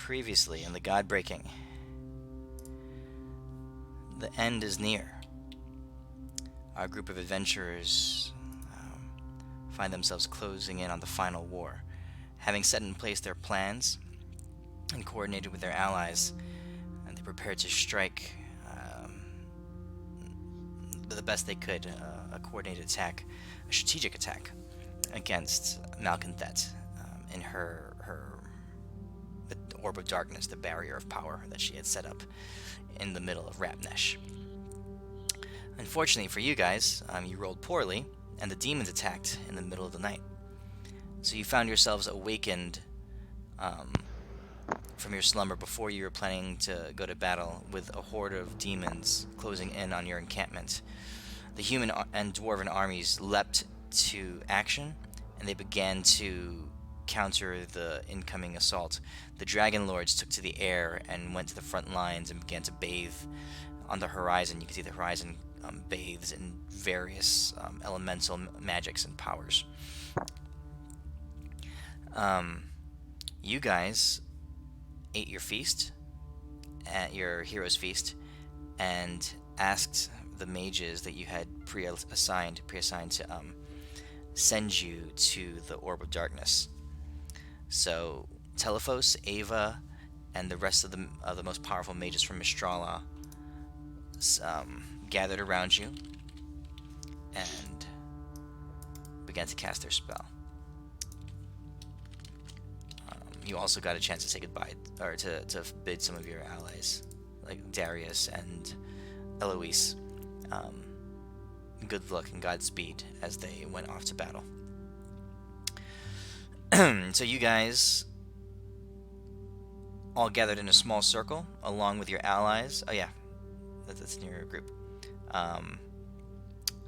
Previously in the GodBreaking, the end is near. Our group of adventurers find themselves closing in on the final war. Having set in place their plans and coordinated with their allies, and they prepared to strike the best they could, a coordinated attack, a strategic attack against Malconthet in her the orb of darkness, the barrier of power that she had set up in the middle of Rapnesh. Unfortunately for you guys, you rolled poorly, and the demons attacked in the middle of the night. So you found yourselves awakened from your slumber before you were planning to go to battle with a horde of demons closing in on your encampment. The human and dwarven armies leapt to action, and they began to counter the incoming assault. The dragon lords took to the air and went to the front lines and began to bathe on the horizon. You can see the horizon bathes in various elemental magics and powers. You guys ate your feast, at your hero's feast, and asked the mages that you had pre-assigned to send you to the Orb of Darkness. So Telephos, Ava, and the rest of the most powerful mages from Mistrala gathered around you and began to cast their spell. You also got a chance to say goodbye, or to bid some of your allies, like Darius and Eloise, good luck and Godspeed as they went off to battle. So you guys all gathered in a small circle along with your allies. Oh yeah, that's in your group.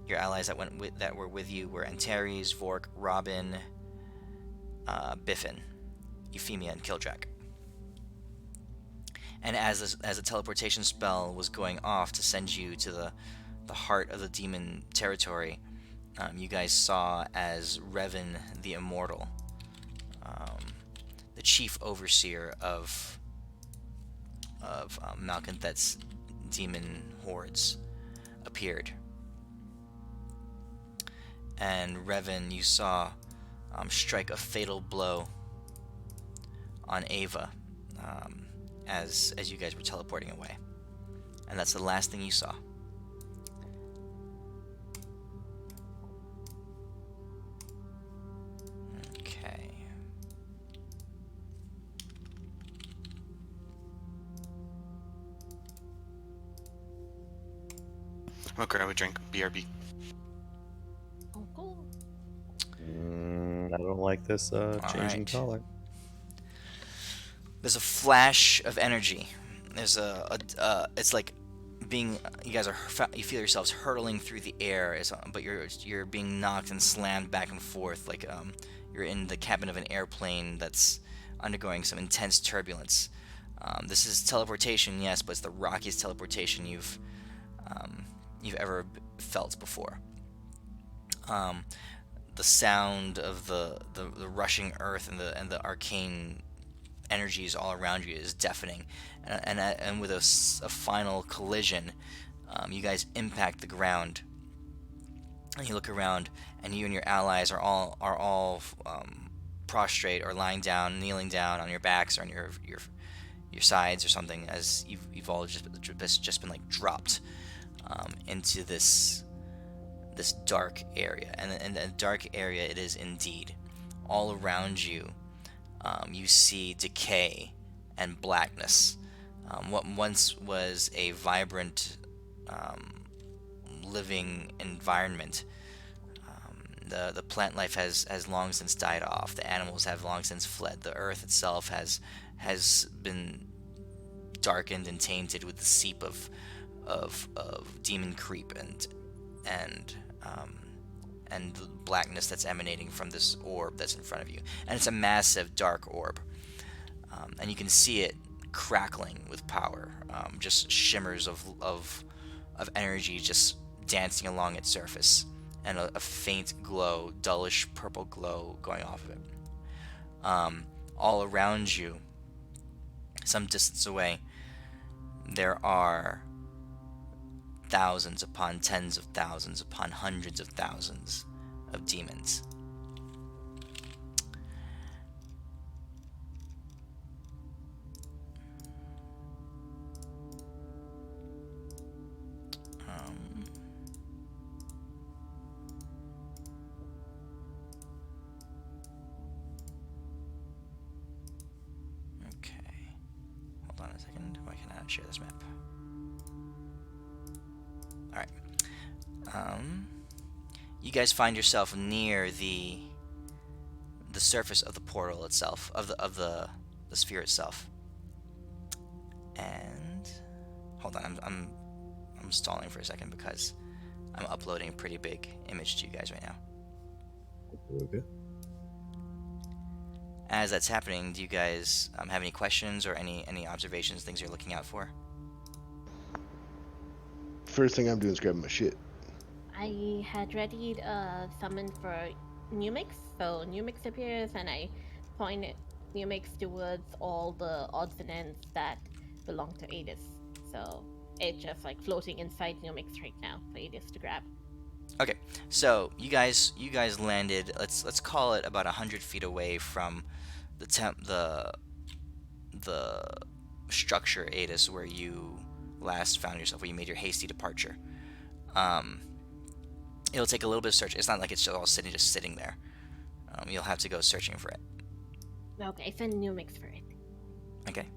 Your allies that were with you were Antares, Vork, Robin, Biffin, Euphemia, and Kildrak. And as a teleportation spell was going off to send you to the heart of the demon territory, you guys saw as Revan the Immortal, the chief overseer of Malconthet's demon hordes, appeared. And Revan, you saw strike a fatal blow on Ava as you guys were teleporting away. And that's the last thing you saw. Okay. I'll grab a drink. BRB. Oh, cool. I don't like this changing right. color. There's a flash of energy. There's it's like being, you guys are, you feel yourselves hurtling through the air, but you're being knocked and slammed back and forth like you're in the cabin of an airplane that's undergoing some intense turbulence. This is teleportation, yes, but it's the rockiest teleportation you've ever felt before. The sound of the rushing earth and the arcane energies all around you is deafening, and with a final collision, you guys impact the ground, and you look around, and you and your allies are all prostrate or lying down, kneeling down on your backs or on your sides or something, as you've all just been like dropped into this dark area, and a dark area it is indeed. All around you, you see decay and blackness. What once was a vibrant, living environment, the plant life has long since died off. The animals have long since fled. The earth itself has been darkened and tainted with the seep of demon creep and the blackness that's emanating from this orb that's in front of you. And it's a massive dark orb, and you can see it crackling with power, just shimmers of energy just dancing along its surface, and a faint glow, dullish purple glow going off of it. All around you, some distance away, there are thousands upon tens of thousands upon hundreds of thousands of demons. Okay. Hold on a second. Why can I not share this map? Alright. You guys find yourself near the surface of the portal itself, of the sphere itself. And hold on, I'm stalling for a second because I'm uploading a pretty big image to you guys right now. Okay. As that's happening, do you guys have any questions or any observations, things you're looking out for? First thing I'm doing is grabbing my shit. I had readied a summon for Numix, so Numix appears and I point Numix towards all the odds and ends that belong to Adis. So it's just like floating inside Numix right now for Adis to grab. Okay, so you guys landed. Let's call it about 100 feet away from the structure Adis where you last found yourself, where you made your hasty departure. It'll take a little bit of search. It's not like it's all just sitting there. You'll have to go searching for it. Okay, send Numix for it. Okay.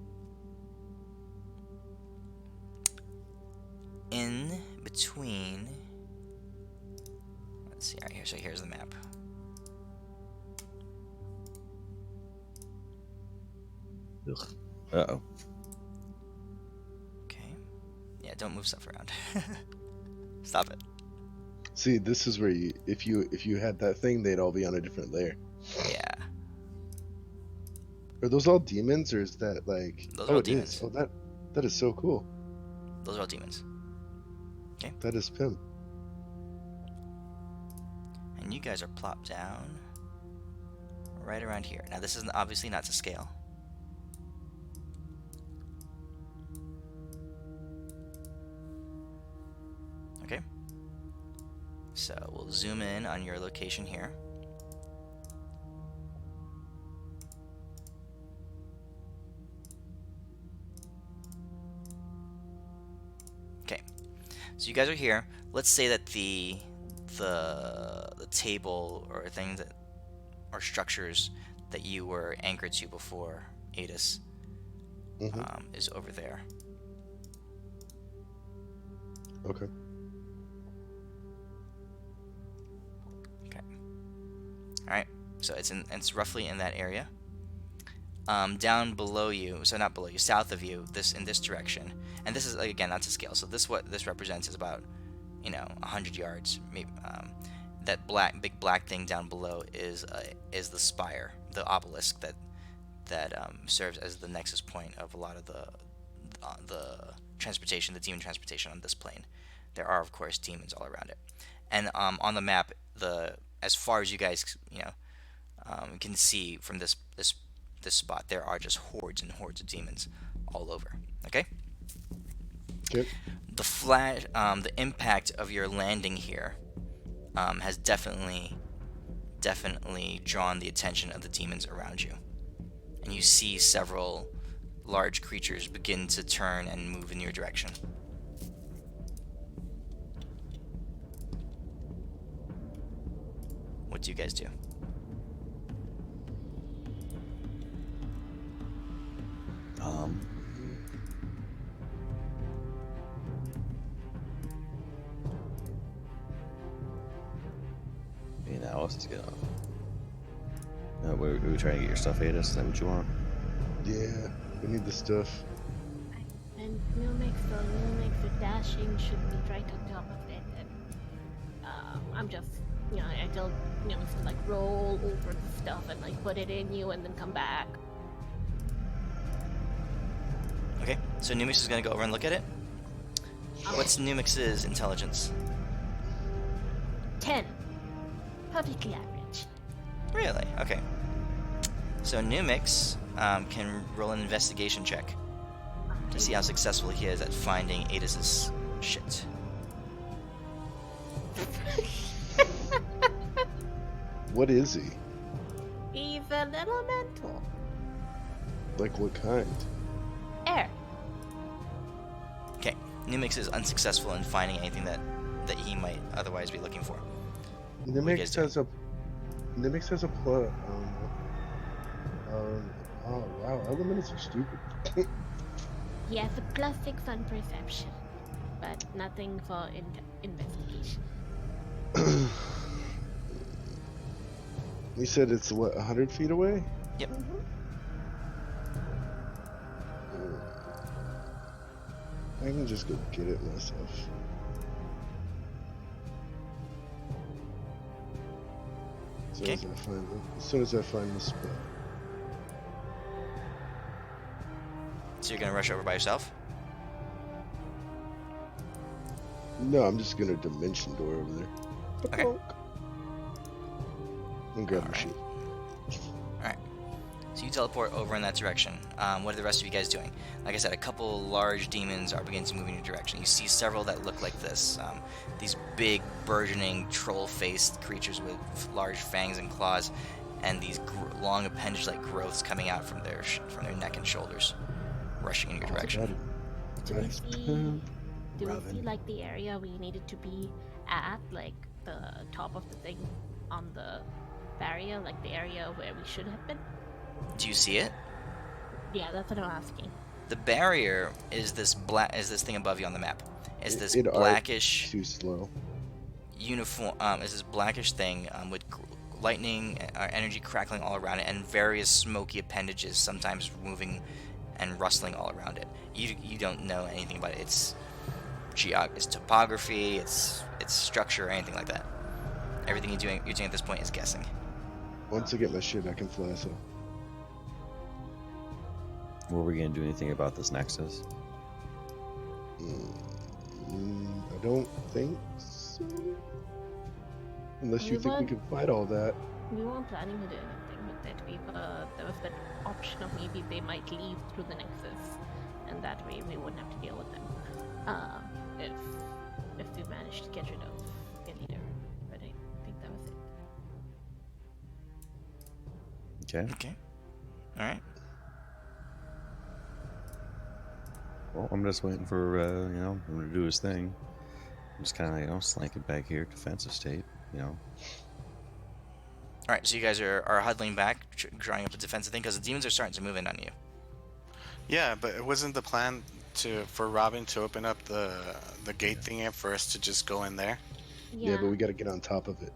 In between. Let's see. All right, here. So here's the map. Ugh. Uh-oh. Okay. Yeah, don't move stuff around. Stop it. See, this is where you, if you had that thing, they'd all be on a different layer. Yeah. Are those all demons, or is that like? Those are all it demons. is. Oh, that is so cool. Those are all demons. Okay. That is Pim. And you guys are plopped down right around here. Now this is obviously not to scale. Okay. So we'll zoom in on your location here. Okay. So you guys are here. Let's say that the table or thing that or structures that you were anchored to before Adis is over there. Okay. Okay. All right. So it's roughly in that area. Down below you, so not below you, south of you, in this direction, and this is again not to scale. So what this represents is about 100 yards. Maybe that big black thing down below is the spire, the obelisk that serves as the nexus point of a lot of the transportation, the demon transportation on this plane. There are of course demons all around it, and on the map, as far as you guys can see from this spot, there are just hordes and hordes of demons all over. Okay. Okay. The impact of your landing here has definitely drawn the attention of the demons around you, and you see several large creatures begin to turn and move in your direction. What do you guys do? Now let's go. We're trying to get your stuff, Ada. Is that what you want? Yeah, we need the stuff. And Numix, so Numix with dashing should be right on top of it. And I'm just, I tell Numix to like roll over the stuff and like put it in you and then come back. Okay, so Numix is gonna go over and look at it. What's Numix's intelligence? 10. Perfectly average. Really? Okay. So Numix can roll an investigation check to see how successful he is at finding Adis's shit. What is he? He's an elemental. Like what kind? Air. Okay, Numix is unsuccessful in finding anything that he might otherwise be looking for. Nimix has a plus. Oh wow, elementals are stupid. He has a +6 on perception, but nothing for investigation. You said it's what, 100 feet away? Yep. I can just go get it myself. As soon as I find the spot. So you're gonna rush over by yourself? No, I'm just gonna dimension door over there. Okay. And grab my Alright. shit. Alright. So you teleport over in that direction. What are the rest of you guys doing? Like I said, a couple large demons are beginning to move in your direction. You see several that look like this. These big, burgeoning, troll-faced creatures with large fangs and claws, and these long appendage-like growths coming out from their neck and shoulders, rushing in your direction. Do we see like the area we needed to be at, like the top of the thing on the barrier, like the area where we should have been? Do you see it? Yeah, that's what I'm asking. The barrier is this thing above you on the map. It's this It blackish too slow. uniform. It's this blackish thing with lightning, energy crackling all around it, and various smoky appendages, sometimes moving and rustling all around it. You don't know anything about it. It's topography, it's structure, or anything like that. Everything you're doing at this point is guessing. Once I get my shit, I can fly. So Were we gonna do anything about this nexus? I don't think so. Unless you We think we weren't- can fight all that. We weren't planning to do anything with it. There was that option of maybe they might leave through the Nexus, and that way we wouldn't have to deal with them. If we managed to get rid of their leader, but I think that was it. Okay. Okay. All right. Well, I'm just waiting for him to do his thing. I'm just kind of slanking back here, defensive state. All right. So you guys are huddling back, drawing up a defensive thing, because the demons are starting to move in on you. Yeah, but it wasn't the plan for Robin to open up the gate thingy for us to just go in there. Yeah, but we got to get on top of it.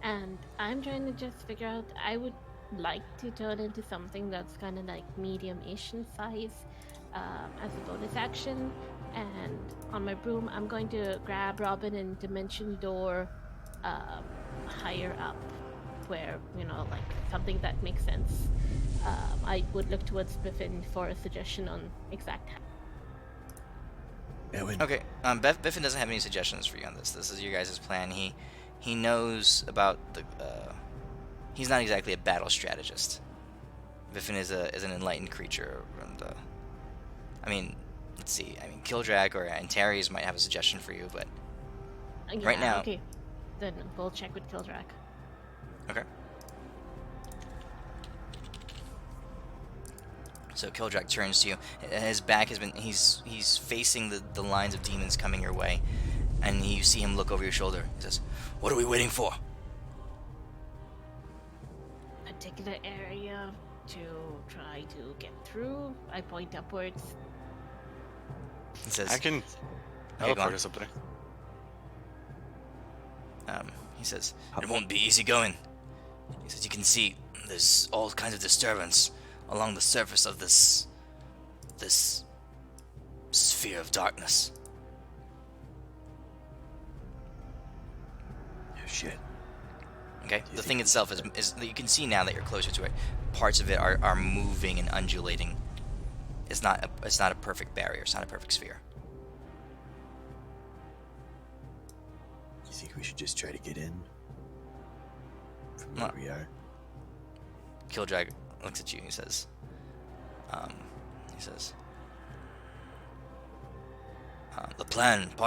And I'm trying to just figure out. I would like to turn into something that's kind of like medium-ish in size, as a bonus action. And on my broom, I'm going to grab Robin and dimension door higher up, where like something that makes sense. I would look towards Biffin for a suggestion on exact. Okay. Biffin doesn't have any suggestions for you on this. This is your guys' plan. He knows about the. He's not exactly a battle strategist. Biffin is an enlightened creature, and let's see. Kildrak or Antares might have a suggestion for you, but Yeah, right now. Okay, then we'll check with Kildrak. Okay. So Kildrak turns to you. His back has been. He's facing the lines of demons coming your way, and you see him look over your shoulder. He says, "What are we waiting for?" Particular area to try to get through. I point upwards. He says, I can Okay, go teleport on. us up there. He says, "It won't be easy going." He says, "You can see there's all kinds of disturbance along the surface of this sphere of darkness." Oh, shit. Okay, the thing itself is you can see now that you're closer to it. Parts of it are moving and undulating. It's not a perfect barrier. It's not a perfect sphere. You think we should just try to get in from where Well, we are? Kildrak looks at you. He says, um, he says, part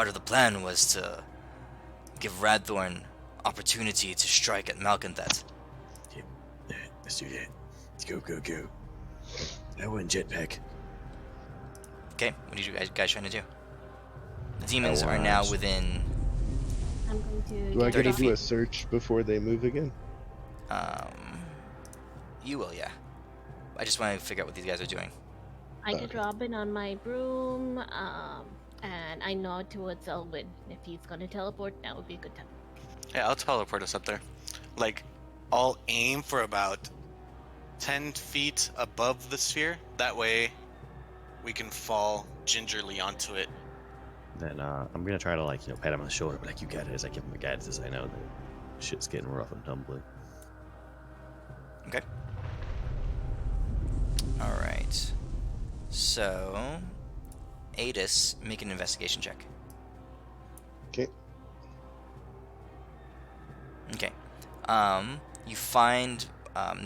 of the plan was to give Radthorn opportunity to strike at Malconthet. Yep. Let's do that. Let's go, go, go. That one jetpack. Okay, what are you guys trying to do? The demons are now within. I'm going to. Do I get 30 to do feet. a search before they move again? You will, yeah. I just want to figure out what these guys are doing. I get Robin on my broom, and I nod towards Elwin. If he's gonna teleport, that would be a good time. Yeah, I'll teleport us up there. Like, I'll aim for about 10 feet above the sphere. That way, we can fall gingerly onto it. Then I'm gonna try to pat him on the shoulder, but you got it. As I give him a guidance, as I know that shit's getting rough and tumbling. Okay. All right. So, Adis, make an investigation check. Okay. Okay. You find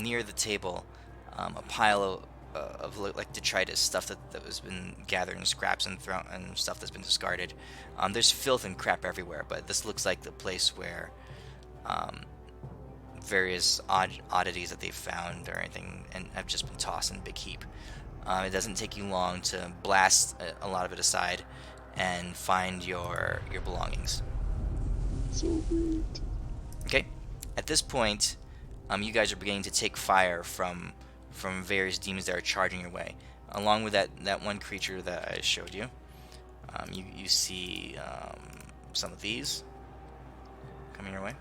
near the table a pile of like detritus stuff that has been gathered and scraps and thrown and stuff that's been discarded. There's filth and crap everywhere, but this looks like the place where various oddities that they've found or anything and have just been tossed in a big heap. It doesn't take you long to blast a lot of it aside and find your belongings. So great. Okay. At this point, you guys are beginning to take fire from various demons that are charging your way. Along with that one creature that I showed you, you see some of these coming your way.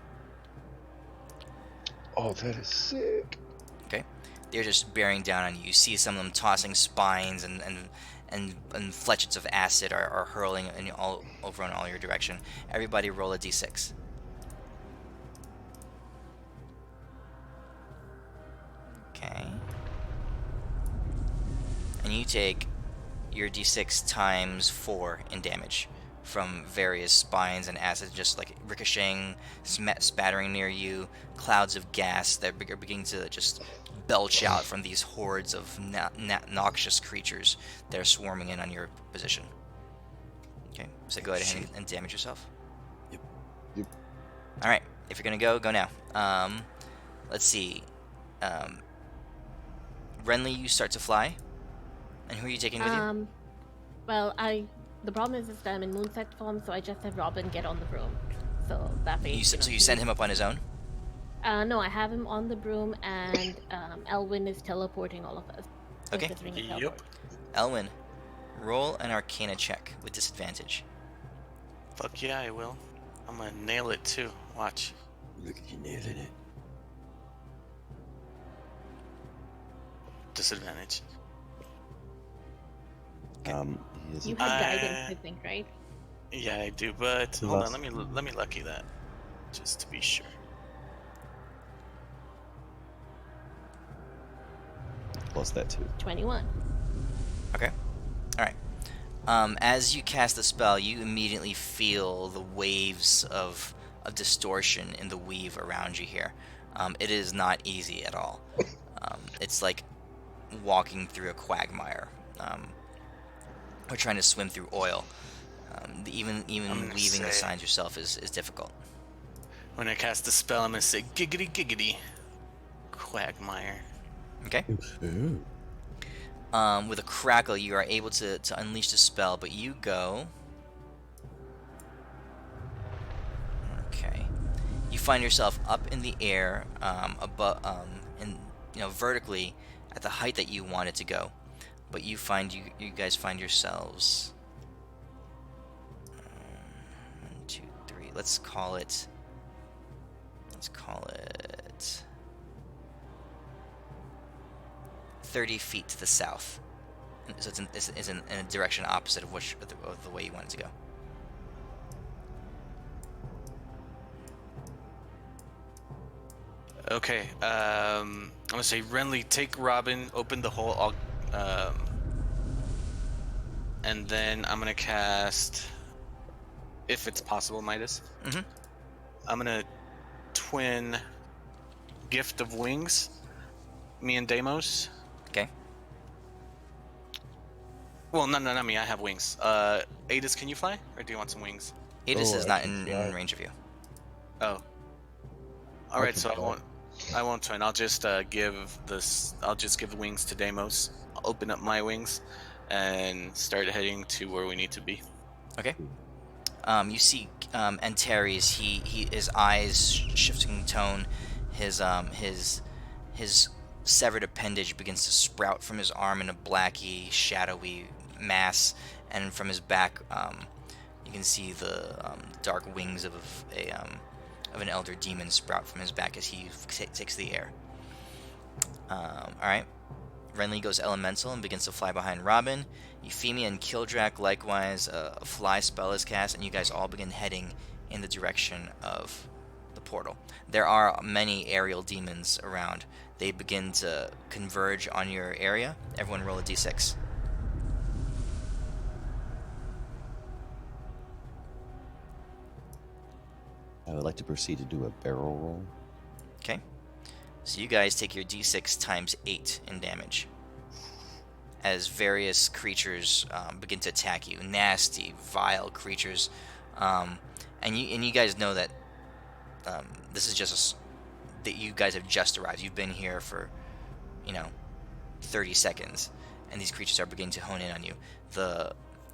Oh, that is sick. Okay, they're just bearing down on you. You see some of them tossing spines and fletchets of acid are hurling all over in all your direction. Everybody roll a d6. Okay. And you take your d6 times 4 in damage from various spines and acid just like ricocheting, spattering near you, clouds of gas that are beginning to just belch out from these hordes of noxious creatures that are swarming in on your position. Okay, so go ahead and damage yourself. Yep. Alright, if you're gonna go now. Let's see. Renly, you start to fly. And who are you taking with you? Well, the problem is that I'm in moonset form, so I just have Robin get on the broom. So that way. So you send him up on his own? No, I have him on the broom, and Elwin is teleporting all of us. Okay. Yep. Elwin, roll an Arcana check with disadvantage. Fuck yeah, I will. I'm gonna nail it too. Watch. Look at you nailing it. Disadvantage. You had guidance, I think, right? Yeah, I do, but hold on, let me lucky that. Just to be sure. Plus that too. 21. Okay. Alright. As you cast the spell, you immediately feel the waves of distortion in the weave around you here. It is not easy at all. It's like walking through a quagmire. Or trying to swim through oil. Even weaving the signs yourself is difficult. When I cast the spell, I'm gonna say giggity giggity. Quagmire. Okay. Ooh. With a crackle, you are able to unleash the spell, but you go. Okay. You find yourself up in the air, above, vertically, at the height that you wanted to go. But you guys find yourselves 1, 2, 3. Let's call it 30 feet to the south. So it's in a direction opposite of the way you wanted to go. Okay, I'm gonna say Renly, take Robin, open the hole, and then I'm gonna cast, if it's possible, Midas. Mm-hmm. I'm gonna twin Gift of Wings Me and Deimos. Okay. Well, no, not me. I have wings. Adis, can you fly, or do you want some wings? Adis Oh, is I not can in fly. range of you. Oh, all I right. can So I fly. won't. I won't twin. I'll just give this. I'll just give the wings to Deimos. I'll open up my wings, and start heading to where we need to be. Okay. You see Antares, his eyes shifting tone, his severed appendage begins to sprout from his arm in a blacky, shadowy mass, and from his back, you can see the dark wings of an elder demon sprout from his back as he takes the air. All right. Renly goes elemental and begins to fly behind Robin. Euphemia and Kildrak likewise, a fly spell is cast, and you guys all begin heading in the direction of the portal. There are many aerial demons around. They begin to converge on your area. Everyone roll a d6. I would like to proceed to do a barrel roll. Okay. So you guys take your d6 times 8 in damage as various creatures begin to attack you. Nasty, vile creatures. And you guys know that this is just that you guys have just arrived. You've been here for, 30 seconds, and these creatures are beginning to hone in on you.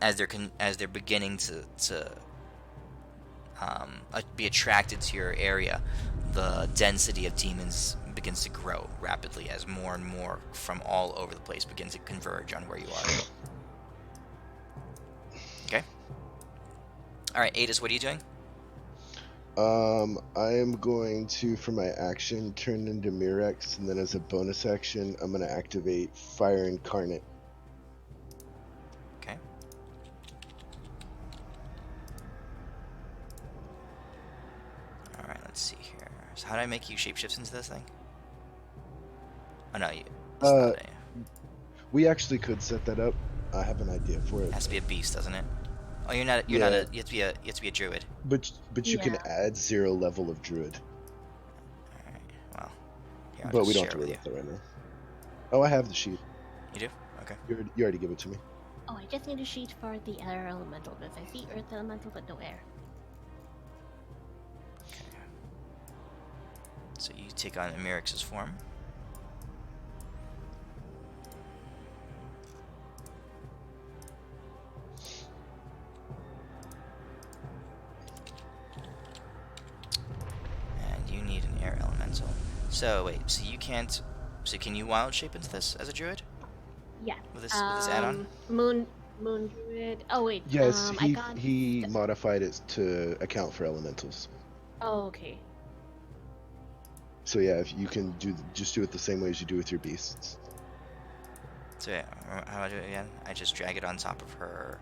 As they're beginning to be attracted to your area, the density of demons begins to grow rapidly as more and more from all over the place begin to converge on where you are. Okay. All right, Adis, what are you doing? I am going to, for my action, turn into Mirex, and then as a bonus action, I'm going to activate Fire Incarnate. Okay. All right, let's see here. So how do I make you shapeshift into this thing? Oh no, it's not a. We actually could set that up. I have an idea for it. It has to be a beast, doesn't it? Oh, you're not. You Yeah. have to be a druid. But you can Yeah. add 0 level of Druid. All right. Well, here, I'll But just we don't share have to with worry you. about that right now. Oh, I have the sheet. You do? Okay. You already give it to me. Oh, I just need a sheet for the air elemental because I see earth elemental but no air. So you take on Amirix's form. And you need an air elemental. So wait, so you can't. So can you wild shape into this as a druid Yeah. with this add-on? Moon druid. Oh wait. Yes, I got. he modified it to account for elementals. Oh, okay. So yeah, if you can just do it the same way as you do with your beasts. So yeah, how do I do it again? I just drag it on top of her.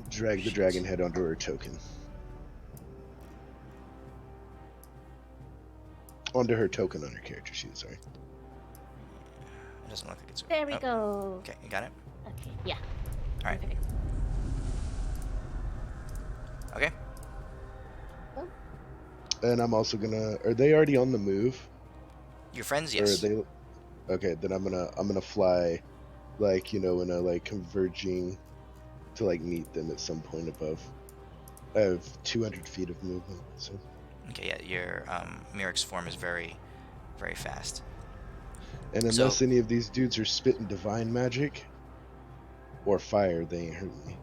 Drag the Sheets. dragon head onto her token. Onto her token on her character sheet, sorry. It doesn't look like it's. There we oh, go. Okay, you got it. Okay. Yeah. All right. Perfect. Okay. And I'm also gonna. Are they already on the move? Your friends, Or yes. are they? Okay, then I'm gonna fly, like in a converging, to meet them at some point above. I have 200 feet of movement, so. Okay, yeah, your Mirix form is very, very fast. And unless any of these dudes are spitting divine magic or fire, they ain't hurting me.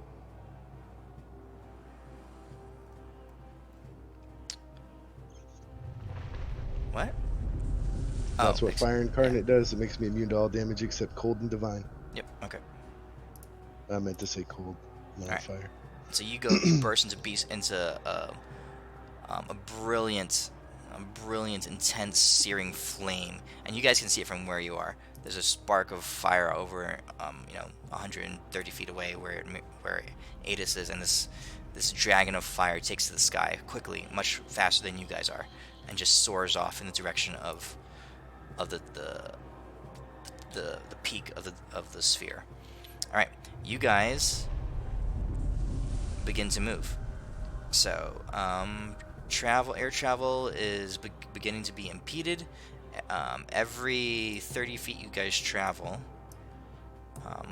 What? That's what makes- Fire Incarnate does. It makes me immune to all damage except cold and divine. Yep. Okay. I meant to say cold, not Alright. fire. So you burst into a brilliant, intense, searing flame, and you guys can see it from where you are. There's a spark of fire over, 130 feet away where Adis is, and this dragon of fire takes to the sky quickly, much faster than you guys are, and just soars off in the direction of the peak of the sphere. All right, you guys begin to move. So, air travel is beginning to be impeded. every 30 feet you guys travel,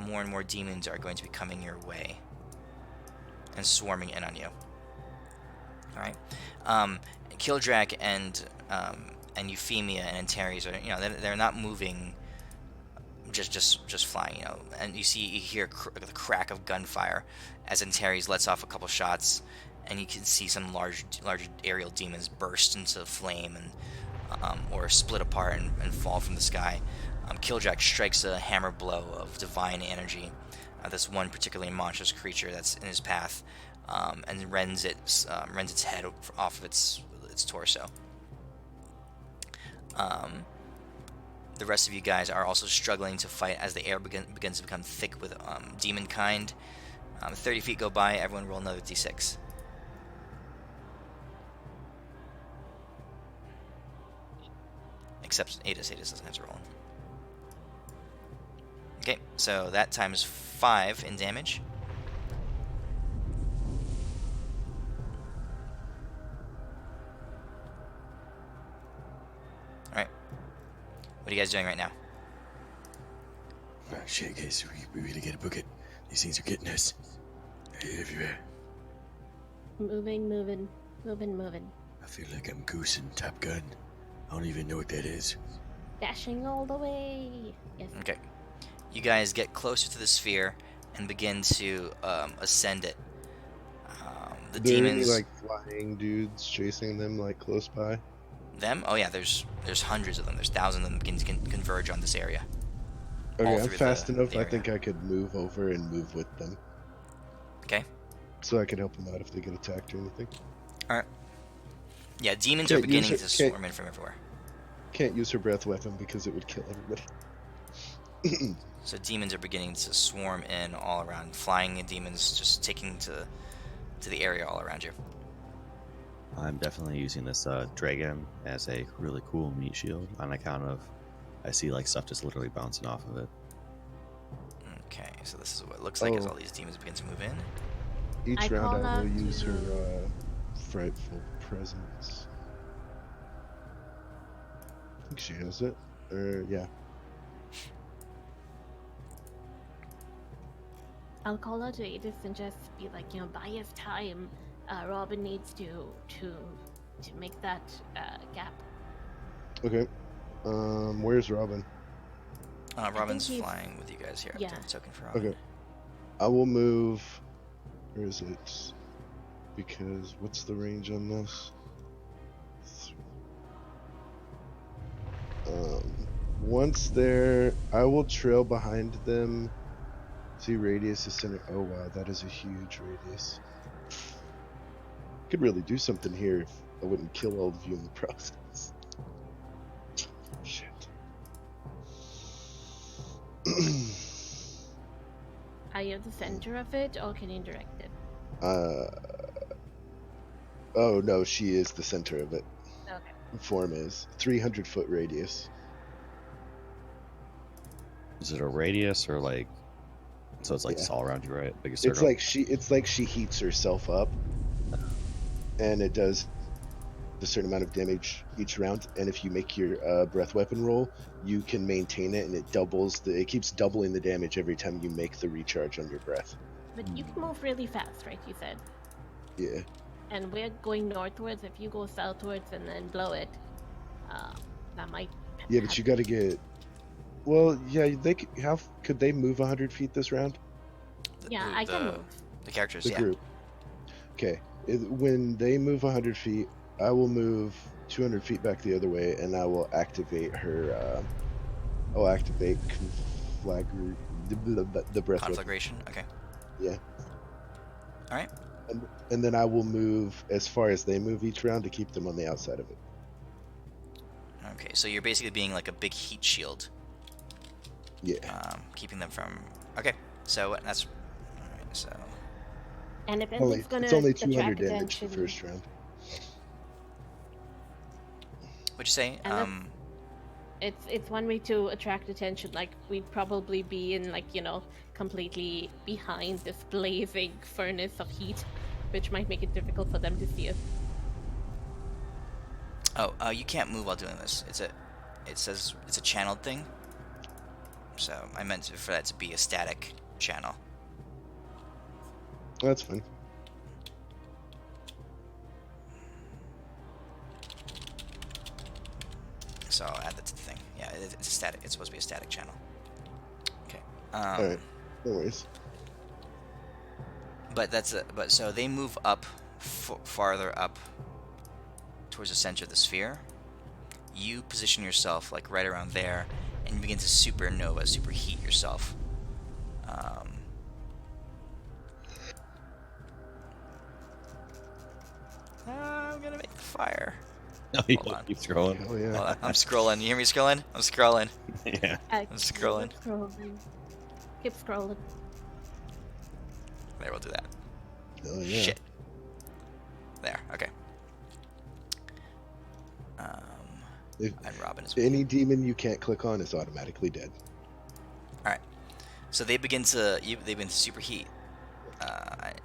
more and more demons are going to be coming your way and swarming in on you. All right, Kildrak and Euphemia and Antares are, they're not moving, just flying, and you hear the crack of gunfire as Antares lets off a couple shots, and you can see some large aerial demons burst into flame or split apart and fall from the sky. Kildrak strikes a hammer blow of divine energy at this one particularly monstrous creature that's in his path, and rends its head off of its torso. The rest of you guys are also struggling to fight as the air begins to become thick with demon kind. 30 feet go by. Everyone roll another d6. Except Adis. Adis doesn't have to roll. Okay, so that times 5 in damage. Alright. What are you guys doing right now? Oh, shit, guys, we really gotta book it. These things are getting us. Everywhere. Moving. I feel like I'm goosing Top Gun. I don't even know what that is. Dashing all the way. Yes. Okay. You guys get closer to the sphere and begin to ascend it. The Are there any, demons... like, flying dudes chasing them, like, close by? Them? Oh yeah, there's hundreds of them. There's thousands of them begin to converge on this area. All Okay, I'm through fast the enough. I area. think I could move over and move with them. Okay. So I can help them out if they get attacked or anything. Alright. Yeah, demons Can't are beginning use to it- can't- swarm in from everywhere. Can't use her breath weapon because it would kill everybody. So demons are beginning to swarm in all around. Flying demons just taking to the area all around you. I'm definitely using this dragon as a really cool meat shield on account of I see like stuff just literally bouncing off of it. Okay, so this is what it looks like as Oh. all these demons begin to move in. Each I round call I will out use to- her frightful presence. I think she has it. Yeah. I'll call out to Adis and just be like, buy us time. Robin needs to make that gap. Okay. Where's Robin? Robin's he's- flying with you guys here. yeah. I have a token for Robin. Okay. I will move. Where is it? Because what's the range on this? Once there, I will trail behind them. See, radius is center. Oh wow, that is a huge radius. Could really do something here if I wouldn't kill all of you in the process. Shit. Are you at the center of it, or can you direct it? Oh no, she is the center of it. Okay. Form is 300-foot radius. Is it a radius or like? So it's like Yeah. just all around you, right? Like a It's circle. like she heats herself up, and it does a certain amount of damage each round. And if you make your breath weapon roll, you can maintain it, and it keeps doubling the damage every time you make the recharge on your breath. But you can move really fast, right? You said. Yeah. And we're going northwards. If you go southwards and then blow it, that might. Yeah, but you got to get. Well, yeah, could they move 100 feet this round? Yeah, I can move. The characters, The yeah. group. Okay. When they move 100 feet, I will move 200 feet back the other way, and I will activate her. I'll activate the breath weapon. Conflagration. Okay. Yeah. All right. And then I will move as far as they move each round to keep them on the outside of it. Okay. So you're basically being like a big heat shield, Yeah. keeping them from. Okay. So that's. All right. So. And if Only, it's gonna it's only attract 200 damage the attention, first round. What'd you say? And it's one way to attract attention. Like we'd probably be in completely behind this blazing furnace of heat, which might make it difficult for them to see us. Oh, you can't move while doing this. it says it's a channeled thing. So I meant for that to be a static channel. That's fine. So I'll add that to the thing. Yeah, it's a static. It's supposed to be a static channel. Okay. All right. No worries. But so they move up, farther up towards the center of the sphere. You position yourself like right around there, and you begin to superheat yourself. I'm gonna make the fire. No, you Hold on. keep scrolling. Hell yeah. Hold on, I'm scrolling. You hear me scrolling? I'm scrolling. Yeah. I'm scrolling. Keep scrolling. There, we'll do that. Hell yeah. Shit. There. Okay. If And Robin is. any demon you can't click on is automatically dead. All right. So they begin to superheat,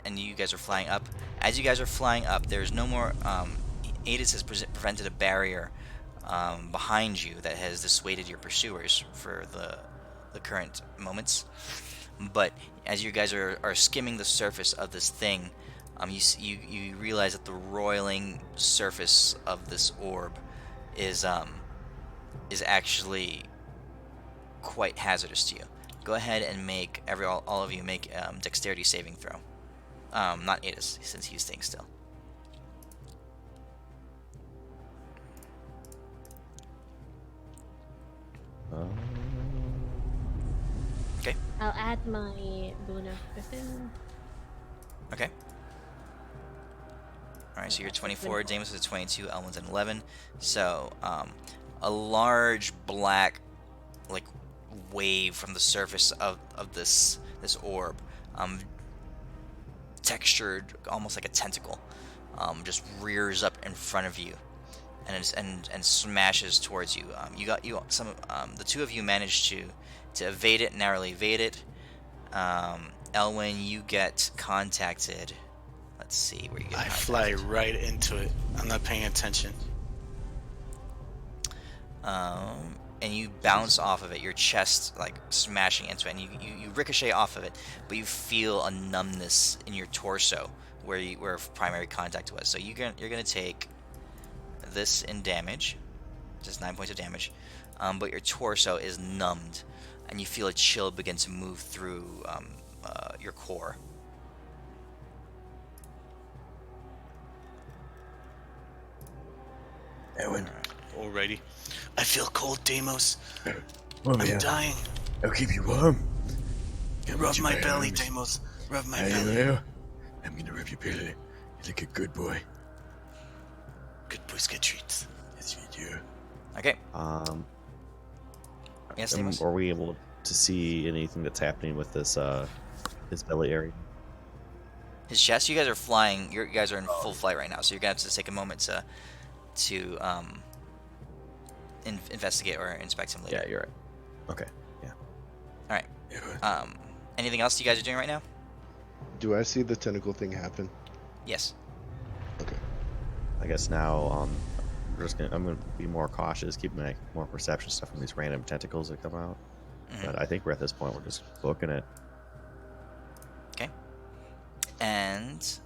and you guys are flying up. As you guys are flying up, there's no more. Adis has prevented a barrier behind you that has dissuaded your pursuers for the current moments. But as you guys are skimming the surface of this thing, you realize that the roiling surface of this orb is actually quite hazardous to you. Go ahead and make all of you make dexterity saving throw. Not Adis, since he's staying still. Okay. I'll add my boon of Griffin. Okay. Alright, so you're 24, Damus is 22, Elwin's an 11. So, a large black, like, wave from the surface of this orb, textured almost like a tentacle, just rears up in front of you, and smashes towards you. The two of you managed to evade it, narrowly evade it. Elwin, you get contacted. Let's see where you get I contacted. fly right into it. I'm not paying attention. And you bounce off of it, your chest like smashing into it, and you ricochet off of it, but you feel a numbness in your torso where primary contact was. So you're gonna take this in damage, just 9 points of damage, but your torso is numbed, and you feel a chill begin to move through your core. Elwin. Alrighty. I feel cold, Deimos. Warm I'm me up. dying. I'll keep you warm. Rub you my my belly, arms. Deimos. Rub my I belly. will. I'm gonna rub your belly. You're like a good boy. Good boys get treats. Yes, you do. Okay. Yes, Are Deimos? we able to see anything that's happening with this belly area? His chest. You guys are flying. You guys are in full flight right now, so you're gonna have to take a moment to investigate or inspect him later. Yeah, you're right. Okay. Yeah. All right. Anything else you guys are doing right now? Do I see the tentacle thing happen? Yes. Okay. I guess now I'm gonna be more cautious, keep my more perception stuff from these random tentacles that come out. Mhm. But I think we're at this point. We're just booking it. Okay. And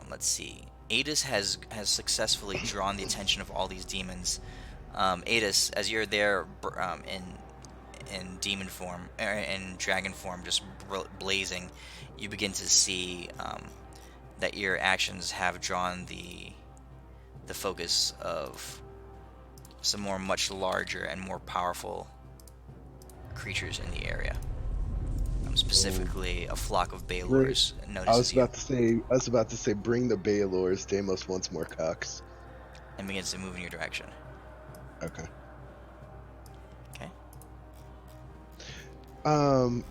let's see. Adis has successfully drawn the attention of all these demons. Adis, as you're there in demon form, in dragon form, just blazing, you begin to see that your actions have drawn the focus of some much larger and more powerful creatures in the area. Specifically, a flock of Baelors notices you I was about to say, bring the Baelors. Deimos wants more cocks. and begins to move in your direction. Okay. Okay.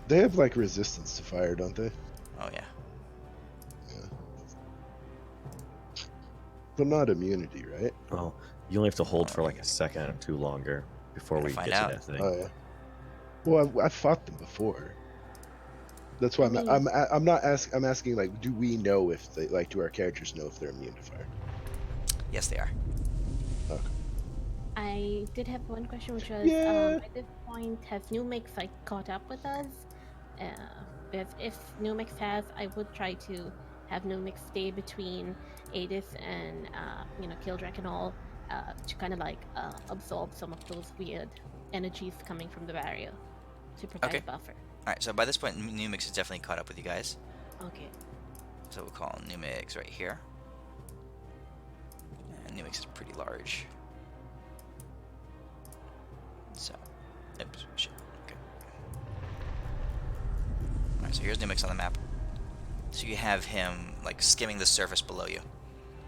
They have like resistance to fire, don't they? Oh yeah. Yeah. But not immunity, right? Well, you only have to hold for like a second or two longer before Gonna we find get out. to that thing. Oh yeah. Well, I fought them before. That's why mean- I'm not asking. I'm asking like, do we know if do our characters know if they're immune to fire? Yes, they are. Okay. I did have one question, which was, Yeah. at this point, has Numix like caught up with us? Because if Numix has, I would try to have Numix stay between Adis and Kildrak and all, to kind of like absorb some of those weird energies coming from the barrier to provide Okay. a buffer. All right. So by this point, Numix is definitely caught up with you guys. Okay. So we'll call Numix right here. And Numix is pretty large. So, oops, shit. Okay. All right. So here's Numix on the map. So you have him like skimming the surface below you.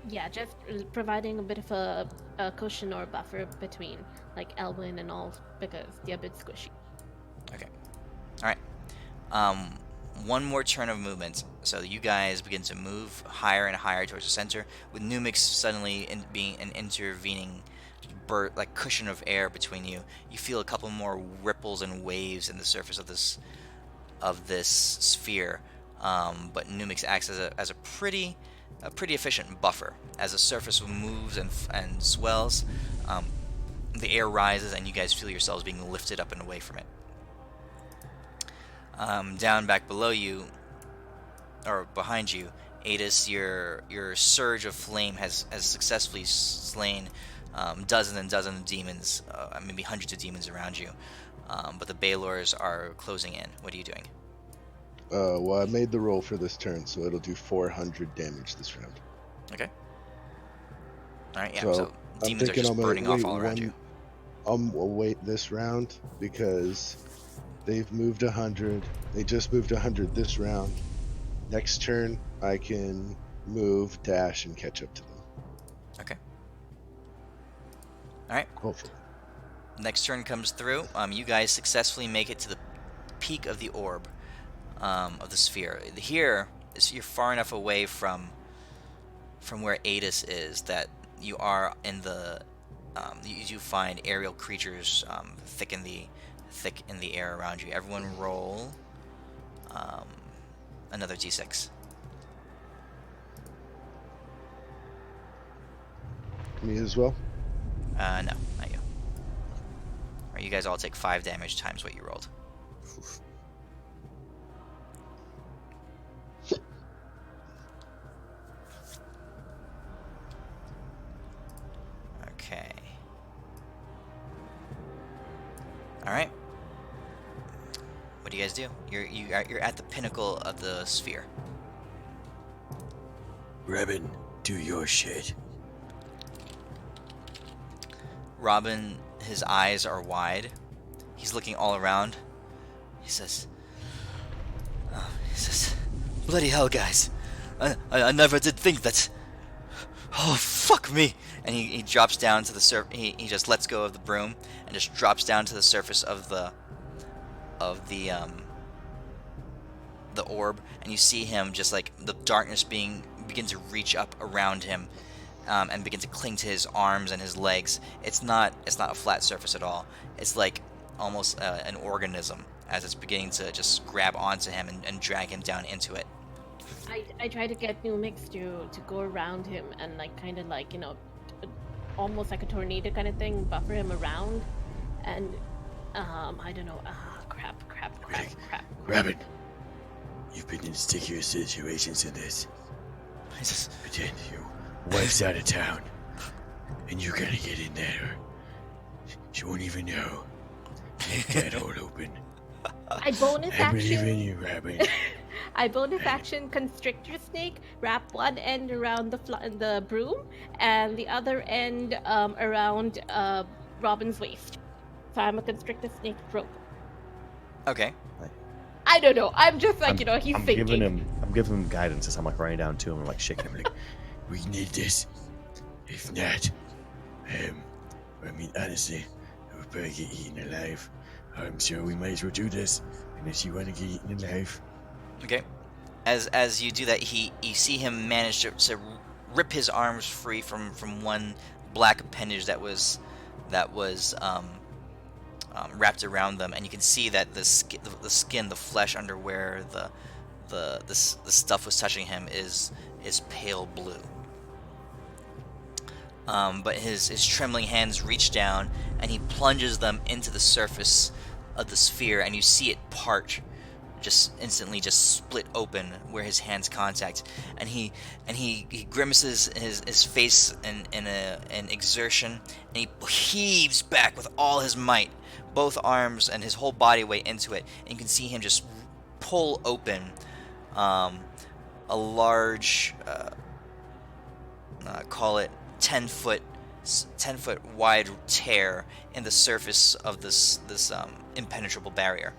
Yeah, just providing a bit of a cushion or buffer between like Elwyn and all because they're a bit squishy. Okay. All right. One more turn of movement. So you guys begin to move higher and higher towards the center, with Numix suddenly being an intervening like cushion of air between you. You feel a couple more ripples and waves in the surface of this sphere. But Numix acts as a pretty efficient buffer as the surface moves and swells. The air rises, and you guys feel yourselves being lifted up and away from it. Down back below you, or behind you, Adis, your surge of flame has successfully slain dozens and dozens of demons, maybe hundreds of demons around you. But the Balors are closing in. What are you doing? Well, I made the roll for this turn, so it'll do 400 damage this round. Okay. All right. Yeah. So, So I'm demons are thinking just I'm gonna burning off wait all around you. I'll wait this round because they've moved 100. They just moved 100 this round. Next turn, I can move, dash, and catch up to them. Okay. All right. Hopefully. Next turn comes through. You guys successfully make it to the peak of the orb, of the sphere. Here is you're far enough away from where Adis is that you are in the. You do find aerial creatures thick in the air around you. Everyone roll another d6. Me as well? No, not you. Or you guys all take 5 damage times what you rolled. Okay. All right. What do you guys do? You're at the pinnacle of the sphere. Robin, do your shit. Robin, his eyes are wide. He's looking all around. He says, bloody hell, guys. I never did think that. Oh, fuck me. And he drops down to the surface. He just lets go of the broom and just drops down to the surface of the orb, and you see him just like the darkness begin to reach up around him, and begin to cling to his arms and his legs. It's not a flat surface at all. It's like almost an organism as it's beginning to just grab onto him and drag him down into it. I try to get Numix to go around him and like kind of like almost like a tornado kind of thing, buffer him around, and I don't know. Crap. Robin, you've been in stickier situations than this. Pretend your wife's out of town, and you're gonna get in there. She won't even know. Make that hole open. I bonus I believe in action. you, Robin. I bonus action constrictor snake. Wrap one end around the broom, and the other end around Robin's waist. So I'm a constrictor snake rope. Okay. I don't know. I'm just like he's I'm thinking. giving him guidance as I'm like running down to him and like shaking him. I'm like, we need this. If not, I mean, honestly, we'll probably get eaten alive. I'm sure we might as well do this, unless you want to get eaten alive. Okay. As you do that, you see him manage to rip his arms free from one black appendage that was wrapped around them, and you can see that the skin, the flesh under where the stuff was touching him is pale blue. but his trembling hands reach down and he plunges them into the surface of the sphere, and you see it part, just instantly, just split open where his hands contact, and he grimaces his face in an exertion, and he heaves back with all his might, both arms and his whole body weight into it, and you can see him just pull open a large, call it 10 foot wide tear in the surface of this impenetrable barrier.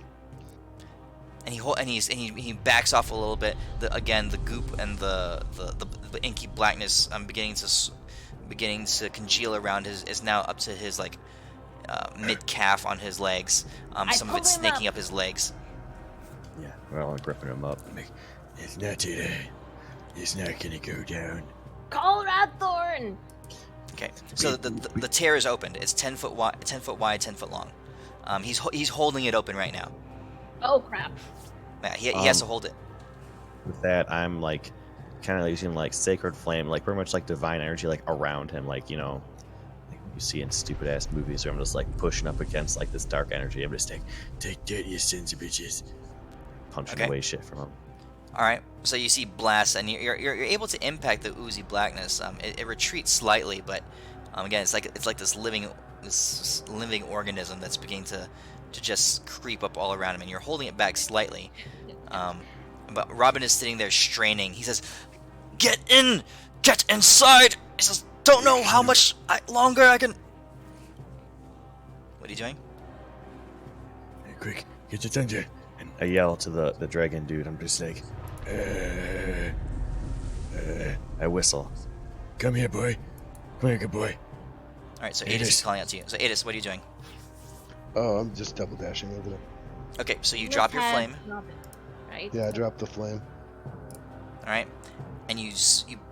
And he backs off a little bit. The goop and the inky blackness beginning to congeal around is now up to his mid calf on his legs. Some of it snaking up his legs. Yeah, we're all gripping him up. It's not today. It's not gonna go down. Call Radthorn! Okay, so the tear is opened. It's 10 foot wide, 10 foot long. He's holding it open right now. Oh crap! Yeah, he has to hold it. With that, I'm like kind of using like sacred flame, like pretty much like divine energy, like around him, like you see in stupid ass movies where I'm just like pushing up against like this dark energy. I'm just like, Take that, you sons of bitches. punching Okay. away shit from him. All right, so you see blasts, and you're able to impact the oozy blackness. It retreats slightly, but again, it's like this living organism that's beginning to just creep up all around him, and you're holding it back slightly. But Robin is sitting there straining. He says, "Get in, get inside." He says, "Don't know how much longer I can." What are you doing? Hey, quick, get your thunder. And I yell to the dragon dude. I'm just like, I whistle. Come here, boy. Come here, good boy. All right, so Adis. Adis is calling out to you. So Adis, what are you doing? Oh, I'm just double dashing over there. Okay, so you drop your flame. Right? Yeah, I dropped the flame. All right, and you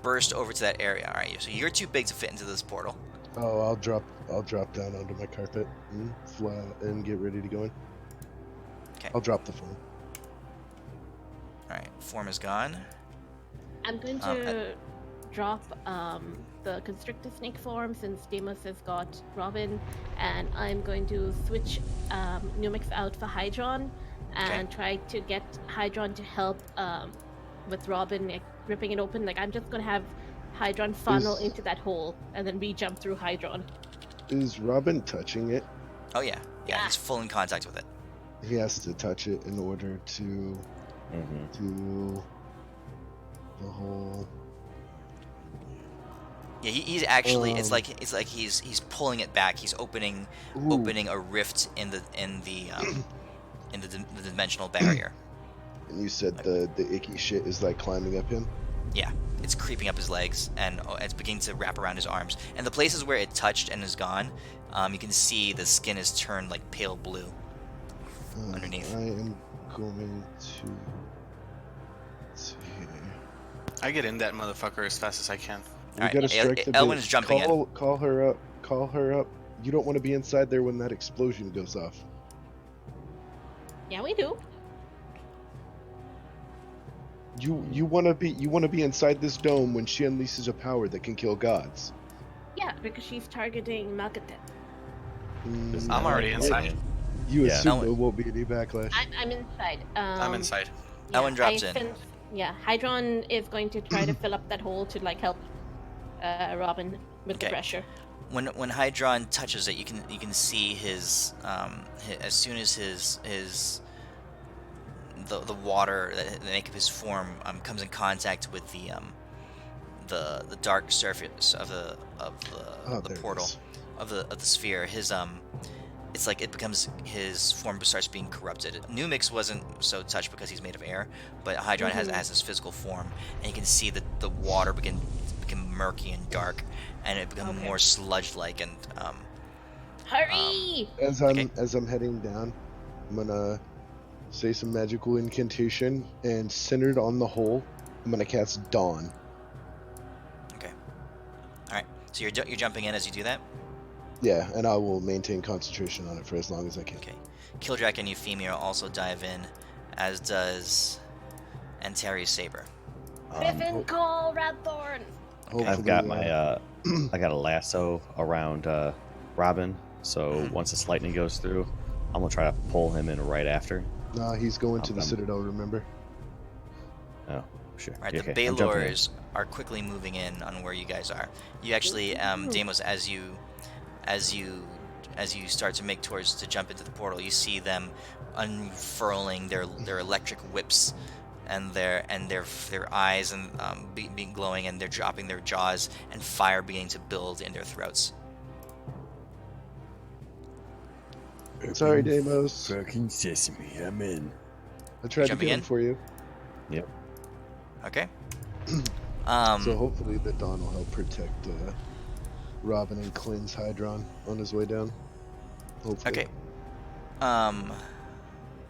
burst over to that area. All right, so you're too big to fit into this portal. Oh, I'll drop down onto my carpet and fly and get ready to go in. Okay. I'll drop the flame. All right, form is gone. I'm going to drop the constrictor snake form since Deimos has got Robin, and I'm going to switch Numix out for Hydron and try to get Hydron to help with Robin, like, ripping it open. Like, I'm just going to have Hydron funnel into that hole and then re-jump through Hydron. Is Robin touching it? Oh yeah, he's full in contact with it. He has to touch it in order to do the whole. Yeah, he's actually. It's like he's pulling it back. He's opening a rift in the dimensional barrier. And you said the icky shit is like climbing up him. Yeah, it's creeping up his legs, and it's beginning to wrap around his arms. And the places where it touched and is gone, you can see the skin is turned like pale blue underneath. I am going to. Let's see here. I get in that motherfucker as fast as I can. We Alright, gotta strike the Elwin bitch. is jumping in. Call her up. Call her up. You don't want to be inside there when that explosion goes off. Yeah, we do. You want to be inside this dome when she unleashes a power that can kill gods. Yeah, because she's targeting Malkatet. I'm already inside. You Yeah. assume there won't be any backlash. I'm inside. I'm inside. Elwin drops in. Yeah, Hydron is going to try to fill up that hole to like help Robin with the Okay. pressure. When Hydron touches it, you can see his as soon as the water that make up his form comes in contact with the dark surface of the There it portal is. of the sphere. It's like it becomes, his form starts being corrupted. Numix wasn't so touched because he's made of air, but Hydron has his physical form, and you can see that the water become murky and dark, and it become more sludge-like. And Hurry! As I'm heading down, I'm gonna say some magical incantation, and centered on the hole, I'm gonna cast Dawn. okay, all right. So you're jumping in as you do that. Yeah, and I will maintain concentration on it for as long as I can. Okay. Kildrak and Euphemia also dive in, as does Antari's Saber. Griffin, call Radthorn! Hopefully, I've got my I got a lasso around Robin, so once this lightning goes through, I'm gonna try to pull him in right after. Nah, he's going to the I'm- Citadel, remember? Oh, sure. All right, Okay, the I'm jumping in. Baylors are quickly moving in on where you guys are. You actually, Damos, as you start to make towards to jump into the portal, you see them unfurling their electric whips, and their eyes and being glowing, and they're dropping their jaws, and fire beginning to build in their throats. Sorry, Open Deimos. Fucking sesame, I'm in. I tried to Jumping get him in? for you. Yep. Okay. So hopefully the Dawn will help protect Robin and cleanse Hydron on his way down. Hopefully. Okay.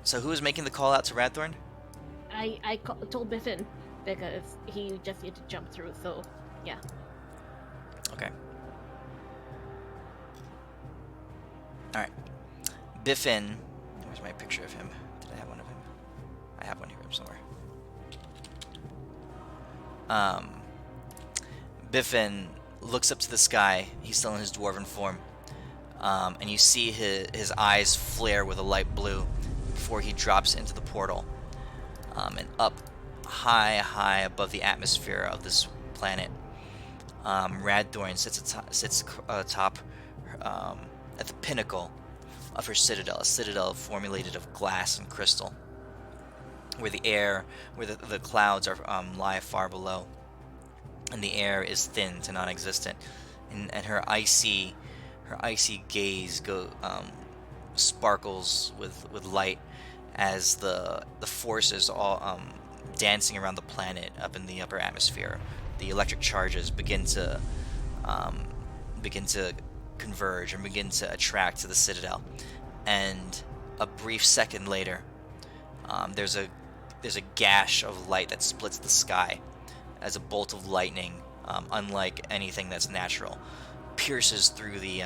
So who is making the call out to Radthorn? I told Biffin because he just needed to jump through. So yeah. Okay. All right. Biffin. Where's my picture of him? Did I have one of him? I have one here somewhere. Biffin looks up to the sky. He's still in his dwarven form. And you see his eyes flare with a light blue before he drops into the portal. And up high above the atmosphere of this planet, Radthorn sits atop at the pinnacle of her citadel, a citadel formulated of glass and crystal, where the clouds are lie far below, and the air is thin to non-existent, and her icy gaze sparkles with light as the forces all dancing around the planet up in the upper atmosphere. The electric charges begin to converge and begin to attract to the citadel, and a brief second later, there's a gash of light that splits the sky as a bolt of lightning, unlike anything that's natural, pierces through the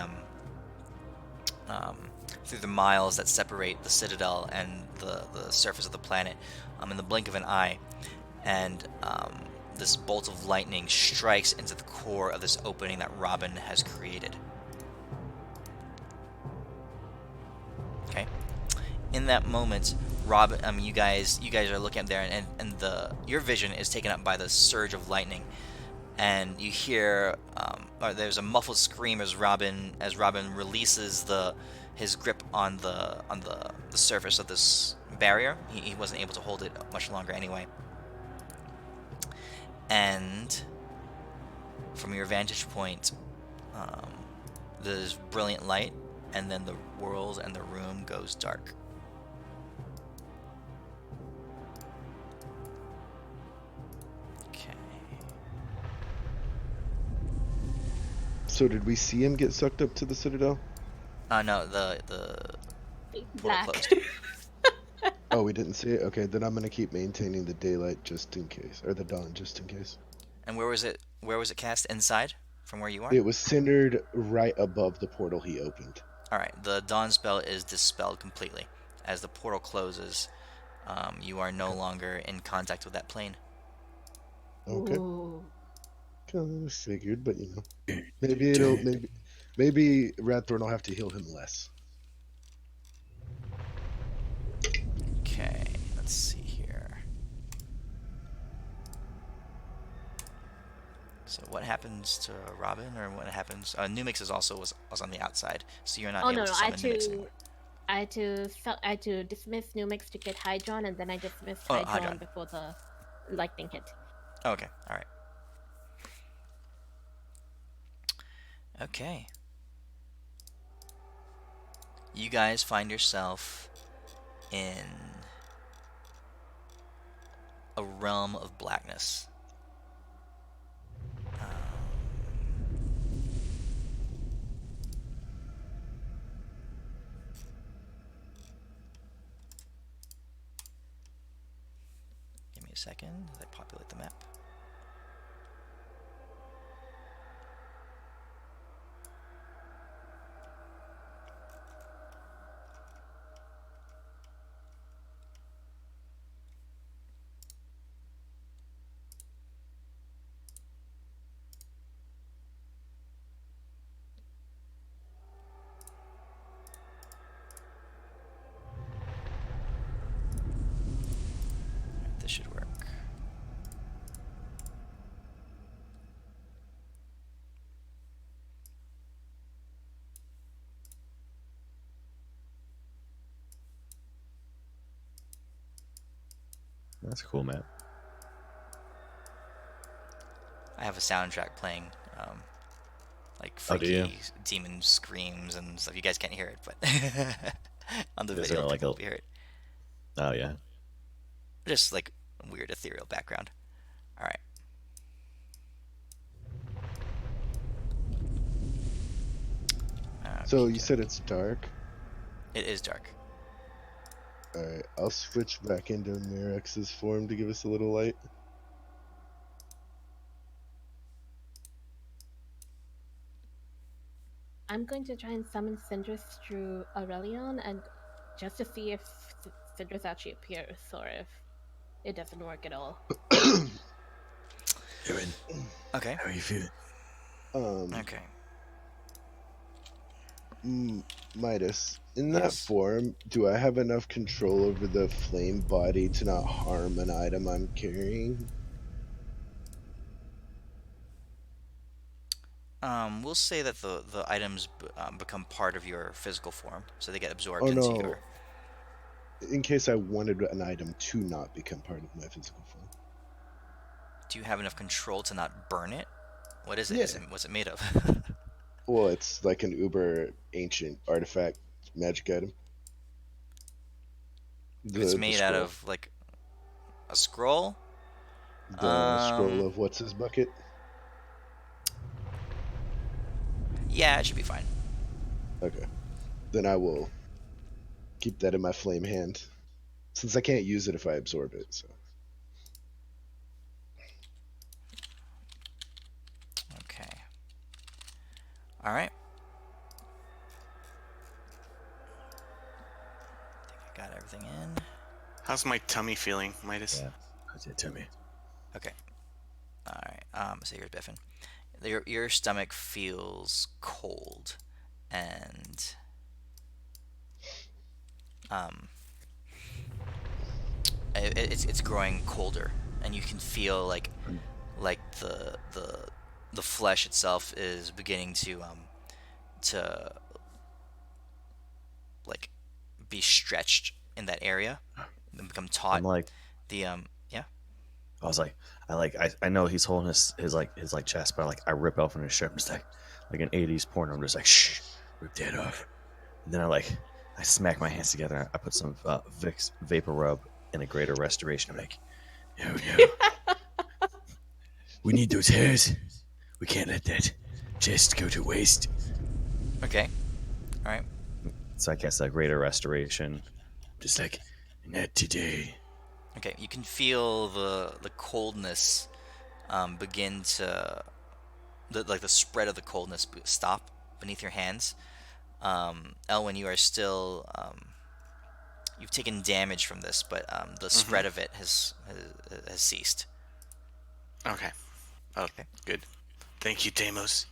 miles that separate the citadel and the surface of the planet, in the blink of an eye, and this bolt of lightning strikes into the core of this opening that Robin has created. Okay. In that moment, Robin, you guys are looking up there, and your vision is taken up by the surge of lightning, and you hear there's a muffled scream as Robin releases his grip on the surface of this barrier. He wasn't able to hold it much longer anyway. And from your vantage point, there's brilliant light, and then the world and the room goes dark. Okay. So did we see him get sucked up to the Citadel? No, the portal Black. closed. Oh, we didn't see it? Okay, then I'm gonna keep maintaining the daylight just in case. Or the dawn just in case. And where was it cast? Inside? From where you are? It was centered right above the portal he opened. Alright, the dawn spell is dispelled completely. As the portal closes, you are no longer in contact with that plane. Okay. Ooh. Kind of figured, but you know. Maybe Radthorn will have to heal him less. Okay, let's see here. So what happens to Robin, or what happens? Numix was on the outside, so you're not Oh able no, to no! summon Numix anymore. I had to dismiss Numix to get Hydron, and then I dismissed Oh, Hydron Hydron. before the lightning hit. Okay, alright. Okay. You guys find yourself in a realm of blackness. Give me a second as I populate the map. That's a cool map. I have a soundtrack playing, like Oh, do you? freaky demon screams and stuff. You guys can't hear it, but on the Is video there like people a? will hear it. Oh yeah. Just like weird ethereal background. All right. So you Okay. said it's dark. It is dark. All right, I'll switch back into Mirex's form to give us a little light. I'm going to try and summon Cindrus through Aurelion, and just to see if Cindrus actually appears or if it doesn't work at all. Aaron, Okay. how are you feeling? Okay. Midas, in that Yes. form, do I have enough control over the flame body to not harm an item I'm carrying? We'll say that the items become part of your physical form, so they get absorbed Oh into no, your. in case I wanted an item to not become part of my physical form. Do you have enough control to not burn it? What is it? Yeah. What's it made of? Well, it's like an uber ancient artifact magic item. If it's The made out scroll. of like a scroll. The scroll of what's his bucket? Yeah, it should be fine. Okay. Then I will keep that in my flame hand. Since I can't use it if I absorb it, so. Okay. All right. I think I got everything in. How's my tummy feeling, Midas? Yeah. How's that tummy? Okay. All right. So here's Biffin. Your stomach feels cold, and it's growing colder, and you can feel like the flesh itself is beginning to like be stretched in that area and become taut. I'm like, The yeah. I was like, I know he's holding his chest, but I rip open his shirt. I'm just like an '80s porn. I'm just like, shh, Rip that off. and then I smack my hands together. I put some Vicks Vapor Rub and a Greater Restoration. I'm like, No, no. We need those hairs. We can't let that chest go to waste. Okay. All right. so I cast a Greater Restoration. Just like, not today. Okay. You can feel the coldness begin to the spread of the coldness stop beneath your hands. Elwyn, you are still you've taken damage from this, but the spread of it has ceased. Okay. Oh, Okay. good. Thank you, Deimos.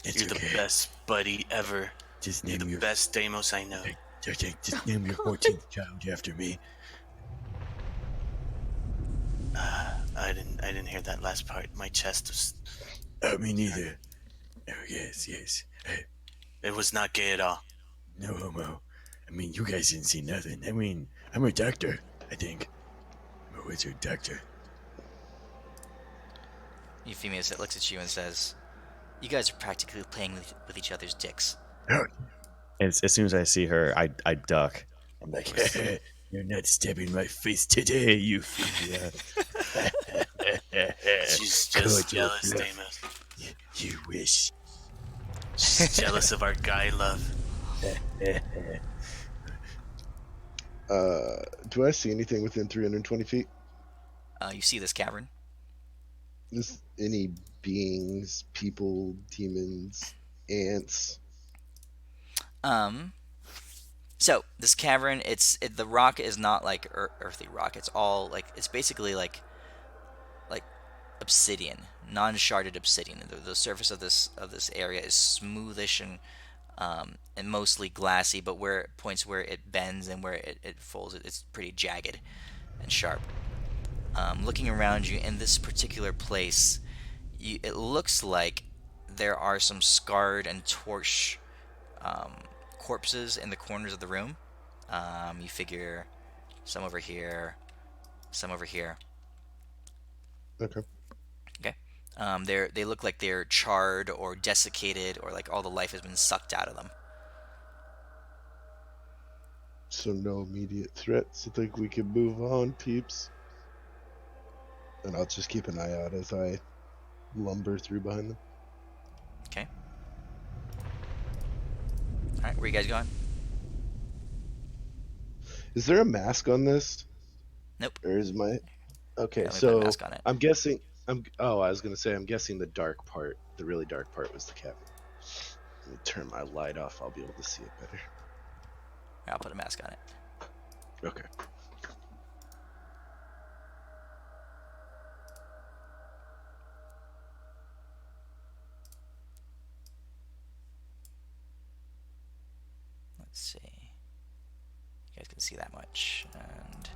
It's You're okay. the best buddy ever. Just You're name the your best Deimos I know. just name your 14th child after me. I didn't hear that last part. My chest was. Oh, me neither. Oh, yes, yes. Hey, It was not gay at all. no homo. I mean, you guys didn't see nothing. I mean, I'm a doctor, I think. I'm a wizard doctor. Euphemius looks at you and says, "You guys are practically playing with each other's dicks." Oh, As soon as I see her, I duck. I'm like, you're not stabbing my face today, you. She's just Good, jealous, good. Deimos. You wish. She's jealous of our guy love. Do I see anything within 320 feet? You see this cavern? Is any beings, people, demons, ants? So this cavern, the rock is not like earthy rock. It's all it's basically like obsidian, non-sharded obsidian. The surface of this area is smoothish and mostly glassy, but where points where it bends and where it folds, it's pretty jagged and sharp. Looking around you in this particular place, it looks like there are some scarred and torch corpses in the corners of the room. You figure some over here, some over here. Okay. Okay. They look like they're charred or desiccated, or like all the life has been sucked out of them. So no immediate threats. I think we can move on, peeps. And I'll just keep an eye out as I lumber through behind them. Okay. All right, where you guys going? Is there a mask on this? Nope. Or is my... Okay, Yeah, let me put a so mask on it. I'm guessing... I was going to say, I'm guessing the dark part, the really dark part was the cavern. Let me turn my light off. I'll be able to see it better. I'll put a mask on it. Okay. Let's see. You guys can see that much. And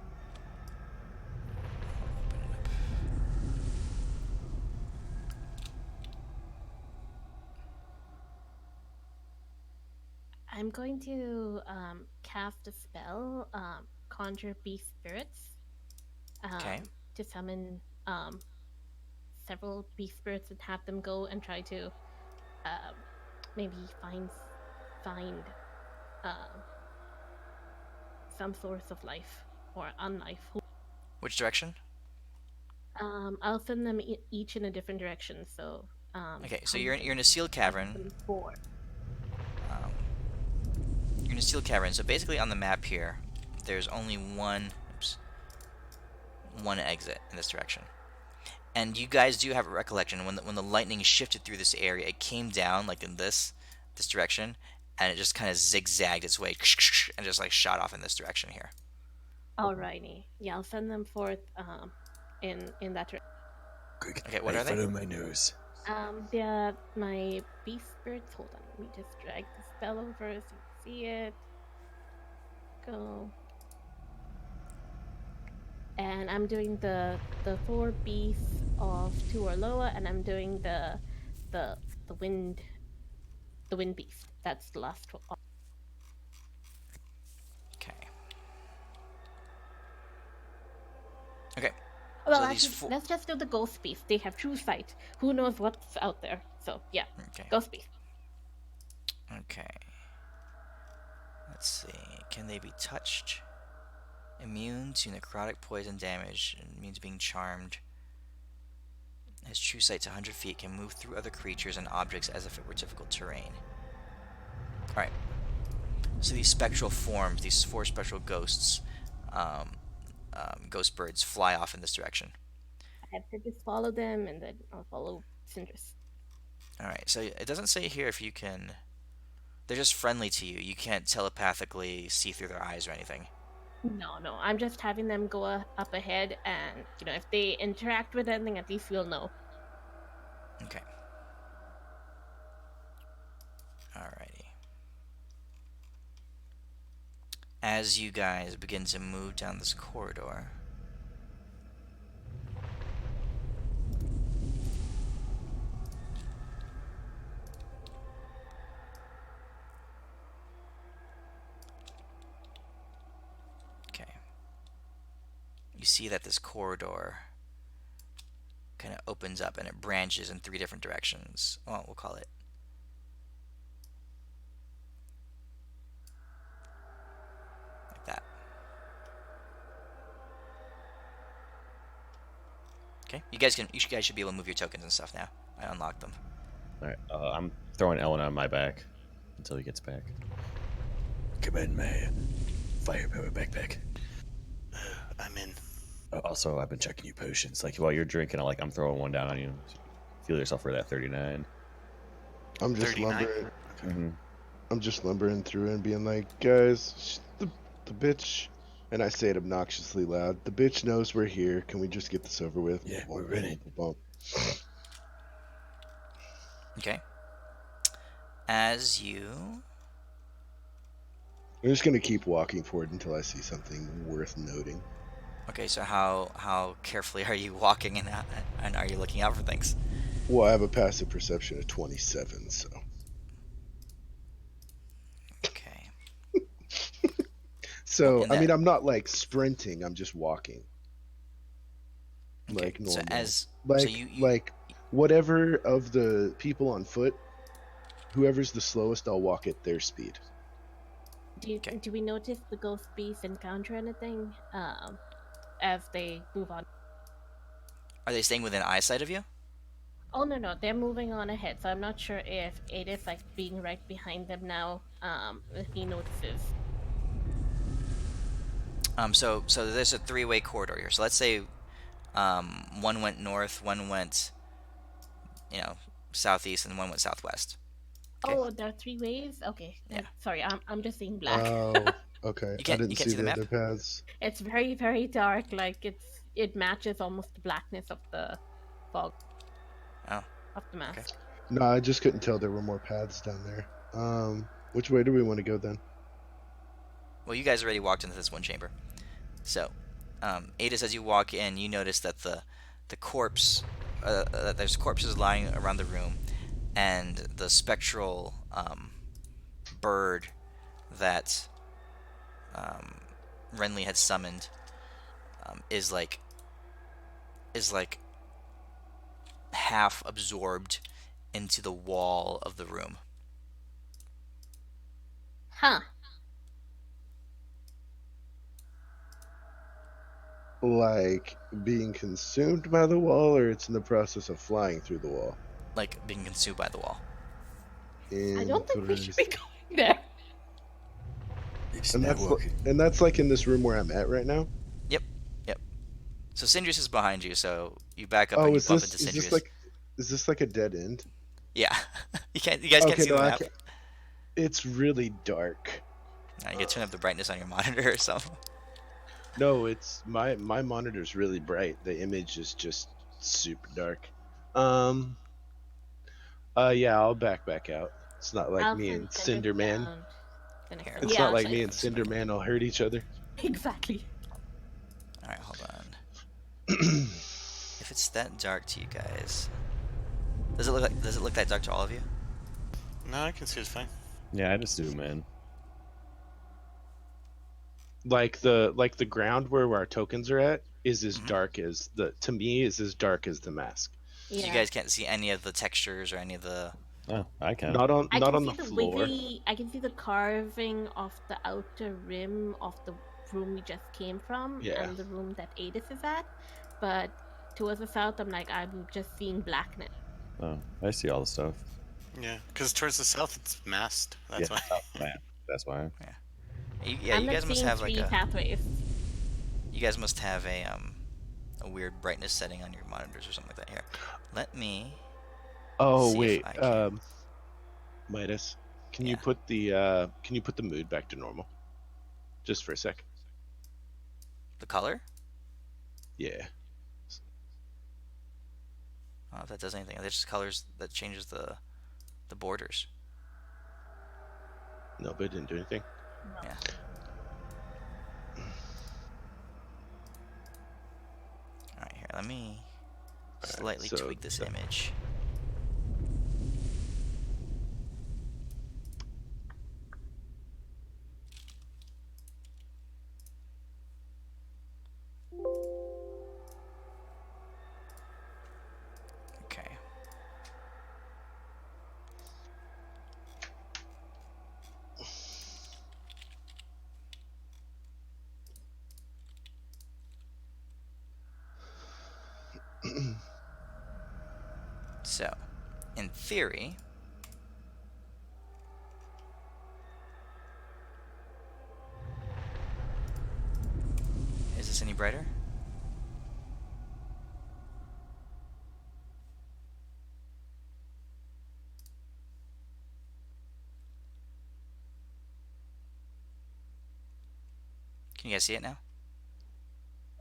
open it up. I'm going to cast a spell, conjure beast spirits, Okay. to summon several beast spirits and have them go and try to maybe find some source of life or unlife. Which direction? I'll send them each in a different direction. So Okay, so you're in a sealed cavern. 4. You're in a sealed cavern. So basically, on the map here, there's only one exit in this direction. And you guys do have a recollection when the lightning shifted through this area, it came down like in this direction, and it just kind of zigzagged its way and just like shot off in this direction here. Alrighty, yeah, I'll send them forth in that direction. Quick, Okay, what are they? Follow my nose. They're my beast spirits. Hold on, let me just drag the spell over so you can see it. Go. And I'm doing the 4 beasts of 2 or lower, and I'm doing the wind beast. That's the last one. Okay. Okay. Well, So these actually, let's just do the ghost beast. They have true sight. Who knows what's out there? So yeah, Okay. ghost beast. Okay. Let's see. Can they be touched? Immune to necrotic poison damage. Immune to being charmed. Has true sight to 100 feet. Can move through other creatures and objects as if it were difficult terrain. Alright. So these spectral forms, these 4 spectral ghosts, ghost birds, fly off in this direction. I have to just follow them, and then I'll follow Cinder's. Alright, so it doesn't say here if you can... They're just friendly to you. You can't telepathically see through their eyes or anything. No, I'm just having them go up ahead, and if they interact with anything, at least we'll know. Okay. Alrighty. As you guys begin to move down this corridor, you see that this corridor kind of opens up and it branches in 3 different directions. Well, we'll call it. Like that. Okay, you guys should be able to move your tokens and stuff now. I unlocked them. All right, I'm throwing Ellen on my back until he gets back. Come in, my firepower backpack. I'm in. Also, I've been checking you potions. Like while you're drinking, I'm throwing one down on you. Feel yourself for that 39. I'm just 39? lumbering. Mm-hmm. I'm just lumbering through and being like, guys, the bitch, and I say it obnoxiously loud. The bitch knows we're here. Can we just get this over with? Yeah, we're ready. Okay. As you... I'm just gonna keep walking forward until I see something worth noting. Okay, so how carefully are you walking and are you looking out for things? Well, I have a passive perception of 27, so. Okay. So, And I mean, that- I'm not like sprinting, I'm just walking. Okay. like So normal. as so Like you like whatever of the people on foot, whoever's the slowest, I'll walk at their speed. Okay. Do we notice the ghost beasts encounter anything as they move on? are they staying within eyesight of you? Oh no, they're moving on ahead, so I'm not sure if Ada's like being right behind them now. If he notices. So there's a three-way corridor here. So let's say one went north, one went you know southeast, and one went southwest. Okay. Oh, there are three ways. Okay, Yeah. then sorry, I'm just seeing black. Oh, okay. I You didn't can't see see the the map. other paths. It's very dark. Like it matches almost the blackness of the fog Oh. of the Okay. mask. No, I just couldn't tell there were more paths down there. Which way do we want to go then? Well, you guys already walked into this one chamber. So, Adis, as you walk in, you notice that the corpse, there's corpses lying around the room, and the spectral bird that Renly had summoned is like half absorbed into the wall of the room. Huh. Like being consumed by the wall, or it's in the process of flying through the wall? Like being consumed by the wall. I don't think we should be going there. It's And not that's working. and that's like in this room where I'm at right now. Yep. So Sindrius is behind you, so you back up Oh, and you is bump this into is Sindrius. is this like a dead end? Yeah. You guys can't Okay, see no, the I map. can't. It's really dark. You can turn up the brightness on your monitor or something. No, it's my monitor's really bright. The image is just super dark. Yeah, I'll back out. It's not like I'll me send and Cinders Cinderman. down the next Here, time. It's Yeah, not I'll like send me and Cinders back. Cinderman will hurt each other. exactly. All right, hold on. If it's that dark to you guys, does it look that dark to all of you? No, I can see it's fine. Yeah, I just zoom in. Like the ground where our tokens are at is as Mhm. dark as to me is as dark as the mask. So Yeah. you guys can't see any of the textures or any of the. Oh, I can. Not on I not can on see the the floor. wiggly. I can see the carving of the outer rim of the room we just came from, Yeah. and the room that Adis is at. But towards the south, I'm just seeing blackness. Oh, I see all the stuff. Yeah, because towards the south it's masked. That's Yeah. why. Man, that's why. Yeah, I'm you not guys must seeing have like three a. pathways. You guys must have a weird brightness setting on your monitors or something like that. Here, let me. Oh See if wait, I can- Midas, can Yeah. you put the mood back to normal, just for a sec? The color. Yeah. I don't know if that does anything. There's just colors that changes the borders. No, but it didn't do anything. Yeah. All right, here. Let me slightly so- tweak this so- image. Okay. So, in theory, is this any brighter? Can you guys see it now?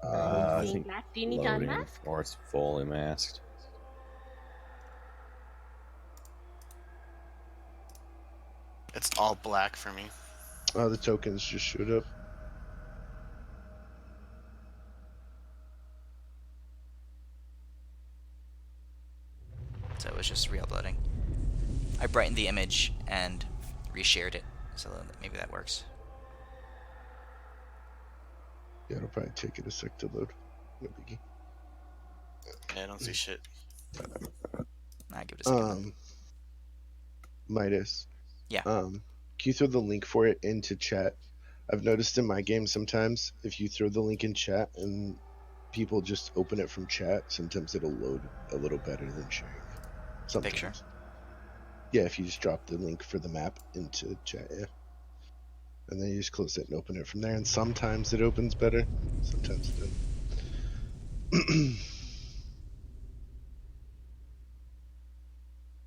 I Seeing think black. Do you need to loading, unmask? or it's fully masked. It's all black for me. Oh, the tokens just showed up. So it was just re-uploading. I brightened the image and reshared it, so maybe that works. Yeah, it'll probably take it a sec to load. No biggie. Yeah, I don't see shit. I give it a second. Then. Midas. Yeah. Can you throw the link for it into chat? I've noticed in my game sometimes if you throw the link in chat and people just open it from chat, sometimes it'll load a little better than sharing it. Sometimes. Picture. Yeah, if you just drop the link for the map into chat, yeah. And then you just close it and open it from there. And sometimes it opens better, sometimes it doesn't.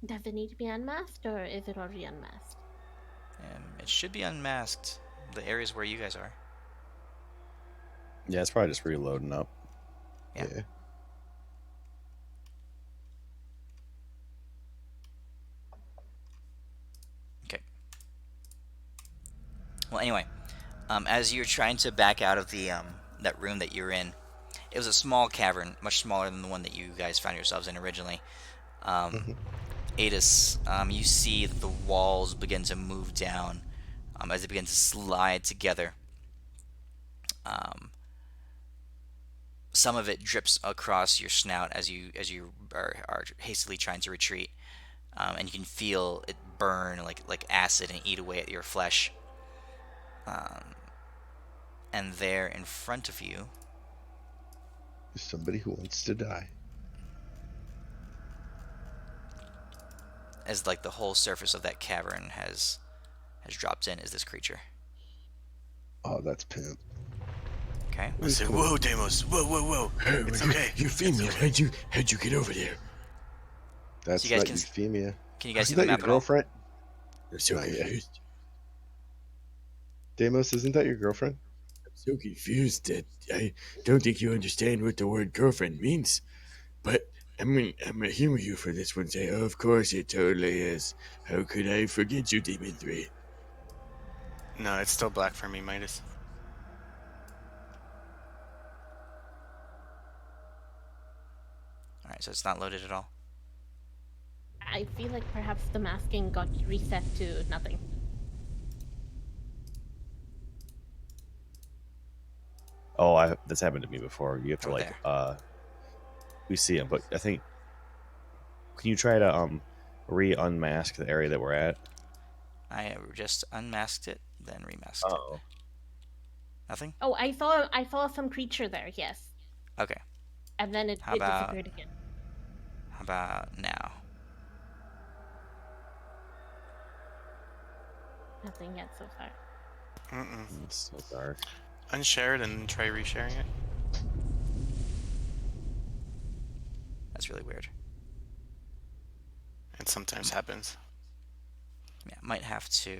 Does it need to be unmasked, or is it already unmasked? It should be unmasked. The areas where you guys are. Yeah, it's probably just reloading up. Yeah. Okay. Well, anyway, as you're trying to back out of the that room that you're in, it was a small cavern, much smaller than the one that you guys found yourselves in originally. Adis, you see that the walls begin to move down as they begin to slide together. Some of it drips across your snout as you are hastily trying to retreat, and you can feel it burn like acid and eat away at your flesh. And there in front of you, There's somebody who wants to die. as like the whole surface of that cavern has dropped in, is this creature. Oh, that's pimp. Okay. I say, whoa, Deimos, whoa. It's okay. Euphemia, how'd you get over there? That's So you guys not can Euphemia. Can you guys see Isn't the that your map at all? girlfriend? I'm so Not yet. confused. Deimos, isn't that your girlfriend? I'm so confused that I don't think you understand what the word girlfriend means. But I'm gonna humor you for this one. Say, oh, of course it totally is. How could I forget you, Demon 3? No, it's still black for me, Midas. All right, so it's not loaded at all. I feel like perhaps the masking got reset to nothing. Oh, that's happened to me before. You have to Oh, like there. we see him, but I think can you try to re-unmask the area that we're at? I just unmasked it, then remasked Oh, it. Nothing? Oh, I saw some creature there. Yes, Okay. and then it disappeared again. How about now? Nothing yet so far. it's so dark. Unshare it and try resharing it. That's really weird. It sometimes happens. Yeah, might have to.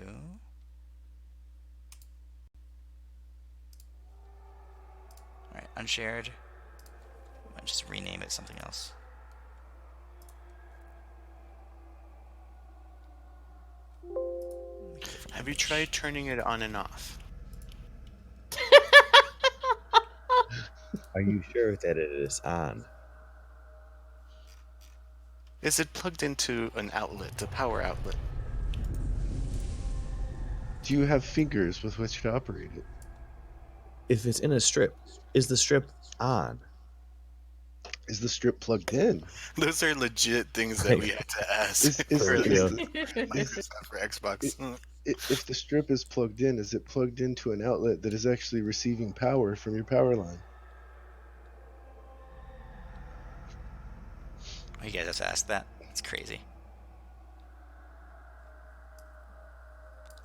All right, unshared. Might just rename it something else. Have you tried turning it on and off? Are you sure that it is on? Is it plugged into an outlet, a power outlet? Do you have fingers with which to operate it? If it's in a strip, is the strip on? Is the strip plugged in? Those are legit things that we had to ask Is for, the- Microsoft for Xbox. If the strip is plugged in, is it plugged into an outlet that is actually receiving power from your power line? You guys have to ask that. It's crazy.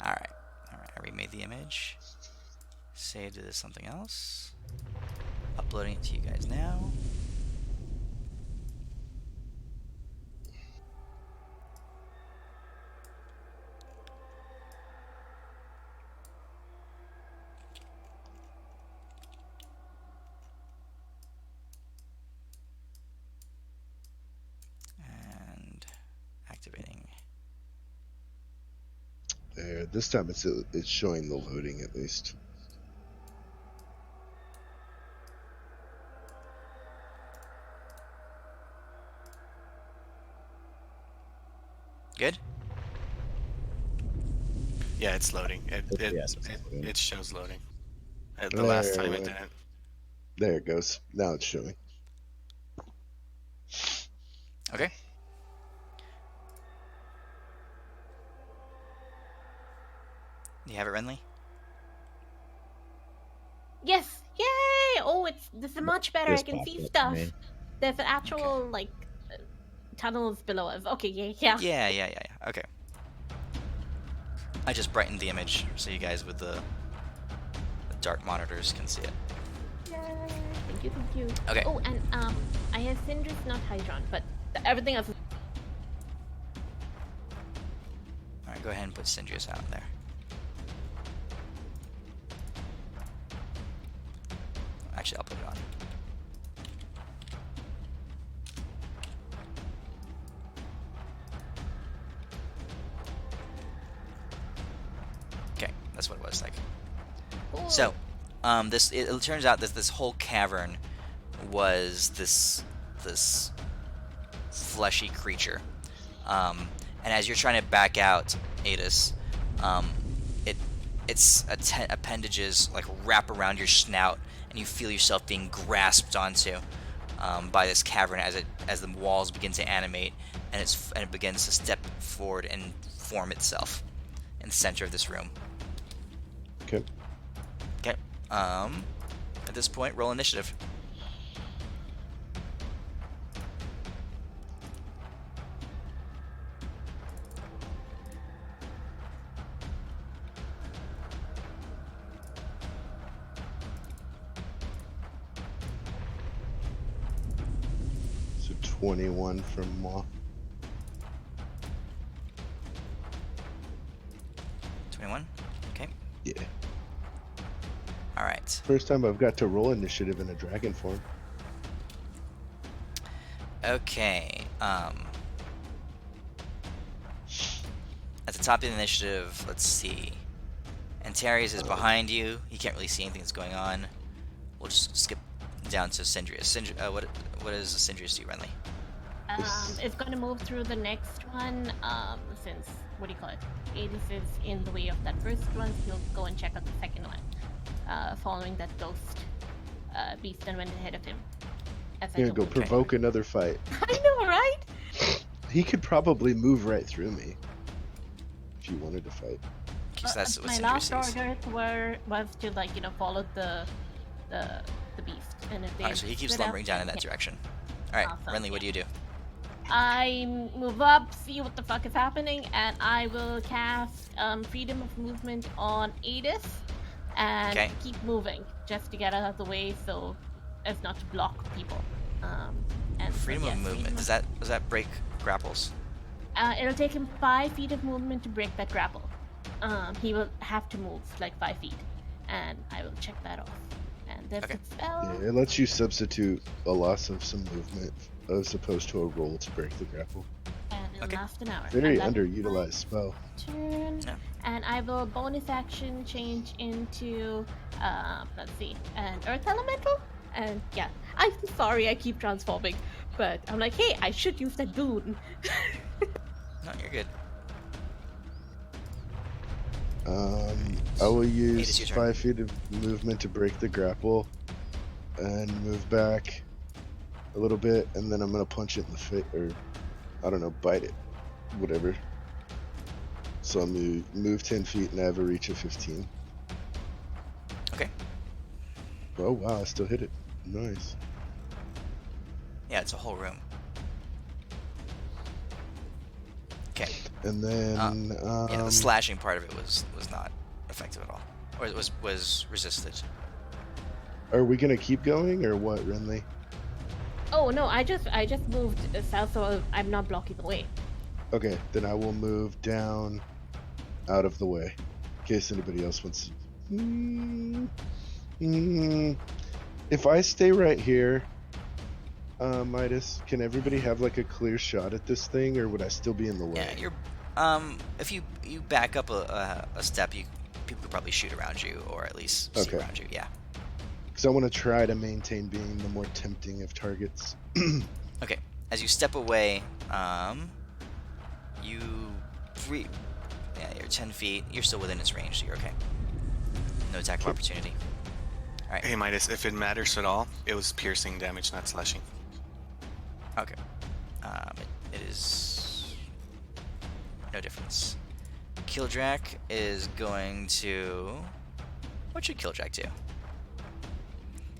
All right. I remade the image. Saved it as something else. Uploading it to you guys now. And activating. There. This time it's showing the loading at least. Good? Yeah, it's loading. Yes, it's loading. It shows loading. The 'Cause last time it There. didn't. There it goes. Now it's showing. Okay. You have it, Renly? Yes! Yay! Oh, this is much better. I Just can popped see up for stuff. me. There's actual tunnels below us. Okay, yeah. Yeah. Okay. I just brightened the image so you guys with the dark monitors can see it. Yay. Thank you. Okay. Oh, and I have Syndra's, not Hydron, but everything else is. All right, go ahead and put Syndrius out there. Actually, I'll put it on. Okay, that's what it was like. Cool. So, it turns out that this whole cavern was this fleshy creature, and as you're trying to back out, Adis, its appendages like wrap around your snout, and you feel yourself being grasped onto by this cavern as the walls begin to animate, and it begins to step forward and form itself in the center of this room. Okay. Okay. At this point, roll initiative. So 21 from Moth. 21. Okay. Yeah. All right. First time I've got to roll initiative in a dragon form. Okay. At the top of the initiative, let's see. Antares is behind you. He can't really see anything that's going on. We'll just skip down to Syndrius. What does Syndrius do, Renly? It's going to move through the next one. Since what do you call it? Adis is in the way of that first one, he'll go and check out the second one. Following that ghost beast and went ahead of him. As Gonna go provoke another fight. I know, right? He could probably move right through me if you wanted to fight. Because that's what my Syndrius last sees. order was to follow the beast, and if they Alright, so he keeps split up, lumbering down in that yeah. direction. Alright, Awesome, Renly, what do you do? I move up, see what the fuck is happening, and I will cast freedom of movement on Adis, and Okay. keep moving just to get out of the way, so as not to block people. And so, Freedom yes, of movement. Does that break grapples? It'll take him 5 feet of movement to break that grapple. He will have to move like 5 feet, and I will check that off. And there's Okay. a spell. Yeah, it lets you substitute a loss of some movement as opposed to a roll to break the grapple. And it'll Okay. last an hour. Very And that is my underutilized spell. turn. Yeah. And I will bonus action change into, let's see, an earth elemental. And yeah, I'm sorry I keep transforming, but I'm like, hey, I should use that boon. No, you're good. I will Adis, use your turn. 5 feet of movement to break the grapple and move back a little bit, and then I'm gonna punch it in the face, or I don't know, bite it, whatever. So I'm move 10 feet and I have a reach of 15. Okay. Oh wow, I still hit it. Nice. Yeah, it's a whole room. Okay. And then Yeah, the slashing part of it was not effective at all, or it was resisted. are we gonna keep going or what, Renly? Oh no, I just moved south, so I'm not blocking the way. Okay, then I will move down out of the way in case anybody else wants to. If I stay right here, Midas, can everybody have like a clear shot at this thing, or would I still be in the way? Yeah, you're. If you back up a step, people could probably shoot around you, or at least see Okay. around you. Yeah. Because I want to try to maintain being the more tempting of targets. Okay. As you step away, you're 10 feet. You're still within its range, so you're okay. No attack of opportunity. All right. Hey Midas, if it matters at all, it was piercing damage, not slashing. Okay. It is no difference. Kildrak is going to. What should Kildrak do?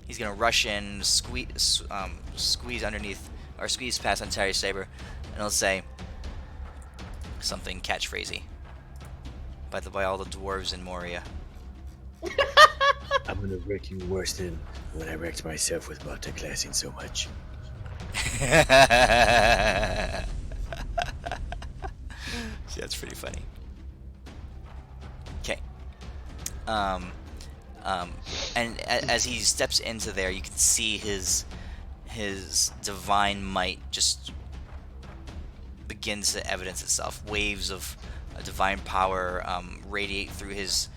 He's gonna rush in, squeeze underneath, or squeeze past Ontari's saber, and he'll say something catchphrasy by all the dwarves in Moria. I'm gonna wreck you worse than when I wrecked myself with multiclassing so much. See, that's pretty funny. Okay. And as he steps into there, you can see his divine might just begins to evidence itself. Waves of divine power radiate through his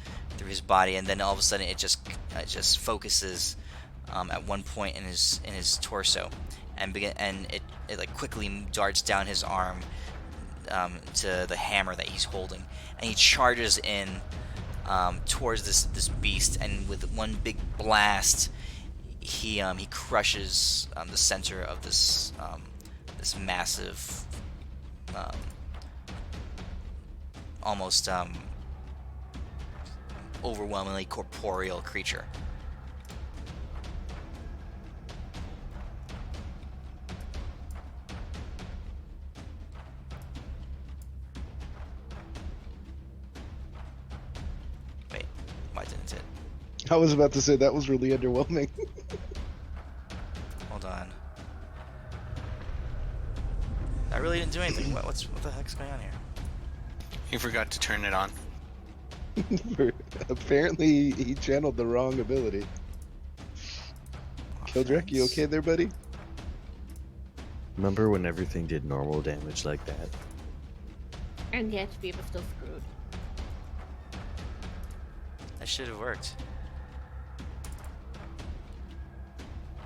body, and then all of a sudden it just focuses at one point in his torso, and it like quickly darts down his arm to the hammer that he's holding, and he charges in towards this beast, and with one big blast, he crushes the center of this massive, almost overwhelmingly corporeal creature. Wait, why didn't it? I was about to say that was really underwhelming. Hold on. I really didn't do anything. What the heck's going on here? He forgot to turn it on. Apparently, he channeled the wrong ability. Kildrak, you okay there, buddy? Remember when everything did normal damage like that? And yet, we were still screwed. That should have worked.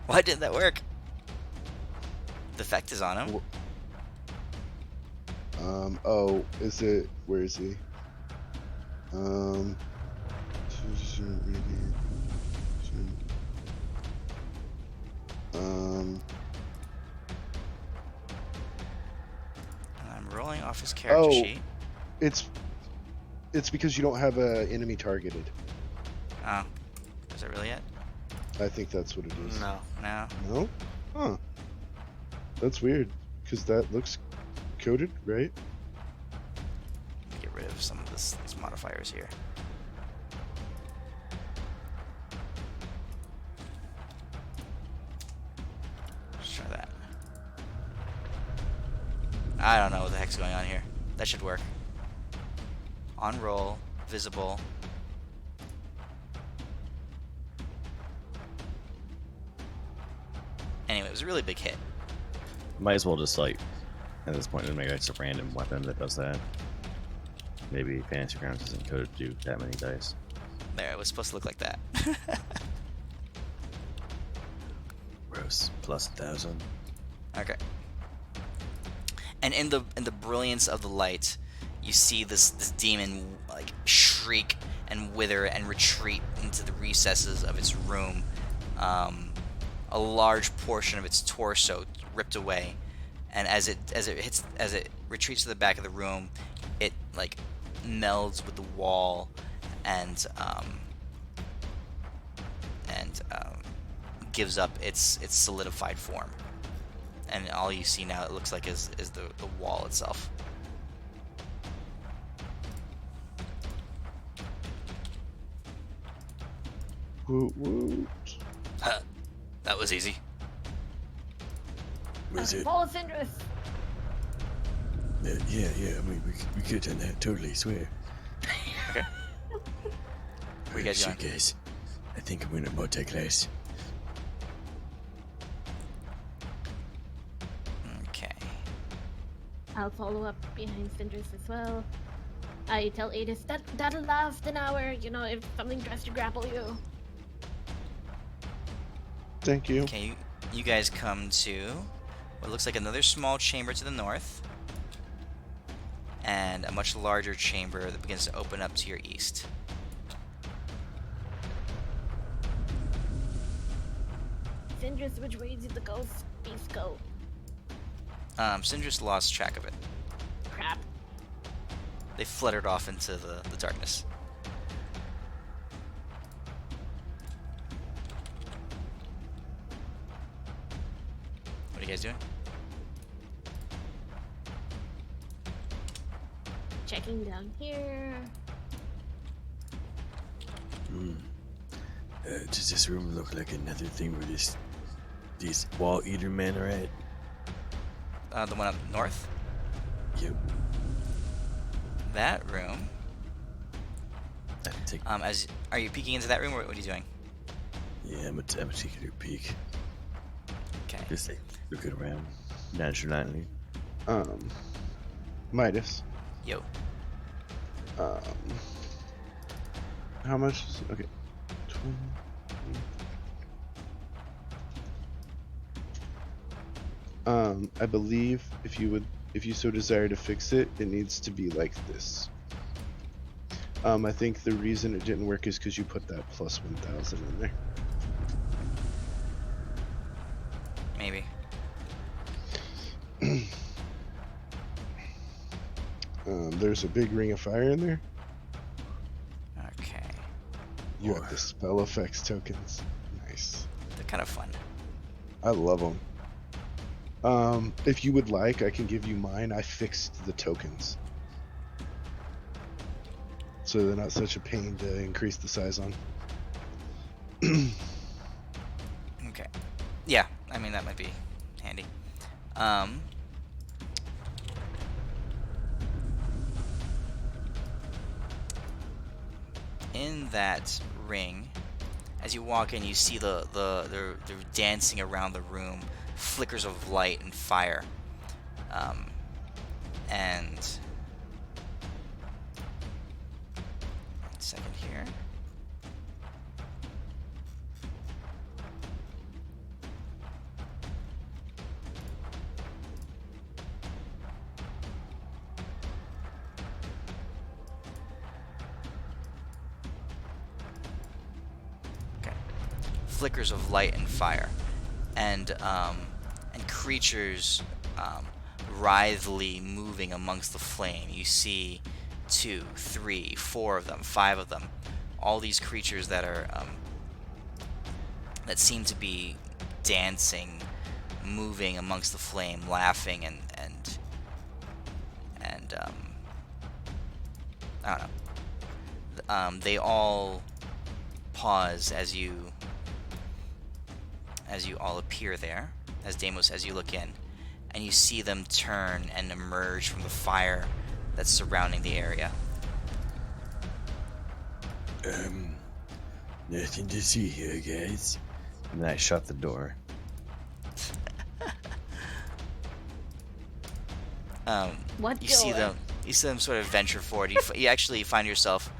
Why didn't that work? The effect is on him. Oh, is it? Where is he? I'm rolling off his character sheet. It's because you don't have a enemy targeted. Oh, is it really it? I think that's what it is. No. No. No? Huh. That's weird, because that looks coded, right? Get rid of some of these modifiers here. Let's try that. I don't know what the heck's going on here. That should work. On roll, visible. Anyway, it was a really big hit. Might as well just like at this point make a random weapon that does that. Maybe Fantasy Grounds isn't coded to do that many dice. There, it was supposed to look like that. Gross. Plus 1,000. Okay. And in the brilliance of the light, you see this demon like shriek and wither and retreat into the recesses of its room. A large portion of its torso ripped away, and as it retreats to the back of the room, it like melds with the wall and gives up its solidified form. And all you see now, it looks like, is the wall itself. Woot woot. That was easy. Was it? Follow Syndra's. Yeah. I mean, we could have done that. Totally, swear. Okay. Where you guys Shit, going? guys. I think I'm gonna multi-class. Okay. I'll follow up behind Syndra's as well. I tell Adis that'll last an hour, you know, if something tries to grapple you. Thank you. Okay, you guys come to what looks like another small chamber to the north, and a much larger chamber that begins to open up to your east. Syndra's, which way did the ghost beast go? Syndra's lost track of it. Crap. They fluttered off into the darkness. What are you guys doing? Checking down here. Does this room look like another thing where these wall eater men are at? The one up north? Yep. That room. Take, Are you peeking into that room, or what are you doing? Yeah, I'm taking a peek. Okay. just like looking around nonchalantly. Midas. Yo. How much is okay? 20. I believe if you so desire to fix it, it needs to be like this. I think the reason it didn't work is because you put that plus 1,000 in there. Maybe. There's a big ring of fire in there. Okay. You have the spell effects tokens. Nice. They're kind of fun. I love them. If you would like, I can give you mine. I fixed the tokens, so they're not such a pain to increase the size on. Okay. Yeah, I mean that might be handy. In that ring, as you walk in, you see they're dancing around the room, flickers of light and fire, and one second here. Flickers of light and fire, and creatures writhely moving amongst the flame. You see 2, 3, 4 of them, 5 of them. All these creatures that are that seem to be dancing, moving amongst the flame, laughing and I don't know. They all pause as you all appear there, as Deimos, as you look in, and you see them turn and emerge from the fire that's surrounding the area. Nothing to see here, guys. And then I shut the door. What You see door? them sort of venture forward. You actually find yourself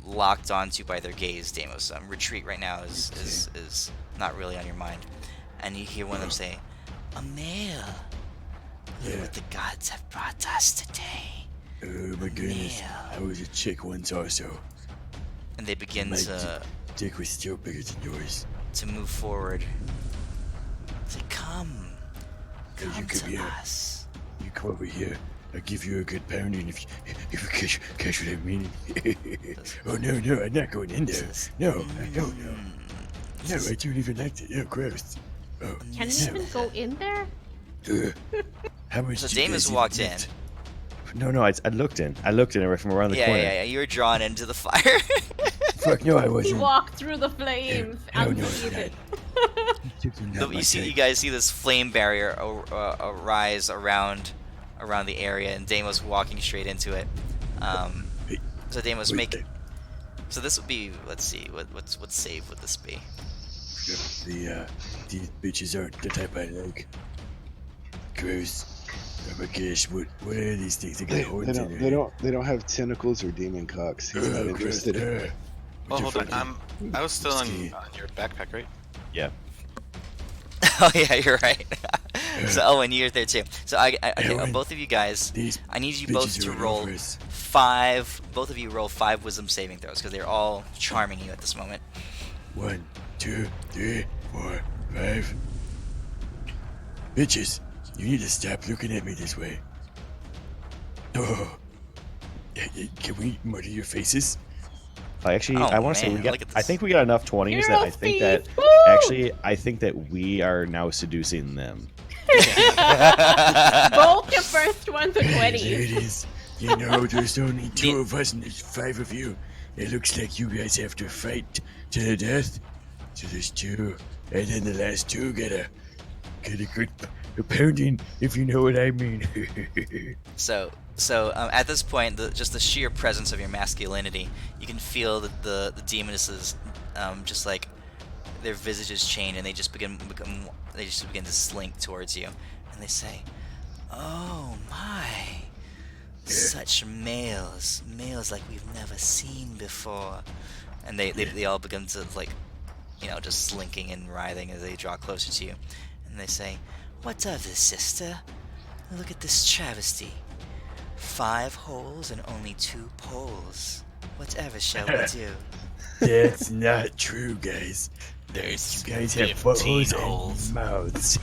locked onto by their gaze, Deimos. Retreat right now is not really on your mind. And you hear one of them say, Amir, look what the gods have brought us today. Oh my goodness. Yeah. I was a chick once also. And they begin My to dick was still bigger than yours. move forward. Say, come you come to here. us. You come over here. I'll give you a good pounding if you catch what I mean. Oh no, I'm not going in there. No, hell no. No, I don't even like it. Oh, gross. Oh, Can we even go in there? How much So do you Deimos guys walked even in. get? No, I looked in. I looked in from around the Yeah, corner. yeah. You were drawn into the fire. Fuck no, I We wasn't. walk through the flames. No, I'm no, muted. You guys see this flame barrier arise around the area, and Deimos walking straight into it. So Deimos, Wait, make it. So this would be, let's see, what save would this be? These bitches aren't the type I like. Gross. Oh my gosh, what are these things? They got horns in They don't have tentacles or demon cocks. He's not interested. Well, hold on. I was still on Ski. your backpack, right? Yeah. Oh yeah, you're right. So and you're there too. So okay, Aaron, both of you guys, These I need you both bitches to are roll over us. 5. Both of you roll 5 wisdom saving throws because they're all charming you at this moment. 1, 2, 3, 4, 5. Bitches. You need to stop looking at me this way. Oh. Can we murder your faces? Actually, Oh, I want to say man, we got. look at I this. think we got enough 20s that I think that Woo! actually I think that we are now seducing them. Both the first ones are 20s. Ladies, you know there's only 2 of us and there's 5 of you. It looks like you guys have to fight to the death. So there's 2, and then the last 2 get a good pounding, if you know what I mean. So at this point, just the sheer presence of your masculinity, you can feel that the demonesses, just like their visages change, and they just begin to slink towards you, and they say, "Oh my, such males like we've never seen before," and they all begin to like, just slinking and writhing as they draw closer to you, and they say, "What of this, sister? Look at this travesty. 5 holes and only 2 poles. Whatever shall we do?" That's not true, guys. You guys have 15 buttholes holes. and mouths.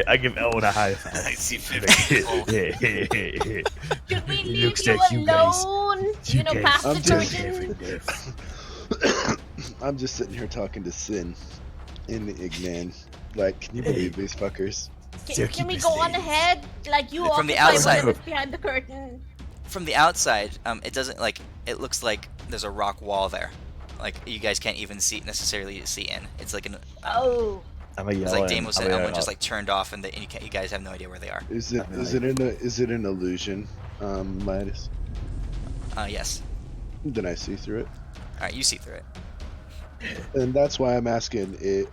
I give Ellen a high five. I see 15 holes. Should we It leave looks you like you guys- alone? You know, guys past I'm the just- curtain? I'm just sitting here talking to Sin in the Ignan. Like, can you believe these fuckers? Can we go on ahead? Like you From the occupy outside. whatever's behind the curtain. From the outside, it doesn't it looks like there's a rock wall there. Like you guys can't even necessarily see in. It's like Oh. I'm a it's yell. like and Damos I'm and gonna Elwin just yell. like turned off, and you guys have no idea where they are. Is it an illusion, Midas? Yes. Then I see through it. All right, you see through it. And that's why I'm asking it.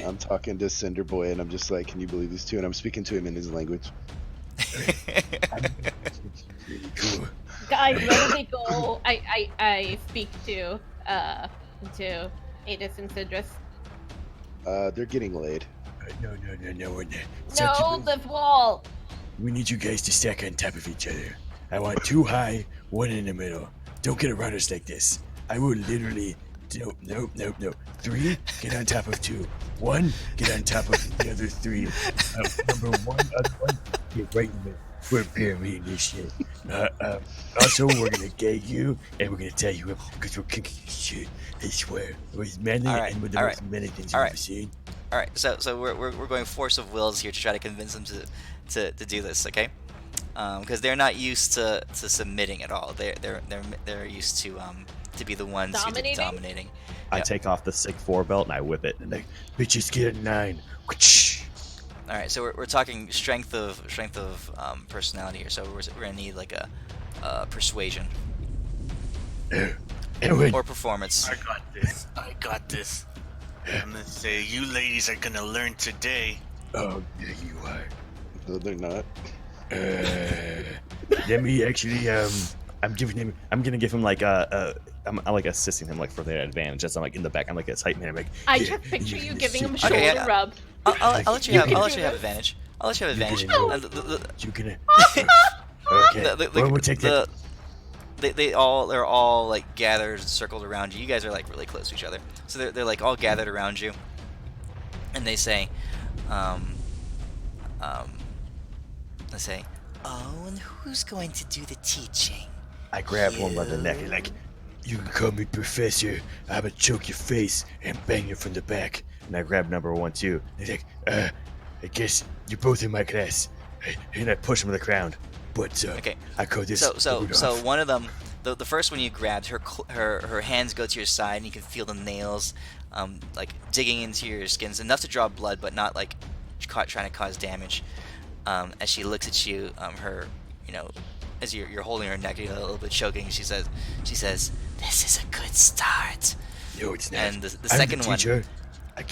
I'm talking to Cinder Boy, and I'm just like, can you believe these 2? And I'm speaking to him in his language. Really cool. Guys, where do they go? I speak to Adis and Sidrus. They're getting laid. No. No, the wall. We need you guys to stack on top of each other. I want 2 high, 1 in the middle. Don't get around us like this. I will literally. No. 3, get on top of 2. 1, get on top of the other 3. Number 1, other 1, get right in the middle. We're burying this shit. Also, we're gonna gag you, and we're gonna tie you up because we're kicking this shit. I swear. We're manly All right, and with the all most manly things all you've right. ever seen. All right, so we're going force of wills here to try to convince them to do this, okay? Because they're not used to submitting at all. They're used to be the ones who do dominating. I Yep. take off the Sig 4 belt and I whip it. And like, bitches get a 9. Whoosh. All right, so we're talking strength of personality here. So we're gonna need like a persuasion Elwin, or performance. I got this. I'm gonna say, you ladies are gonna learn today. oh, there you are. No, they're not. Let me actually, I'm gonna give him like I'm like assisting him like for the advantage. As I'm like in the back. I'm like a tight man. I'm like, I yeah, just picture you yeah, giving him a okay, shoulder yeah. rub. I'll let you You have can I'll do let you have this. advantage. I'll let you have You advantage. can- you gonna. Okay. Well, we'll take that. They're all like gathered, circled around you. You guys are like really close to each other, so they're like all gathered around you, and they say, they say, "Oh, and who's going to do the teaching?" I grab one by the neck and like, You can call me Professor. I'm gonna choke your face and bang you from the back. and I grab number 1 too. They're like, I guess you're both in my class. And I push them to the ground. But Okay. I call this. So Rudolph. one of them, the first one you grabbed, her hands go to your side, and you can feel the nails, like digging into your skins, enough to draw blood, but not like trying to cause damage. As she looks at you, as you're holding her neck, a little bit choking, she says, "This is a good start." No, it's not. And the I'm second the one, teacher.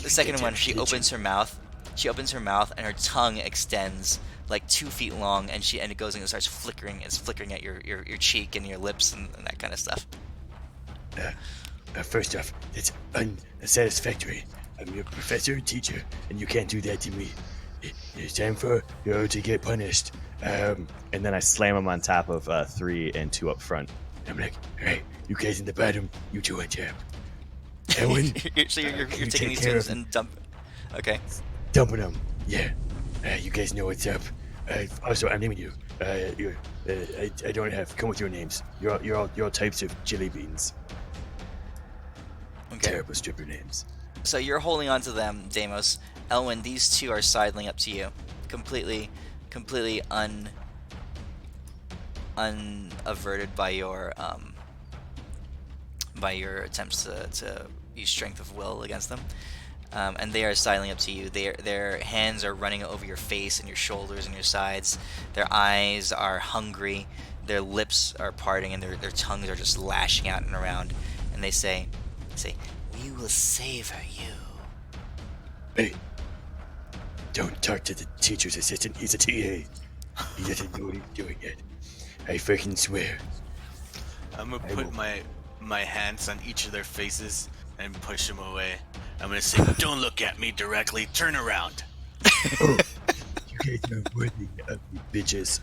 the second one, she opens her mouth. She opens her mouth, and her tongue extends like 2 feet long, and it goes and it starts flickering. It's flickering at your cheek and your lips and that kind of stuff. First off, it's unsatisfactory. I'm your professor and teacher, and you can't do that to me. It's time for you to get punished. and then I slam him on top of 3 and 2 up front. I'm like, hey, you guys in the bottom, you 2 on top. Elwin, So you're you taking take these care tunes of and dump. Okay. dumping them. Yeah. You guys know what's up. Also, I'm naming you. I don't have. Come with your names. You're all types of jelly beans. Okay. Terrible stripper names. So you're holding on to them, Deimos. Elwyn, these two are sidling up to you, completely unaverted by your attempts to use strength of will against them. And they are sidling up to you. Their hands are running over your face and your shoulders and your sides. Their eyes are hungry. Their lips are parting and their tongues are just lashing out and around. And they say, "We will savor you." Hey, don't talk to the teacher's assistant. He's a TA. He doesn't know what he's doing yet. I freaking swear. I'm gonna put my hands on each of their faces and push them away. I'm gonna say, "Don't look at me directly. Turn around." Oh, you guys are worthy of me, bitches.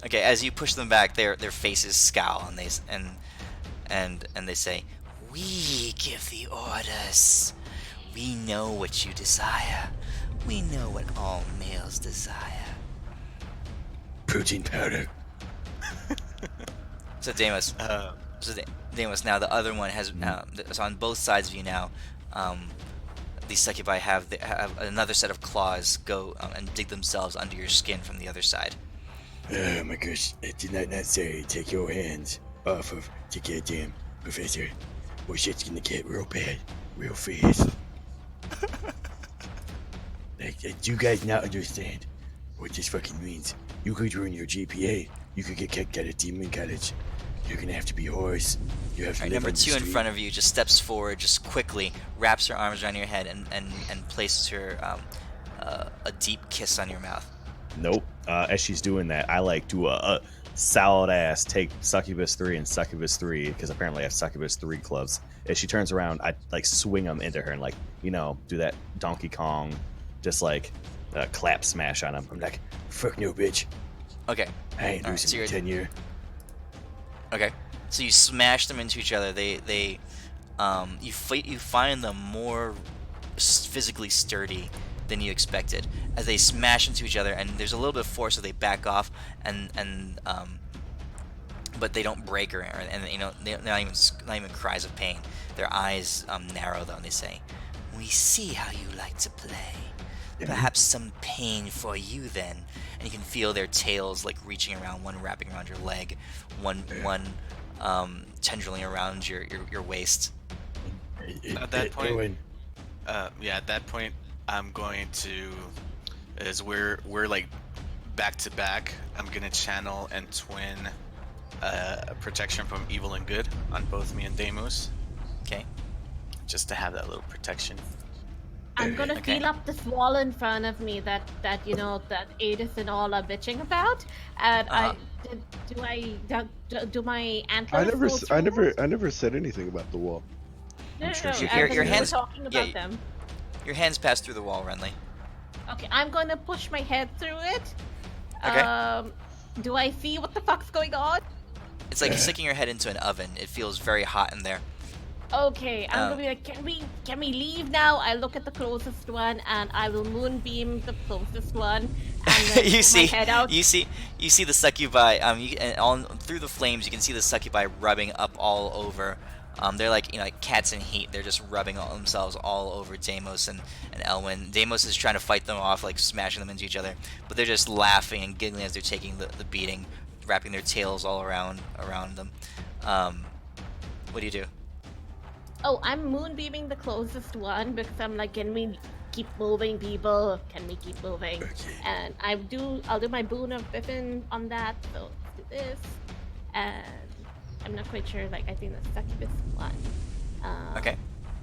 Okay, as you push them back, their faces scowl and they say, "We give the orders. We know what you desire. We know what all males desire." Protein powder. So Deimos, Deimos. Now the other one has so on both sides of you now. These succubi have another set of claws go and dig themselves under your skin from the other side. Oh my gosh, did I not say take your hands off of the goddamn professor, or shit's gonna get real bad, real fast. Do you guys not understand what this fucking means? You could ruin your GPA. You could get kicked out of Demon College. You're gonna have to be hoarse. You have to live Number on the 2 in street. front of you just steps forward, just quickly wraps her arms around your head and places her a deep kiss on your mouth. Nope. As she's doing that, I like do a solid ass take Succubus 3 and Succubus 3 because apparently I have Succubus 3 clubs. As she turns around, I like swing them into her and like do that Donkey Kong, just like clap smash on him. I'm like, fuck no, bitch. Okay. I ain't All right, losing so my you're- tenure. Okay. So you smash them into each other. You find them more physically sturdy than you expected as they smash into each other, and there's a little bit of force, so they back off, but they don't break and they're not even cries of pain. Their eyes narrow though, and they say, "We see how you like to play. Perhaps some pain for you then." And you can feel their tails like reaching around, one wrapping around your leg, one tendriling around your waist. At that point, Owen, at that point, I'm going to, as we're like back to back, I'm gonna channel and twin protection from evil and good on both me and Deimos, Okay. just to have that little protection. I'm gonna Okay. feel up this wall in front of me that Adis and all are bitching about, and do my antlers? I never said anything about the wall. No, sure no, she- as your in we were hands- talking yeah, about them. Your hands pass through the wall, Renly. Okay, I'm gonna push my head through it. Okay. Do I see what the fuck's going on? It's like sticking your head into an oven. It feels very hot in there. Okay, I'm gonna be like, can we leave now? I look at the closest one and I will moonbeam the closest one and then you put see, my head out. you see the succubi. And through the flames, you can see the succubi rubbing up all over. They're like like cats in heat. They're just rubbing themselves all over Deimos and Elwyn. Deimos is trying to fight them off, like smashing them into each other, but they're just laughing and giggling as they're taking the beating, wrapping their tails all around them. What do you do? Oh, I'm moonbeaming the closest one because I'm like, can we keep moving, people? Can we keep moving? Okay. And I'll do my boon of Biffin on that. So let's do this. And I'm not quite sure. Like, I think that's succubus one. Okay.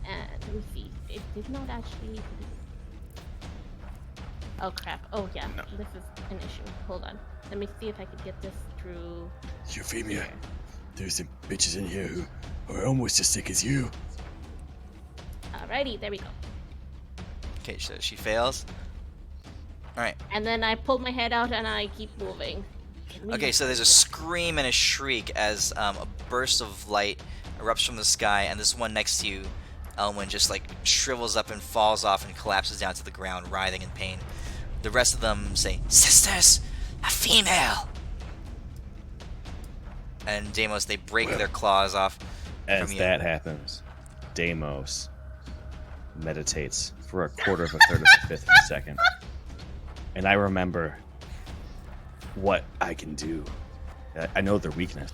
And let me see. It did not actually. Oh crap! Oh yeah, No. this is an issue. Hold on. Let me see if I can get this through. Euphemia, there's some bitches in here who are almost as sick as you. Alrighty, there we go. Okay, so she fails. All right. And then I pull my head out and I keep moving. Can we- Okay, so there's a scream and a shriek as a burst of light erupts from the sky, and this one next to you Elwyn just like shrivels up and falls off and collapses down to the ground, writhing in pain. The rest of them say, "Sisters, a female!" And Deimos, they break their claws off As from you. that happens, Deimos meditates for a quarter of a third of a fifth of a second. And I remember what I can do. I know their weakness.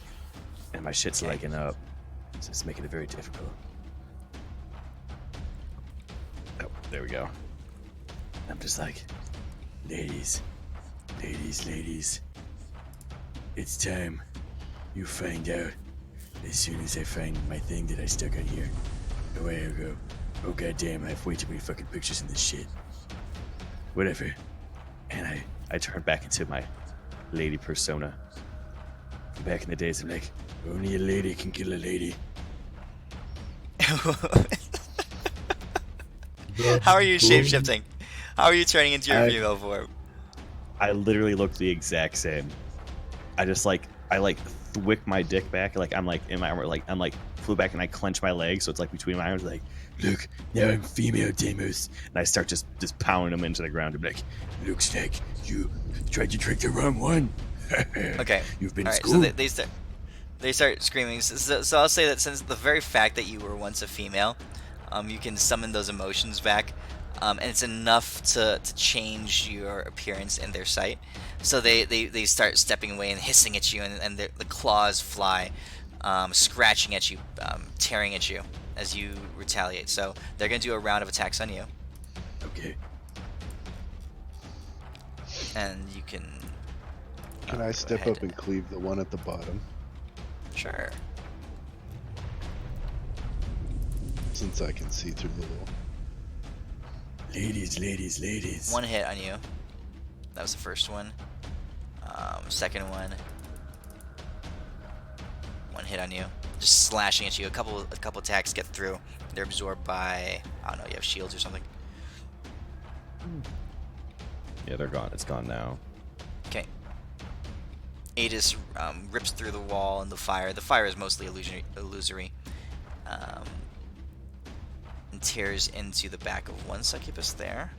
And my shit's legging up. So it's making it very difficult. Oh, there we go. I'm just like, Ladies, it's time you find out. As soon as I find my thing that I stuck on here, away I go. Oh goddamn! I have way too many fucking pictures in this shit. Whatever. and I turn back into my lady persona. Back in the days, I'm like, only a lady can kill a lady. How are you shapeshifting? How are you turning into your female form? I literally look the exact same. I just like thwick my dick back, like I'm like in my armor, like I'm like flew back and I clench my legs, so it's like between my arms, like Look, now I'm female Deimos. and I start just pounding them into the ground. I'm like, Looks like you tried to trick the wrong one. Okay. You've been All right. schooled. So they start screaming. So I'll say that since the very fact that you were once a female, you can summon those emotions back, and it's enough to change your appearance in their sight. So they start stepping away and hissing at you, and the claws fly, scratching at you, tearing at you as you retaliate. So they're gonna do a round of attacks on you, Okay. and you can. Can I go step ahead. up and cleave the one at the bottom? Sure. Since I can see through the little. Ladies. One hit on you. That was the first one. Second one. One hit on you. Just slashing at you. A couple attacks get through. They're absorbed by, I don't know, you have shields or something. yeah, they're gone. It's gone now. Okay. Aegis rips through the wall and the fire. The fire is mostly illusory. And tears into the back of one succubus there.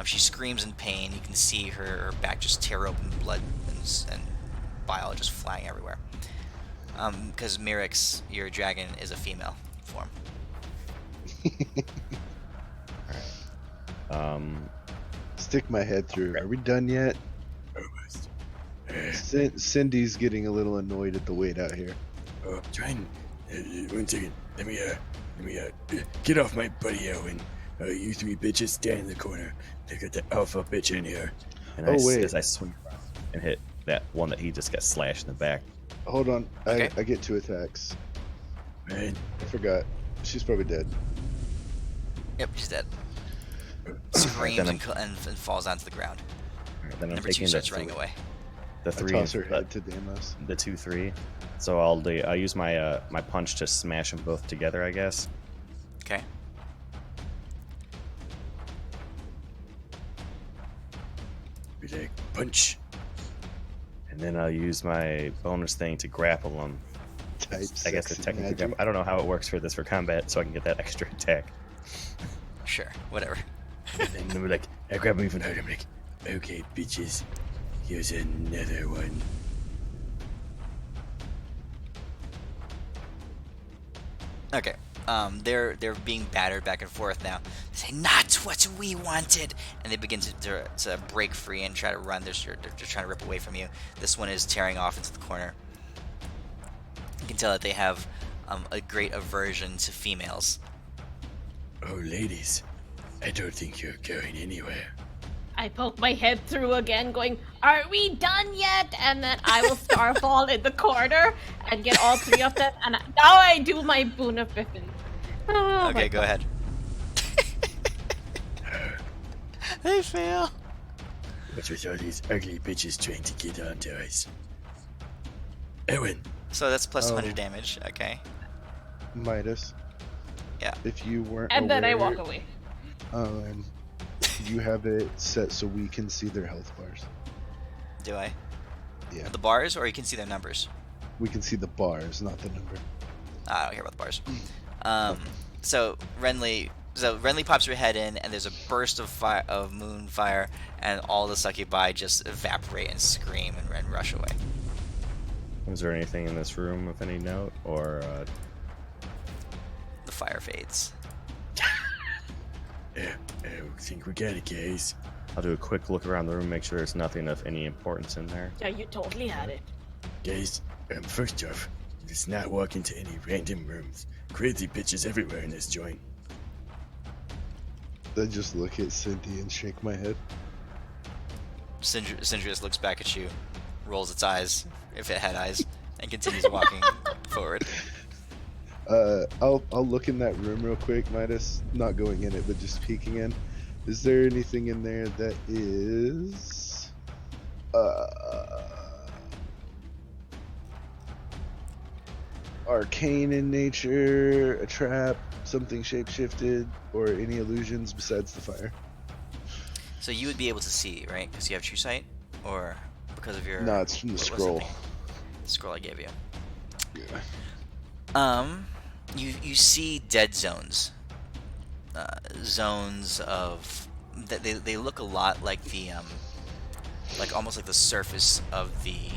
She screams in pain. You can see her back just tear open, blood and bile just flying everywhere. Because Mirix, your dragon, is a female form. Stick my head through. Are we done yet? Almost. Cindy's getting a little annoyed at the wait out here. Oh, trying. 1 second. Let me get off my buddy Owen. You 3 bitches stand in the corner. Look at the alpha bitch in here. And Oh, wait. as I swing around and hit that one that he just got slashed in the back. Hold on. Okay. I get 2 attacks. Man, I forgot. She's probably dead. Yep, she's dead. Screams and falls onto the ground. Then I'm Number 2 taking starts running away. the I 3, toss her head to Deimos. the 2-3. So I'll use my my punch to smash them both together, I guess. Okay. be like, punch. And then I'll use my bonus thing to grapple them. Type I guess the sexy technical magic. grapple. I don't know how it works for combat, so I can get that extra attack. Sure, whatever. And then we're like, I grab him even harder. I'm like, okay, bitches. Here's another one. Okay. They're being battered back and forth now. They say, "Not what we wanted," and they begin to break free and try to run. They're trying to rip away from you. This one is tearing off into the corner. You can tell that they have a great aversion to females. Oh, ladies. I don't think you're going anywhere. I poke my head through again, going, "Are we done yet?" And then I will starfall in the corner and get all 3 of them. And now I do my boon of Biffin. Oh, Okay, go ahead. They fail. What's with all these ugly bitches trying to get onto us? Owen, So that's plus Oh. 100 damage. Okay. Midas. Yeah. If you weren't And then I aware, walk away. You have it set so we can see their health bars. Do I? Yeah. The bars, or you can see their numbers. We can see the bars, not the number. I don't care about the bars. Renly pops her head in, and there's a burst of moon fire, and all the succubi just evaporate and scream and rush away. Is there anything in this room of any note, or The fire fades. I think we got it, guys. I'll do a quick look around the room, make sure there's nothing of any importance in there. Yeah, you totally had it. Guys, first off, let's not walk into any random rooms. Crazy bitches everywhere in this joint. Then just look at Cindy and shake my head. Sindrius looks back at you, rolls its eyes, if it had eyes, and continues walking forward. I'll look in that room real quick, Midas. Not going in it, but just peeking in. Is there anything in there that is arcane in nature, a trap, something shapeshifted, or any illusions besides the fire? So you would be able to see, right? Because you have true sight, or because of your. No, it's from the what was scroll. The scroll I gave you. Yeah. You see dead zones. Zones of that they look a lot like the like almost like the surface of the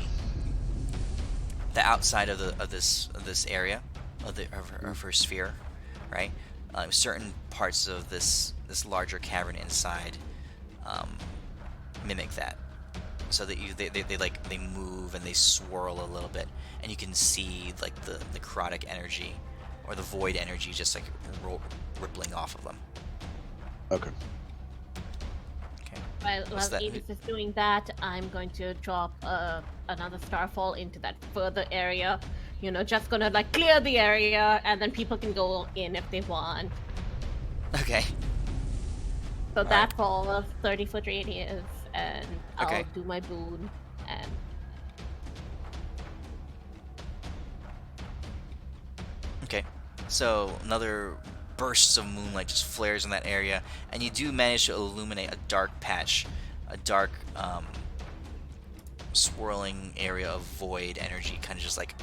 outside of this area of her sphere, right? Certain parts of this larger cavern inside mimic that, so that they move and they swirl a little bit, and you can see like the necrotic energy or the void energy just like rippling off of them. Okay. Okay. While What's that? Avis is doing that, I'm going to drop another starfall into that further area. You know, just gonna like clear the area, and then people can go in if they want. Okay. So Alright. that fall of 30-foot radius, and Okay. I'll do my boon, and Okay. So another bursts of moonlight just flares in that area, and you do manage to illuminate a dark patch, a dark swirling area of void energy, kind of just like.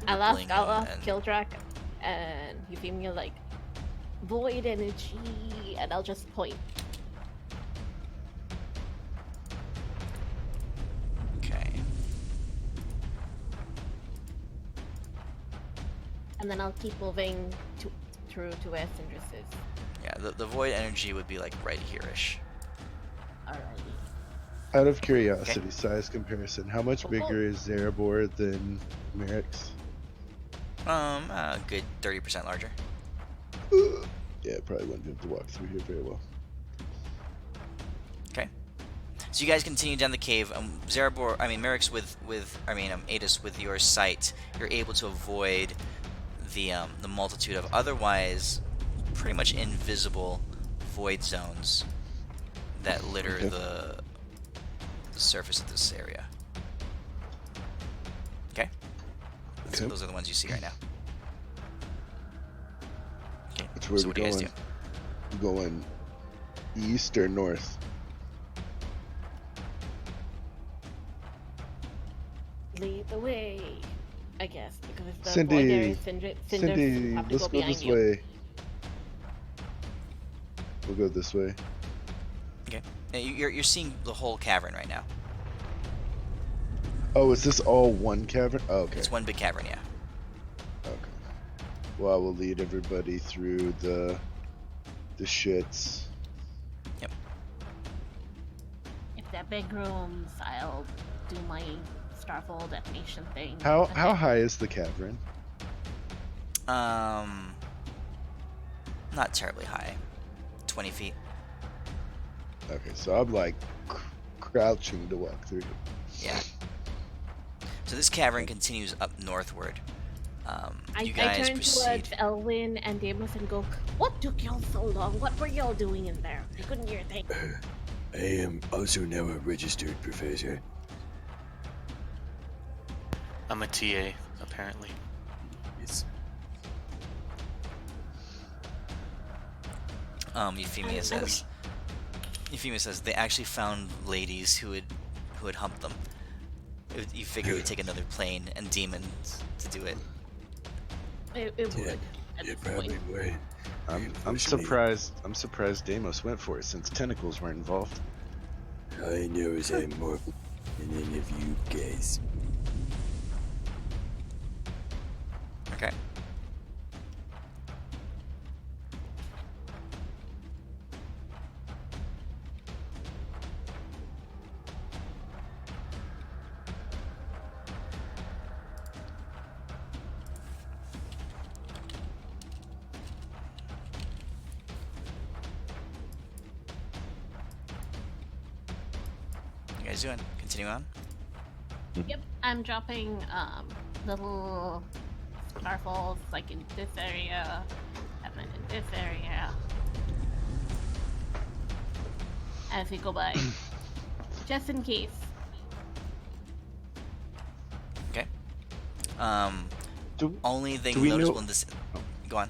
I'll ask rippling and- Kildrak, and you give me like void energy, and I'll just point. Okay. And then I'll keep moving through to where Sindris is. Yeah, the void energy would be like right here-ish. Alrighty. Out of curiosity, size comparison, how much bigger is Zarabor than Merrick's? A good 30% larger. Yeah, probably wouldn't be able to walk through here very well. Okay. So you guys continue down the cave. Merrick's Adis, with your sight, you're able to avoid the multitude of otherwise pretty much invisible void zones that litter Okay. the surface of this area. Okay. Okay. Those are the ones you see right now. Okay. Which way so we what do you guys going? do? Going east or north? Lead the way, I guess, because if the Cindy, void area is Cinders Cindy, have to let's go go behind this you. way. We'll go this way. Okay. Now, you're seeing the whole cavern right now. Oh, is this all one cavern? Oh, okay. It's one big cavern, yeah. Okay. Well, I will lead everybody through the shits. If they're big rooms, I'll do my starfall detonation thing. How and how then- high is the cavern? Not terribly high. 20 feet. Okay, so I'm like crouching to walk through. Yeah. So this cavern continues up northward. I You guys turn proceed. towards Elwyn and Damus and go, "What took y'all so long? What were y'all doing in there? I couldn't hear a thing." I am also now a registered professor. I'm a TA, apparently. Yes. Euphemia says they actually found ladies who had humped them. You figure it would take another plane and demons to do it. It would at It this point. probably would. I'm Unfortunately, surprised. I'm surprised Deimos went for it since tentacles weren't involved. I know is I'm more than any of you guys. Okay. You guys doing? Continue on. Yep, I'm dropping little starfalls like in this area, and then in this area. As we go by, just in case. Okay. Do, Only thing do you we notice know- when this go on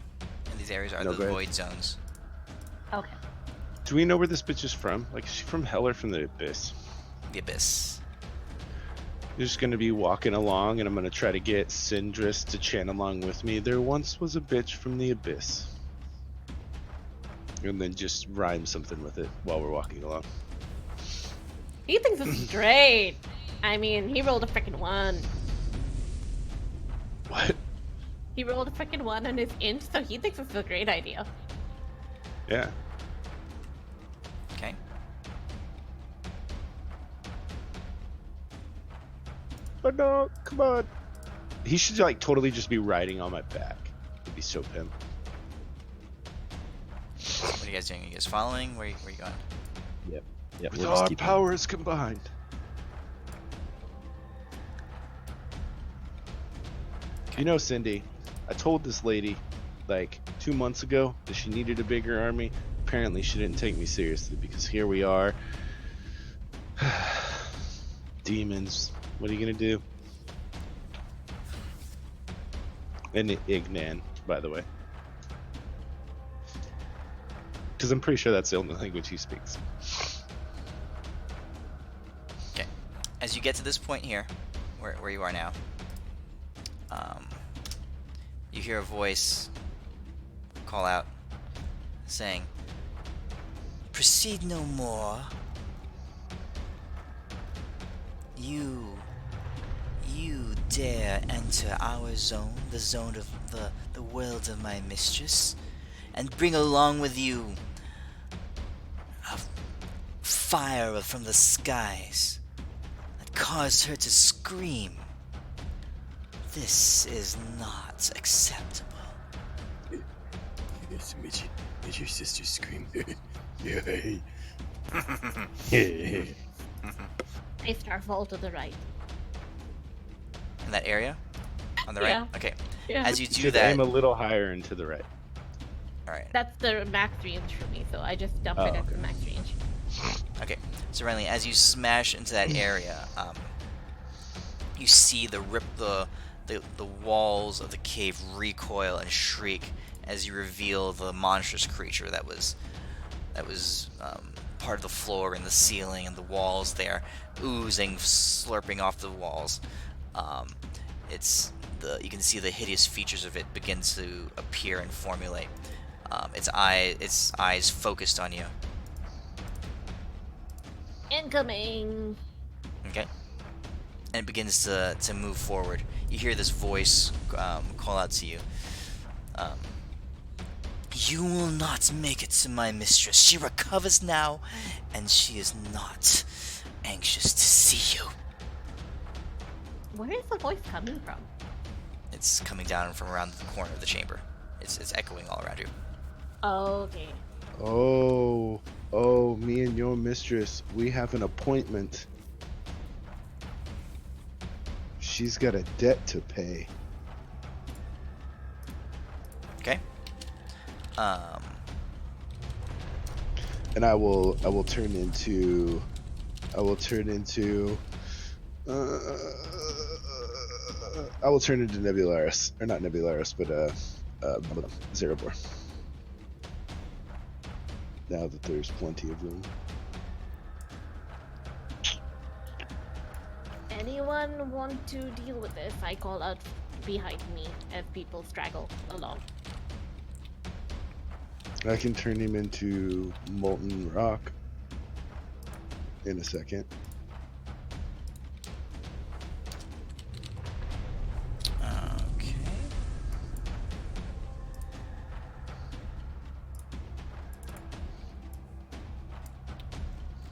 in these areas are No, the go ahead. void zones. Okay. do we know where this bitch is from? Like, is she from hell or from the abyss? The abyss. You're just gonna be walking along, and I'm gonna try to get Syndrus to chant along with me. There once was a bitch from the abyss. And then just rhyme something with it while we're walking along. He thinks this is great. I mean, he rolled a freaking 1. What? He rolled a freaking 1 on his int, so he thinks it's a great idea. Yeah. Okay. But no, come on. He should like totally just be riding on my back. It'd be so pimp. What are you guys doing? Are you guys following? Where you going? Yeah, With we're all just our keeping- powers combined. You know, Cindy, I told this lady like 2 months ago that she needed a bigger army. Apparently, she didn't take me seriously because here we are. Demons. What are you gonna do? And Ignan, by the way. Because I'm pretty sure that's the only language he speaks. Okay. As you get to this point here, where you are now, you hear a voice call out, saying, "Proceed no more. You dare enter our zone, the zone of the world of my mistress, and bring along with you a fire from the skies that caused her to scream. This is not acceptable." Yes, made your sister scream. Yay. A starfall to the right. In that area? On the right? Yeah. Okay. Yeah. As you You do should that, aim a little higher and to the right. alright. That's the max range for me, so I just dump it at the max range. Okay. So Renly, as you smash into that area, you see the walls of the cave recoil and shriek as you reveal the monstrous creature that was part of the floor and the ceiling and the walls there, oozing, slurping off the walls. You can see the hideous features of it begin to appear and formulate. Its eyes focused on you. Incoming! Okay. And it begins to move forward. You hear this voice call out to you. You will not make it to my mistress. She recovers now, and she is not anxious to see you. Where is the voice coming from? It's coming down from around the corner of the chamber. It's echoing all around you. Okay. Oh, me and your mistress, we have an appointment. She's got a debt to pay. Okay. And I will turn into I will turn into Nebularis, or not Nebularis, but Zerobor. Now that there's plenty of room. Anyone want to deal with this? I call out behind me as people straggle along. I can turn him into molten rock in a second. Okay.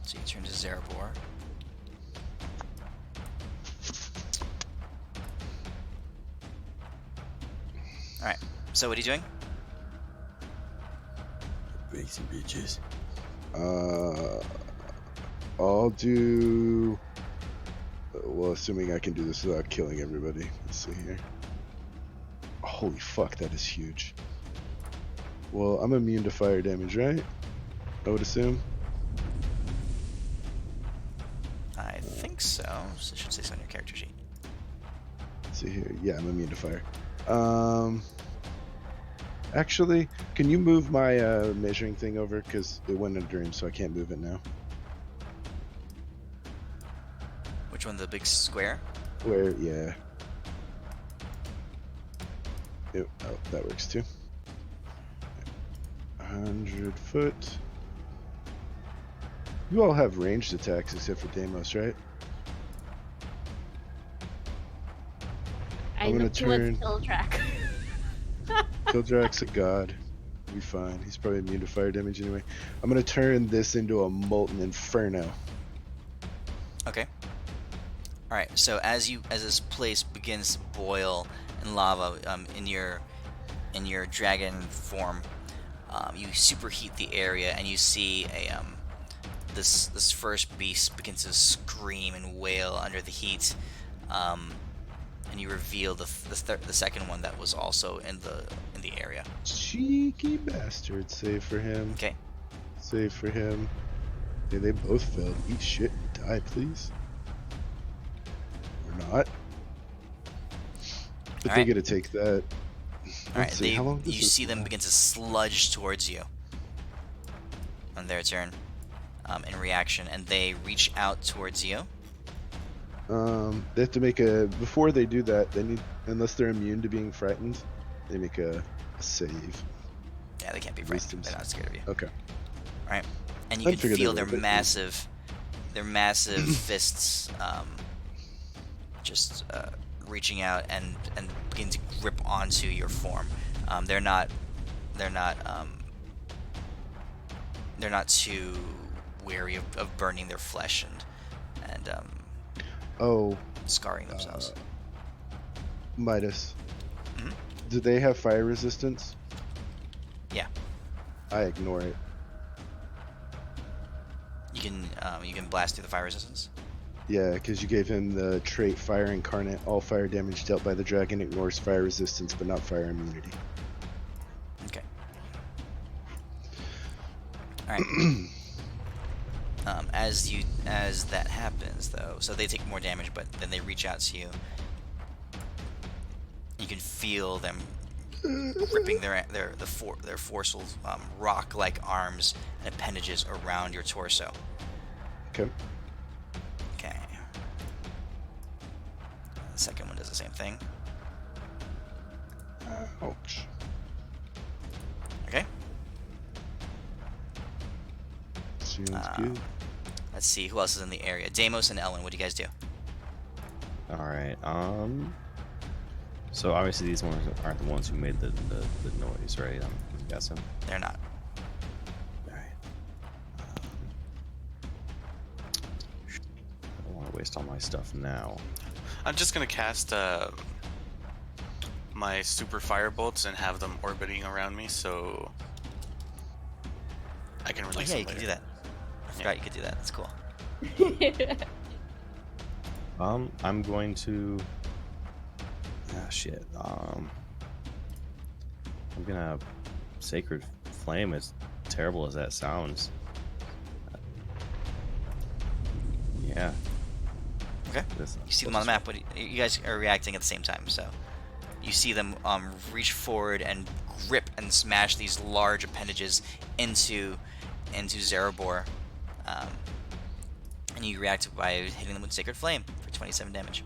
So you turn to Zerebor. Alright, so what are you doing? Break some bitches. I'll do. Well, assuming I can do this without killing everybody. Let's see here. Holy fuck, that is huge. Well, I'm immune to fire damage, right? I would assume. I think so. So it should say so on your character sheet. Let's see here. Yeah, I'm immune to fire. Actually, can you move my measuring thing over? Because it went under him, so I can't move it now. Which one? The big square? Where? Yeah. Yep. Oh, that works too. 100 foot. You all have ranged attacks except for Deimos, right? I I'm gonna look towards turn- Kildrak. Kildrak's a god. He'll be fine. He's probably immune to fire damage anyway. I'm gonna turn this into a molten inferno. Okay. Alright, so as this place begins to boil in lava, in your dragon form, you superheat the area and you see this first beast begins to scream and wail under the heat, and you reveal the second one that was also in the area. Cheeky bastard. Save for him. Okay. Save for him. Yeah, they both failed. Eat shit. Die, please. Or not. But they Alright. get to take that. Alright, Let's see, how long does you this see them last? begin to sludge towards you on their turn, in reaction, and they reach out towards you. They have to make a. Before they do that, they need, unless they're immune to being frightened, they make a save. Yeah, they can't be frightened. Wisdom They're not save. scared of you. Okay. Alright, and you I can figured they feel were, their but- massive fists, just reaching out and begin to grip onto your form. They're not too wary of burning their flesh and Oh, scarring themselves. Midas. Mhm. Do they have fire resistance? Yeah. I ignore it. You can blast through the fire resistance. Yeah, because you gave him the trait Fire Incarnate. All fire damage dealt by the dragon ignores fire resistance, but not fire immunity. Okay. All right. As that happens, though, so they take more damage, but then they reach out to you. You can feel them gripping their forceful rock-like arms and appendages around your torso. Okay. Okay. The second one does the same thing. Ouch. Okay. Sounds good. Let's see who else is in the area. Deimos and Ellen, what do you guys do? All right. So obviously these ones aren't the ones who made the noise, right? I'm guessing. They're not. All right. I don't want to waste all my stuff now. I'm just gonna cast my super fire bolts and have them orbiting around me, so I can Oh release yeah, them you can later. do that. I forgot you could do that. That's cool. I'm going to. Shit. I'm gonna Sacred Flame. As terrible as that sounds. Yeah. Okay. This- You see them on the map. You guys are reacting at the same time, so you see them reach forward and grip and smash these large appendages into Zerebor, and you react by hitting them with Sacred Flame for 27 damage.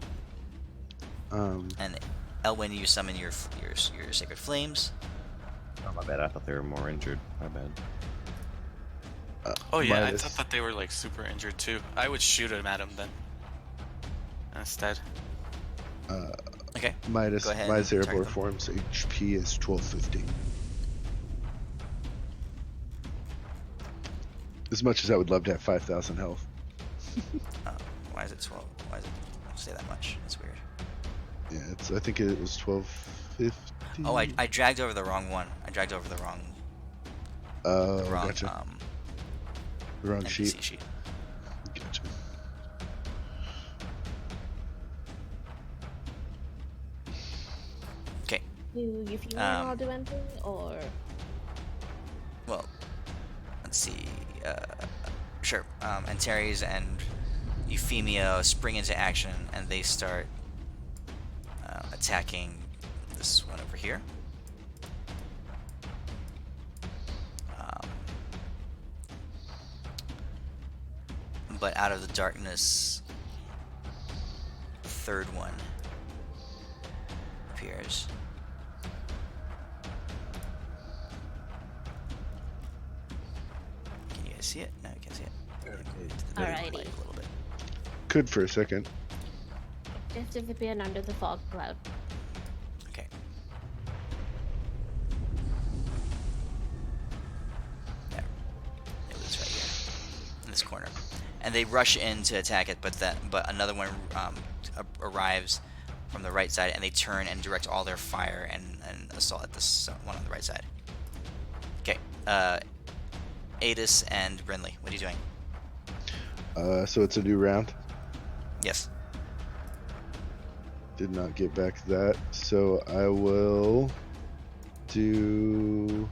Um, And Elwyn, you summon your sacred flames. Oh, my bad. I thought they were more injured. My bad. Oh yeah, Midas. I thought that they were like super injured too. I would shoot them at them then. Instead. Okay. Midas, Go ahead my and target Zerabor them. form's HP is 1250. As much as I would love to have 5,000 health. Why is it 12? Why does it say that much? That's weird. Yeah, I think it was 1250. Oh, I dragged over the wrong one. I dragged over the wrong gotcha. The wrong NPC sheet. sheet. Gotcha. Okay. Do you feel I'll do anything, or Well, let's see. Sure. Antares and Euphemia spring into action, and they start attacking this one over here. But out of the darkness, the third one appears. Can you guys see it? No, you can't see it. Alrighty. Light a little bit. Could for a second. just disappeared under the fog cloud? Okay. There. It was right here, in this corner, and they rush in to attack it. But another one arrives from the right side, and they turn and direct all their fire and assault at this one on the right side. Okay. Adis and Brinley, what are you doing? So it's a new round. Yes. Did not get back to that. So I will do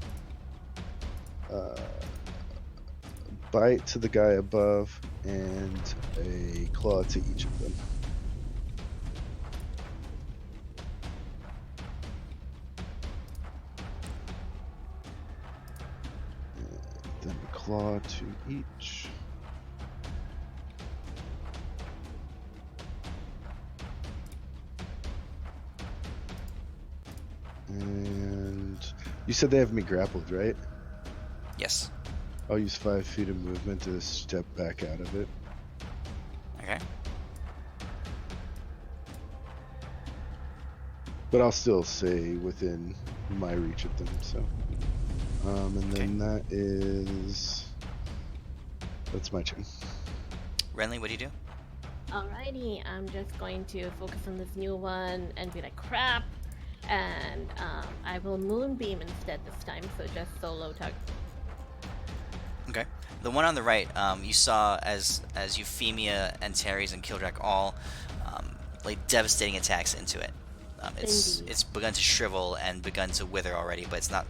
bite to the guy above and a claw to each of them. And then a claw to each. And you said they have me grappled, right? Yes. I'll use 5 feet of movement to step back out of it. Okay. But I'll still stay within my reach of them, so. And then that's my turn. Renly, what do you do? Alrighty, I'm just going to focus on this new one and be like, crap! And I will moonbeam instead this time, so just solo target. Okay. The one on the right, you saw as Euphemia and Teres and Kildrak all lay devastating attacks into it. Indeed. It's begun to shrivel and begun to wither already, but it's not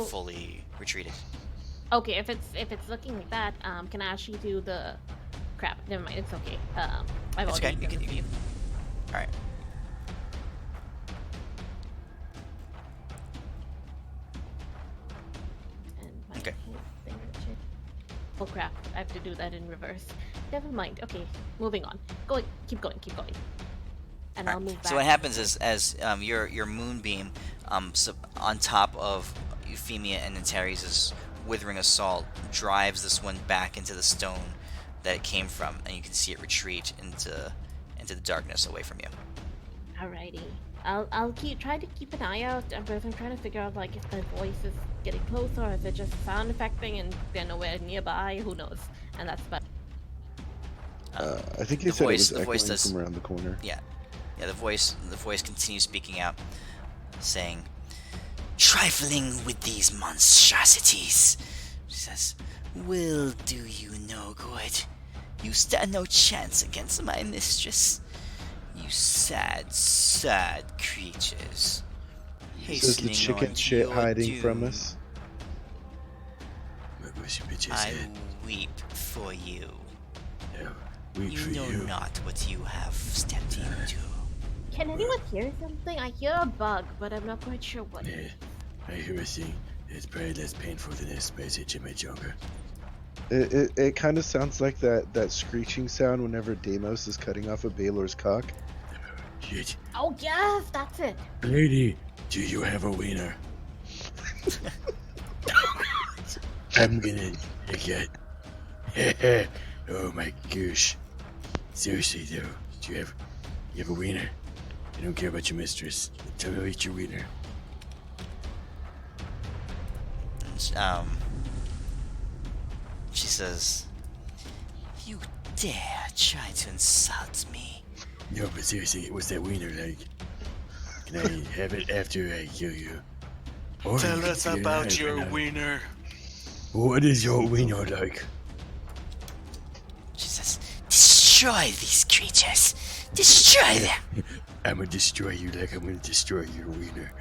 fully retreated. Okay, if it's looking like that, can I actually do the crap? Never mind, it's okay. I've It's already okay. done You the can. save. All right. And my Okay. thing check. Oh crap! I have to do that in reverse. Never mind. Okay, moving on. Keep going. And I'll move back. So what happens is, as your moonbeam, on top of Euphemia and Teres' withering assault, drives this one back into the stone that it came from, and you can see it retreat into the darkness away from you. Alrighty. I'll try to keep an eye out. I'm trying to figure out like if the voice is getting closer, or if it's just sound affecting and they're nowhere nearby. Who knows? And that's about. I think you the said voice- it the was voice echoing does- from around the corner. Yeah, the voice continues speaking out, saying, "Trifling with these monstrosities," she says, "will do you no good. You stand no chance against my mistress. You sad, sad creatures. Says the Hastening chicken on to shit your hiding from doom. us. What was your bitch's I head? weep for you. No, weep You for know you. not what you have stepped into." Can anyone hear something? I hear a bug, but I'm not quite sure what. Yeah, I hear a thing. It's probably less painful than a space itch in my jungle. It kind of sounds like that screeching sound whenever Deimos is cutting off a Baylor's cock. Shit. Oh yes, that's it. Lady, do you have a wiener? I'm gonna take it. Oh my gosh. Seriously though, do you have a wiener? I don't care about your mistress. Tell me about your wiener. She says, "You dare try to insult me?" No, but seriously, what's that wiener like? Can I have it after I kill you? Or Tell you can us take it about alive your and I- wiener. What is your wiener like? She says, "Destroy these creatures. Destroy them." I'm gonna destroy you like I'm gonna destroy your wiener.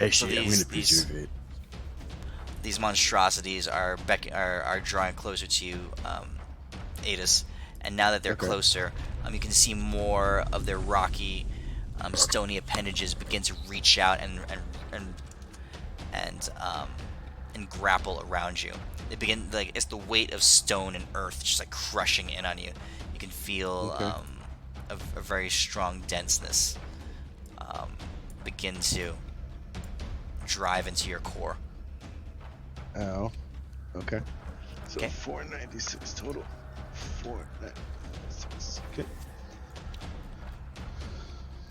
Actually, I'm gonna preserve it. These monstrosities are drawing closer to you, Adis, and now that they're Okay. closer, you can see more of their rocky, stony appendages begin to reach out and grapple around you. They begin like it's the weight of stone and earth just like crushing in on you. You can feel Okay. a very strong denseness begin to drive into your core. Ow. Okay. So Okay. 496 total. 496. Okay.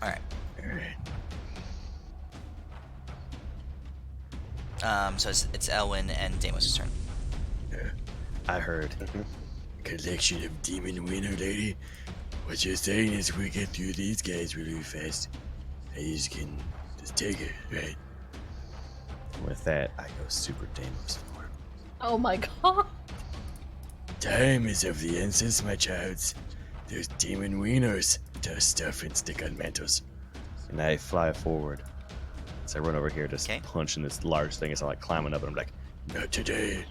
All right. Alright. So it's Elwin and Deimos' turn. I heard. Okay. Collection of demon wiener, lady. What you're saying is we get through these guys really fast. And you can just take it, right? With that, I go super Deimos forward. Oh my god. Time is of the essence, my childs. There's demon wieners to stuff and stick on mantles. And I fly forward. So I run over here, just Okay. punching this large thing as I'm like climbing up, and I'm like, Not today.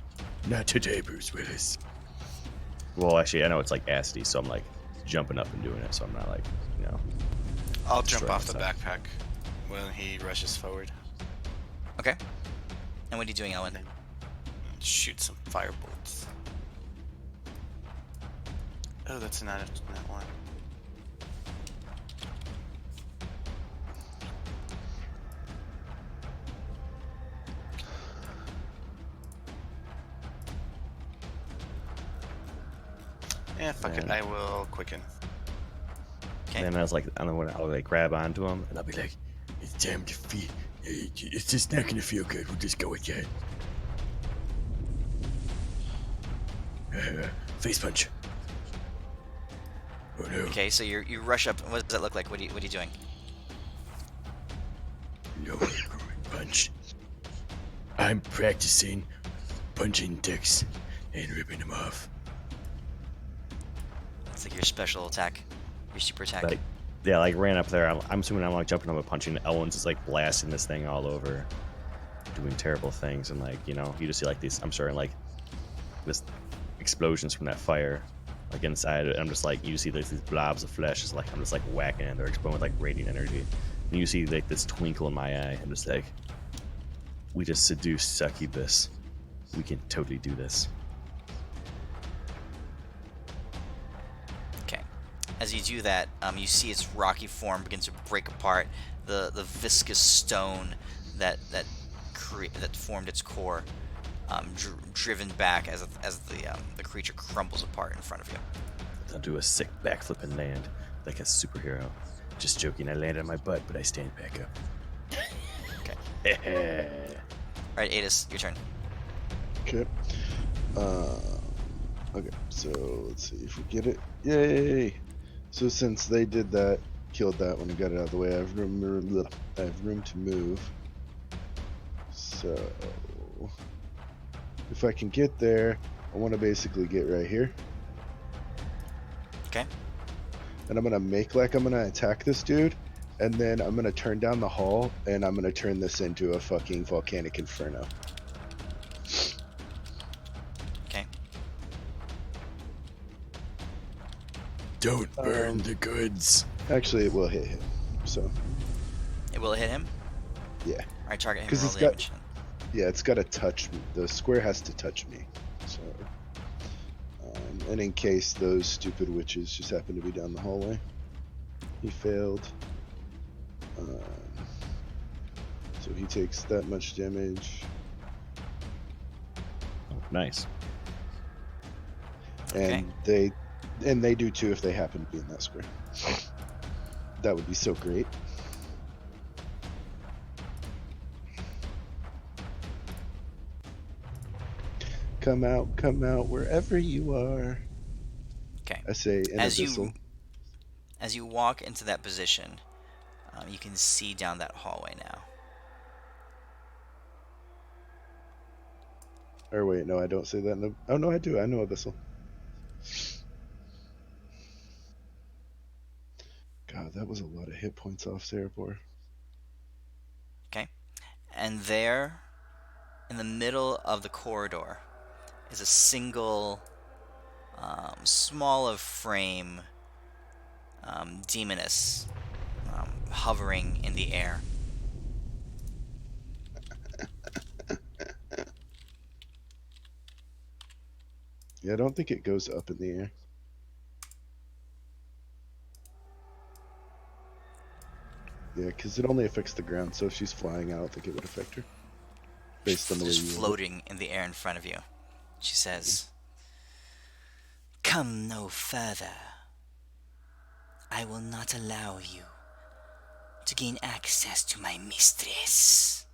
Not today, Bruce Willis. well, actually, I know it's like acidy, so I'm like jumping up and doing it, so I'm not like, you know. I'll jump Destroy off the myself. backpack when he rushes forward. Okay. And what are you doing, Elwin? Shoot some firebolts. Oh, that's not one. Yeah, fuck it. Man. I will quicken. Okay. And then I was like, I don't know, I'll like grab onto him, And I'll be like, it's time to feel. It's just not gonna feel good. We'll just go with that. Face punch. Oh no. Okay, so you rush up. What does that look like? What are you doing? No punch. I'm practicing punching dicks and ripping them off. It's like your special attack, your super attack. like, yeah, like ran up there. I'm assuming I'm like jumping up and punching. Elwin's just like blasting this thing all over, doing terrible things, and like, you know, you just see like these. I'm sorry, like this explosions from that fire, like inside it. I'm just like, you see like these blobs of flesh. It's like I'm just like whacking, and they're exploding with like radiant energy. And you see like this twinkle in my eye. I'm just like, we just seduced succubus. We can totally do this. Okay. As you do that, you see its rocky form begin to break apart. The viscous stone that formed its core, driven back as the creature crumbles apart in front of you. I'll do a sick backflip and land like a superhero. Just joking. I landed on my butt, but I stand back up. Okay. All right, Adis, your turn. Okay. Okay, so let's see if we get it. Yay! So since they did that, killed that when I got it out of the way, I have room to move. So if I can get there, I want to basically get right here. Okay. And I'm gonna make like I'm gonna attack this dude, and then I'm gonna turn down the hall, and I'm gonna turn this into a fucking volcanic inferno. Okay. Don't burn the goods. Actually, it will hit him. So It will hit him. yeah, All right, target him. 'Cause Roll it's the got- damage. yeah, it's got to touch me. The square has to touch me. So, and in case those stupid witches just happen to be down the hallway. He failed. Um, so he takes that much damage. Oh, nice. And they do too if they happen to be in that square. That would be so great. Come out wherever you are. Okay. I say in As abyssal. you walk into that position, you can see down that hallway now. Or wait, no, I don't say that. Oh no, I do. I know abyssal. God, that was a lot of hit points off Cerebor. Okay. And there, in the middle of the corridor, is a single, small of frame demoness hovering in the air. Yeah, I don't think it goes up in the air. Yeah, because it only affects the ground, so if she's flying, I don't think it would affect her. Based on the way Just you rolled it. floating in the air in front of you. She says, "Come no further. I will not allow you to gain access to my mistress."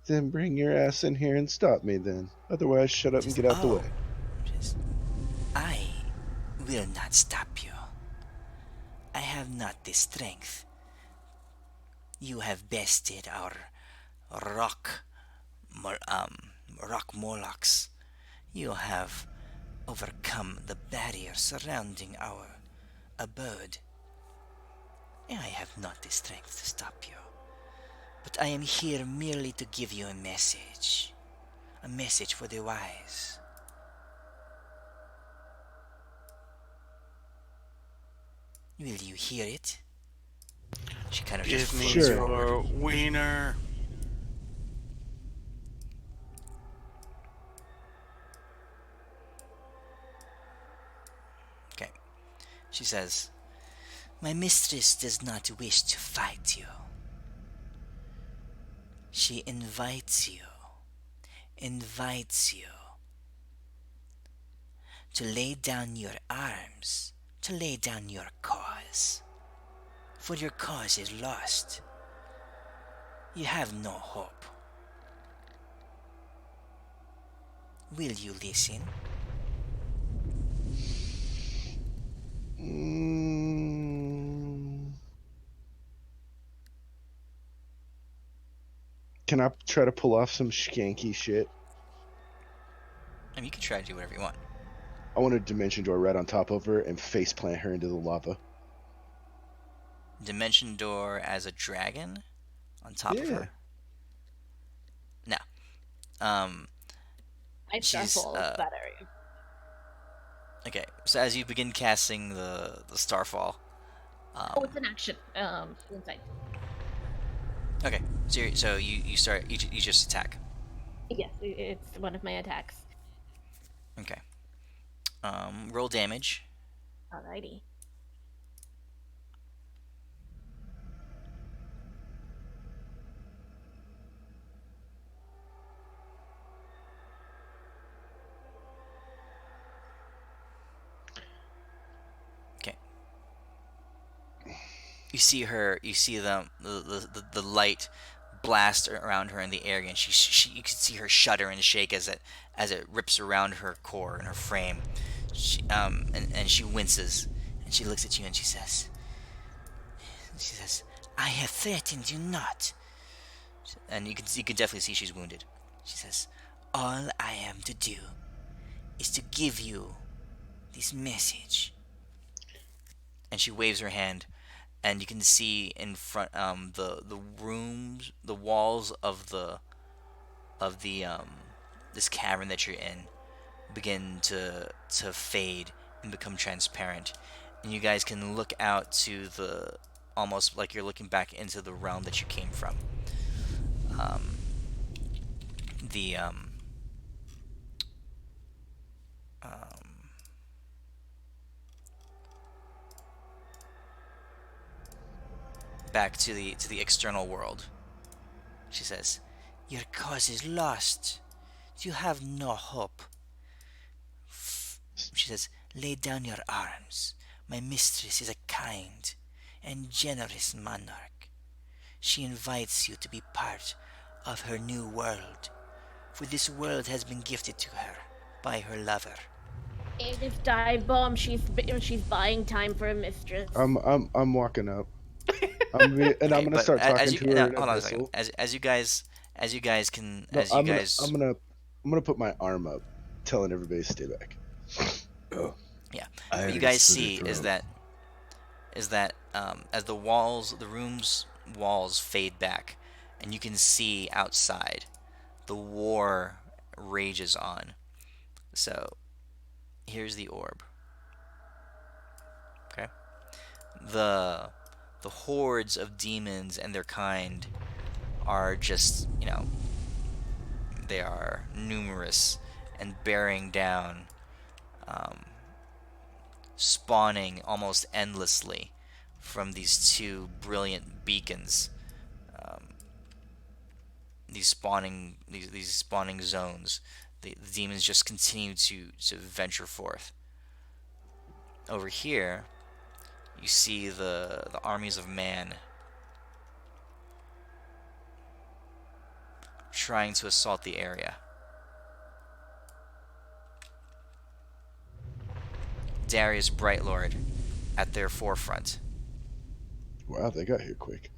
Then bring your ass in here and stop me then. Otherwise, shut up and get out the way. I will not stop you. I have not the strength. You have bested our rock, rock Morlocks. You have overcome the barrier surrounding our abode. I have not the strength to stop you. But I am here merely to give you a message. A message for the wise. Will you hear it? She kind of just Give me floats Sure. forward. your wiener. Okay. She says, "My mistress does not wish to fight you. She invites you to lay down your arms, to lay down your cause. For your cause is lost. You have no hope. Will you listen?" Can I try to pull off some skanky shit? And you can try to do whatever you want. I want a dimension door right on top of her and face plant her into the lava. Dimension door as a dragon on top of Yeah. her. No. Um, I she's shuffle that area. okay. So as you begin casting the starfall, Oh, it's an action. Inside. okay. So you start you just attack. Yes, it's one of my attacks. Okay. Roll damage. Alrighty. Okay. You see her. You see the light blast around her in the air, and she you can see her shudder and shake as it rips around her core and her frame. And she winces, and she looks at you and she says, "I have threatened you not." And you can definitely see she's wounded. She says, "All I am to do is to give you this message." And she waves her hand, and you can see in front the rooms, the walls of the this cavern that you're in begin to fade and become transparent, and you guys can look out to the almost like you're looking back into the realm that you came from. Um, the back to the external world. She says, "Your cause is lost. You have no hope." She says, "Lay down your arms. My mistress is a kind and generous monarch. She invites you to be part of her new world, for this world has been gifted to her by her lover." Hey, this dive bomb. She's buying time for a mistress. I'm walking up. I'm Okay, gonna but start as talking you to her in hold on a second. Abyssal. As you guys can No, as you guys I'm gonna put my arm up, telling everybody to stay back. Oh, yeah, I what you already guys slit her see throat. is that as the room's walls fade back, and you can see outside, the war rages on. So here's the orb. Okay, the the hordes of demons and their kind are just they are numerous and bearing down, um, spawning almost endlessly from these two brilliant beacons. Um, these spawning zones. The demons just continue to venture forth. Over here, you see the armies of man trying to assault the area. Darius Brightlord at their forefront. Wow, they got here quick.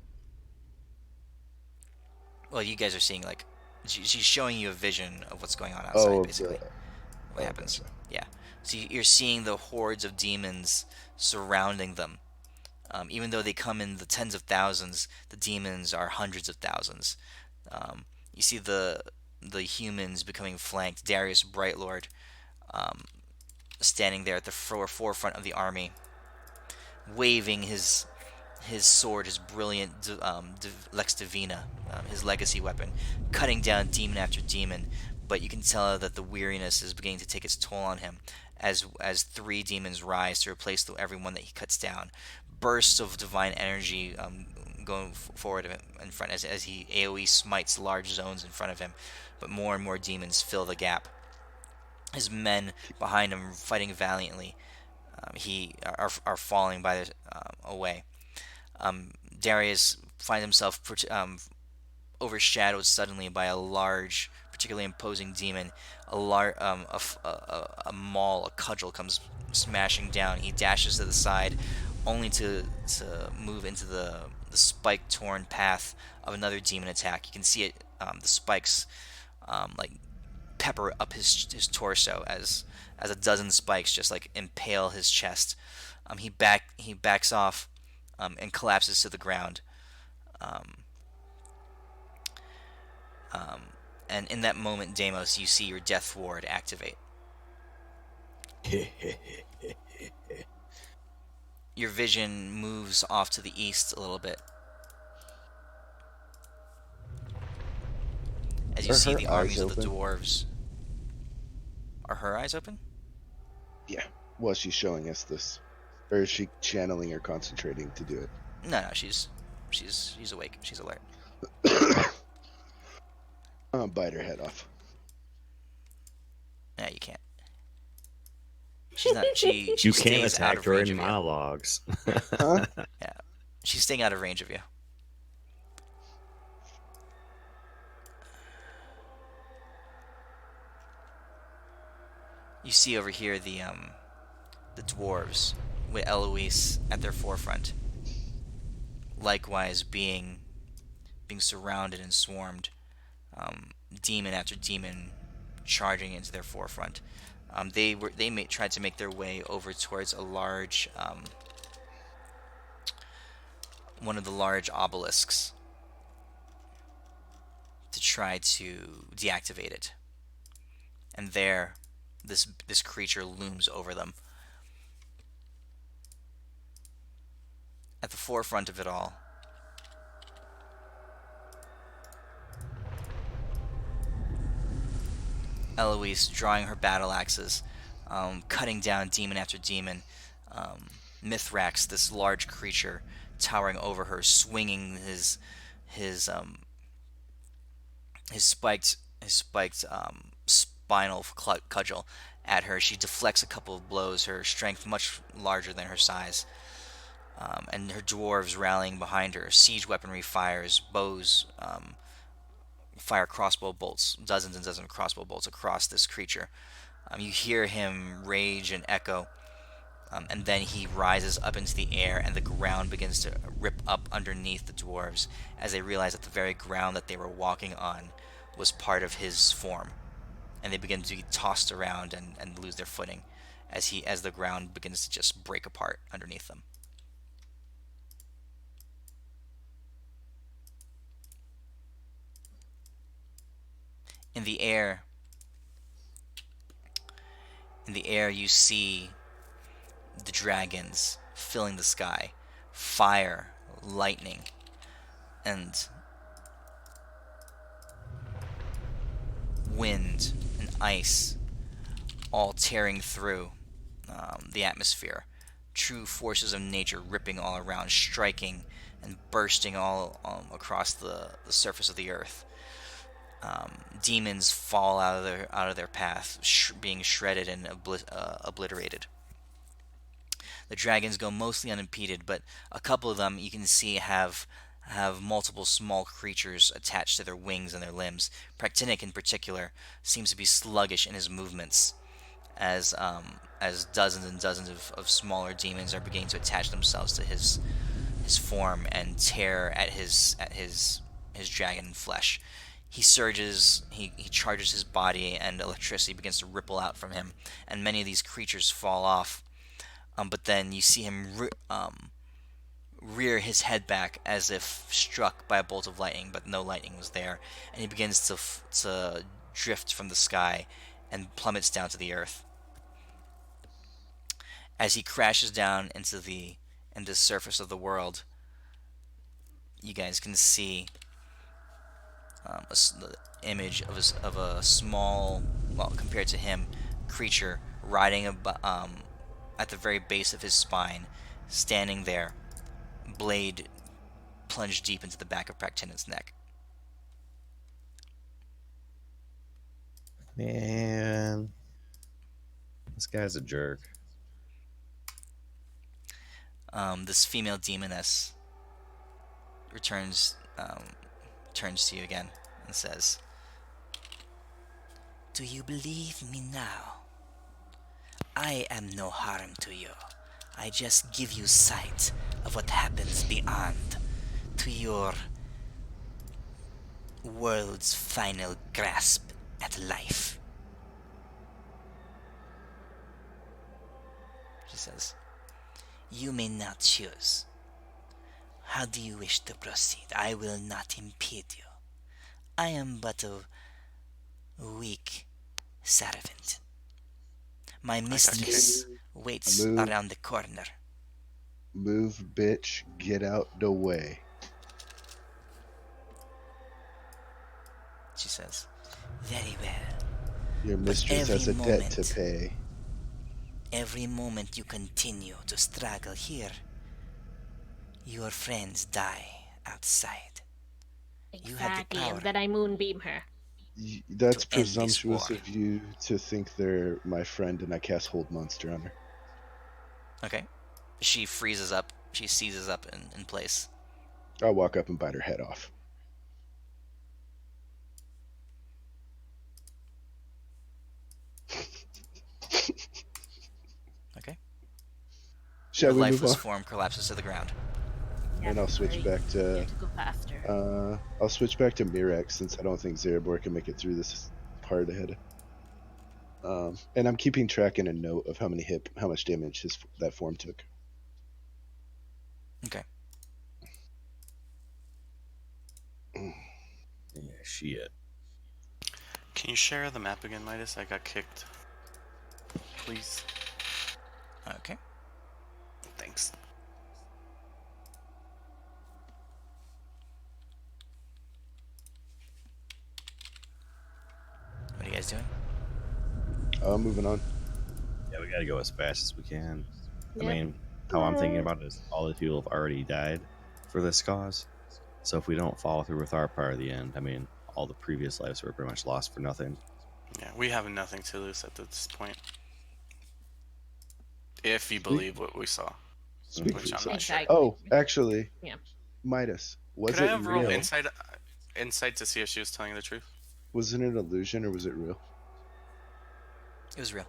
Well, you guys are seeing like she's showing you a vision of what's going on outside, Oh, of basically. the. What Oh, happens? gotcha. Yeah. So you're seeing the hordes of demons surrounding them. Even though they come in the tens of thousands, the demons are hundreds of thousands. You see the humans becoming flanked. Darius Brightlord um, standing there at the forefront of the army, waving his sword, his brilliant Lex Divina, his legacy weapon, cutting down demon after demon. But you can tell that the weariness is beginning to take its toll on him as three demons rise to replace everyone that he cuts down. Bursts of divine energy going forward in front as he AoE smites large zones in front of him. But more and more demons fill the gap. His men behind him fighting valiantly. He are falling by away. Darius finds himself overshadowed suddenly by a large, particularly imposing demon. A maul, a cudgel comes smashing down. He dashes to the side, only to move into the spike-torn path of another demon attack. You can see it, the spikes, like pepper up his torso as a dozen spikes just like impale his chest. He backs off, and collapses to the ground. Um, um, and in that moment, Deimos, you see your death ward activate. Your vision moves off to the east a little bit as you Are see her the eyes armies of the open? dwarves. Are her eyes open? Yeah. Well, she's showing us this, or is she channeling or concentrating to do No, she's awake. She's alert. it? Bite her head off. No, you can't. She's not. She You can't stays out attack of her range in of you. monologues. Huh? Yeah, she's staying out of range of you. You see over here the dwarves with Eloise at their forefront, likewise being surrounded and swarmed, demon after demon charging into their forefront. They tried to make their way over towards a large one of the large obelisks to try to deactivate it. And there, this creature looms over them. At the forefront of it all, Eloise drawing her battle axes, cutting down demon after demon, Mithrax, this large creature, towering over her, swinging his spiked spinal cudgel at her. She deflects a couple of blows, her strength much larger than her size, and her dwarves rallying behind her. Siege weaponry fires, bows fire crossbow bolts, dozens and dozens of crossbow bolts across this creature. You hear him rage and echo, and then he rises up into the air, and the ground begins to rip up underneath the dwarves as they realize that the very ground that they were walking on was part of his form, and they begin to be tossed around and lose their footing as the ground begins to just break apart underneath them. In the air, you see the dragons filling the sky, fire, lightning, and wind and ice all tearing through the atmosphere. True forces of nature ripping all around, striking and bursting all across the surface of the earth. Demons fall out of their path, being shredded and obliterated. The dragons go mostly unimpeded, but a couple of them you can see have multiple small creatures attached to their wings and their limbs. Praktinic in particular seems to be sluggish in his movements, as dozens and dozens of smaller demons are beginning to attach themselves to his form and tear at his dragon flesh. He surges, he charges his body, and electricity begins to ripple out from him, and many of these creatures fall off. But then you see him rear his head back as if struck by a bolt of lightning, but no lightning was there, and he begins to drift from the sky and plummets down to the earth. As he crashes down into the surface of the world, you guys can see the image of a small, well, compared to him, creature riding at the very base of his spine, standing there, blade plunged deep into the back of Praktinic's neck. Man, this guy's a jerk. This female demoness turns to you again and says, "Do you believe me now? I am no harm to you. I just give you sight of what happens beyond, to your world's final grasp at life." She says, "You may now choose. How do you wish to proceed? I will not impede you. I am but a weak servant. My mistress waits Move. around the corner." Move, bitch. Get out the way. She says, "Very well. Your mistress has a every debt to moment- pay. Every moment you continue to struggle here, your friends die outside. You have the Exactly, power. and then I moonbeam her. That's To end this presumptuous war. of you to think they're my friend, and I cast Hold Monster on her. Okay. She freezes up. She seizes up in place. I'll walk up and bite her head off. Okay. Shall The we move lifeless on? form collapses to the ground. And I'll switch Hurry. back You to have to go faster. I'll switch back to Mirex since I don't think Zarabor can make it through this part ahead. And I'm keeping track in a note of how much damage that form took. Okay. Yeah, shit. Can you share the map again, Midas? I got kicked. Please. Okay. Thanks. What are you guys doing? Moving on. Yeah, we gotta go as fast as we can. I Yep. mean, how I'm thinking about it is all these people have already died for this cause. So if we don't follow through with our part of the end, I mean, all the previous lives were pretty much lost for nothing. Yeah, we have nothing to lose at this point. If you Speak- believe what we saw. Speak for Which I'm yourself. not sure. Exactly. Oh, actually, Yeah. Midas, was Could I it have rolled real? insight to see if she was telling the truth? Was it an illusion or was it real? It was real.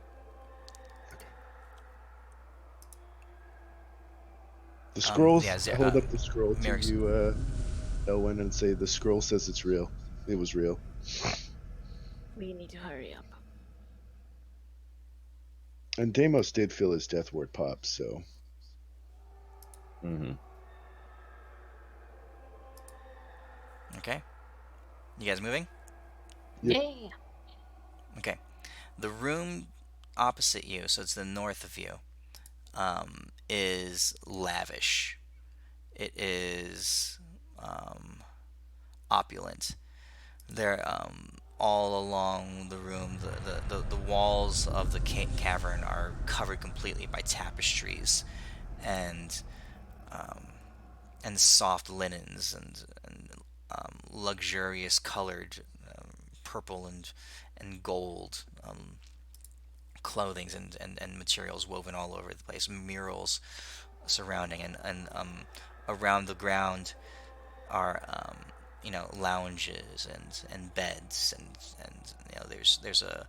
The scrolls. yeah, I hold up the scroll to Merrick's- you, Elwyn, and say the scroll says it's real. It was real. We need to hurry up. And Deimos did feel his death ward pop, so Mm-hmm. Okay. You guys moving? Yep. Yeah. Okay. The room opposite you, so it's the north of you, is lavish. It is opulent. There, all along the room, the walls of the cavern are covered completely by tapestries and soft linens and luxurious colored purple and gold clothings and materials woven all over the place, murals surrounding, and around the ground are lounges and beds and there's a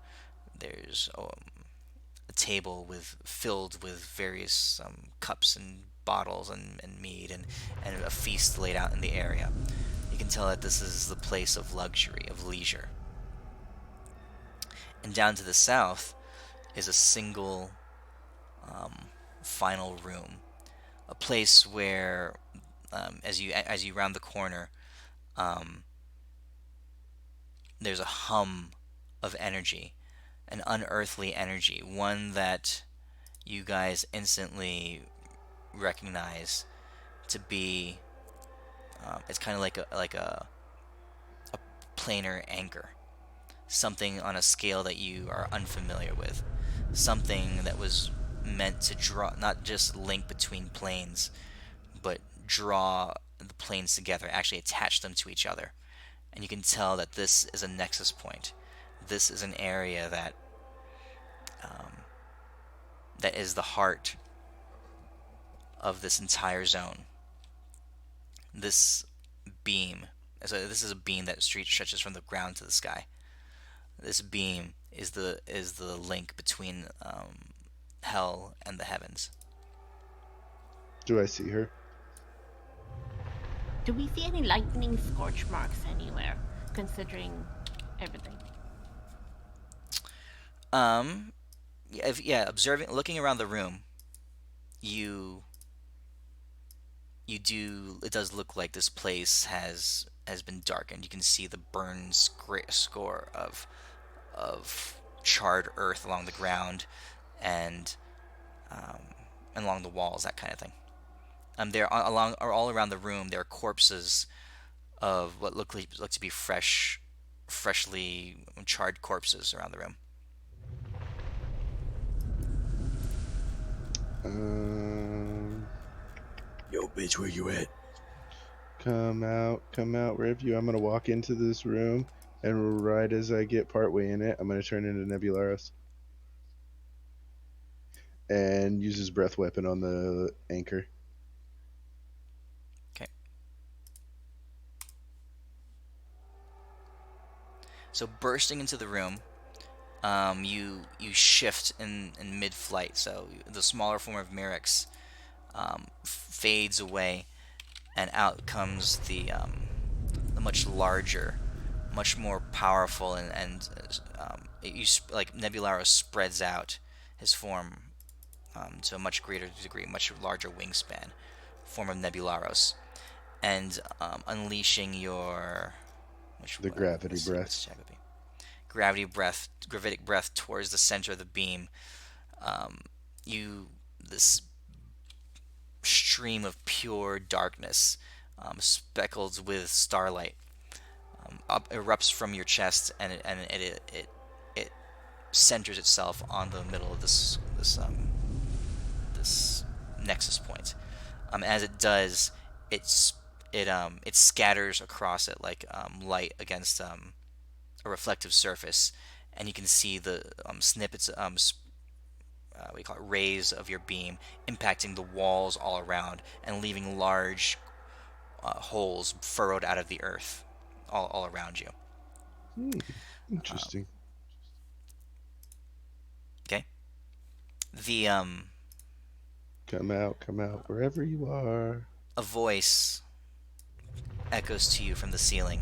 table filled with various cups and bottles and mead and a feast laid out in the area. You can tell that this is the place of luxury, of leisure. And down to the south is a single final room, a place where as you round the corner, there's a hum of energy, an unearthly energy, one that you guys instantly recognize to be it's kind of like a planar anchor, something on a scale that you are unfamiliar with, something that was meant to draw, not just link between planes, but draw the planes together, actually attach them to each other. And you can tell that this is a nexus point. This is an area that is the heart of this entire zone. This beam, this is a beam that stretches from the ground to the sky. This beam is the link between hell and the heavens. do I see her? Do we see any lightning scorch marks anywhere, considering everything? Observing, looking around the room, you do. It does look like this place has been darkened. You can see the burned score of charred earth along the ground, and along the walls, that kind of thing. There all around the room, there are corpses of what look to be freshly charred corpses around the room. Yo, bitch, where you at? Come out, wherever you. I'm gonna walk into this room, and right as I get partway in it, I'm gonna turn into Nebularis and use his breath weapon on the anchor. Okay. So bursting into the room, you shift in mid-flight. So the smaller form of Merrick's fades away, and out comes the much larger, much more powerful, and like Nebularis spreads out his form to a much greater degree, much larger wingspan, form of Nebularos, and unleashing your Gravity breath. which check would be? Gravitic breath towards the center of the beam. This stream of pure darkness, speckled with starlight, erupts from your chest, and it centers itself on the middle of this nexus As it does, it scatters across it like light against a reflective surface, and you can see the snippets, we call it rays of your beam impacting the walls all around and leaving large holes furrowed out of the earth all around you. Interesting. Okay. The Come out, wherever you are. a voice echoes to you from the ceiling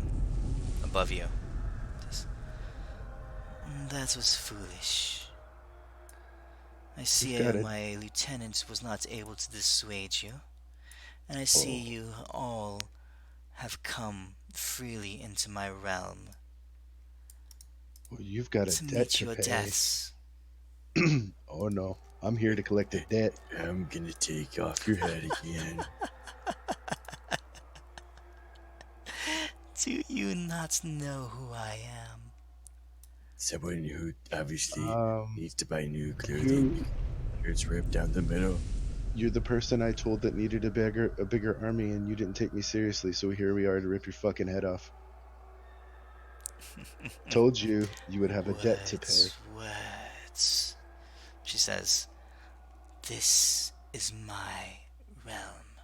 above you. It says, that was foolish. I see got it. my lieutenant was not able to dissuade you, and I see you all have come freely into my realm Well, you've got a to debt meet to your pay. deaths. Oh no, I'm here to collect a debt. I'm gonna take off your head again. Do you not know who I am? Someone who obviously Um, needs to buy new clothing. It's ripped down the middle. You're the person I told that needed a bigger army, and you didn't take me seriously. So here we are to rip your fucking head off. Told you would have a debt to pay. Words. She says, this is my realm.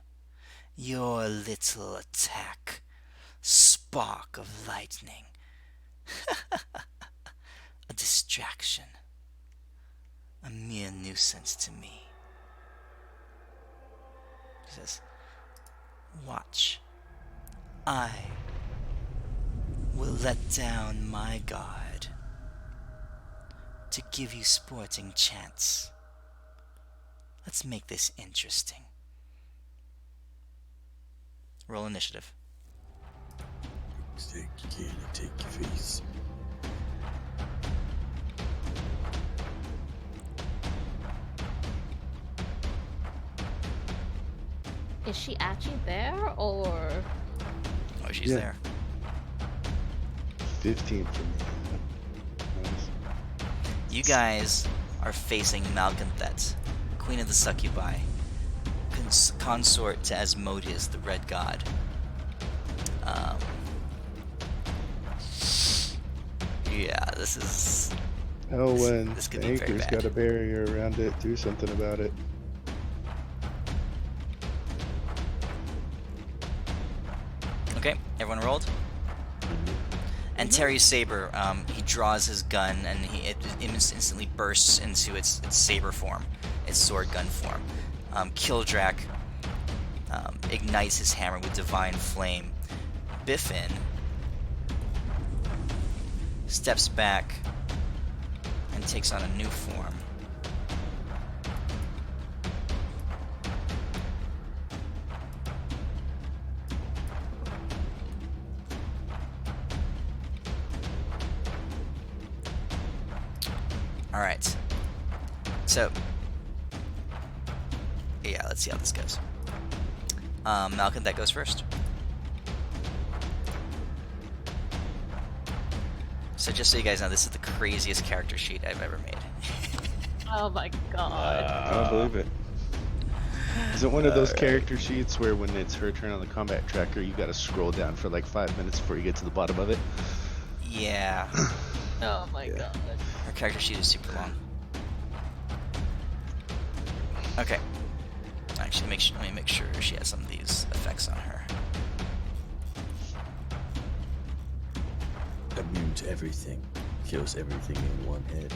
Your little attack, spark of lightning. A distraction. A mere nuisance to me. She says, watch. I will let down my guard to give you sporting chance. Let's make this interesting. Roll initiative. Looks like you can't take your face. Is she actually there, or Oh, she's Yeah. there. 15 for me. Nice. You guys are facing Malconthet, Queen of the Succubi, consort to Asmodeus, the Red God. Yeah, this is... Elwyn, this the could be very anchor's bad. got a barrier around it. Do something about it. Okay, everyone rolled? And Terry's saber, he draws his gun, and it instantly bursts into its saber form, its sword gun form. Kildrak ignites his hammer with divine flame. Biffin steps back and takes on a new form. Alright. So, yeah, let's see how this goes. Malcolm, that goes first. So just so you guys know, this is the craziest character sheet I've ever made. oh my god. I don't believe it. Is it one of those character sheets where when it's her turn on the combat tracker, you gotta scroll down for like 5 minutes before you get to the bottom of it? Yeah, Oh my god. her character sheet is super long. Okay. Actually, let me make sure she has some of these effects on her. Immune to everything. Kills everything in one head.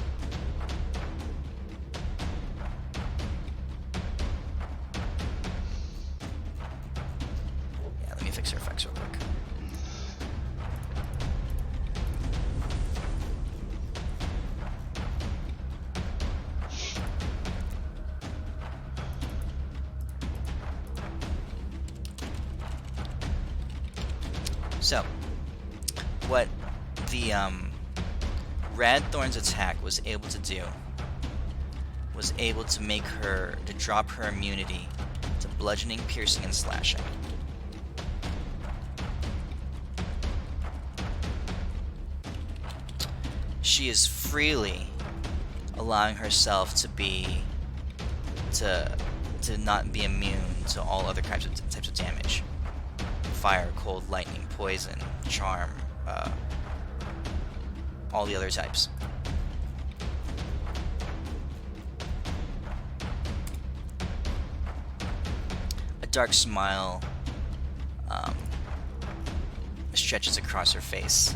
Yeah, let me fix her effects real quick. So, what the Radthorn's attack was able to do was able to make her, to drop her immunity to bludgeoning, piercing, and slashing. She is freely allowing herself to not be immune to all other types of damage: fire, cold, lightning, poison, charm, all the other types. A dark smile stretches across her face.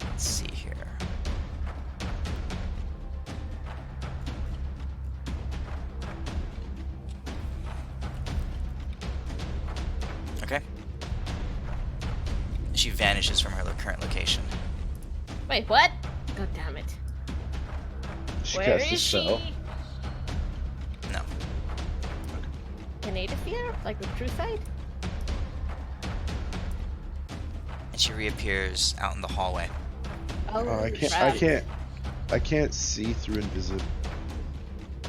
Let's see here. Okay. She vanishes from her current location. Wait, what? God damn it. She Where cast a is spell. she? No. Can Ada see her? Like the true side? And she reappears out in the hallway. Oh, Oh, I can't see through invisible.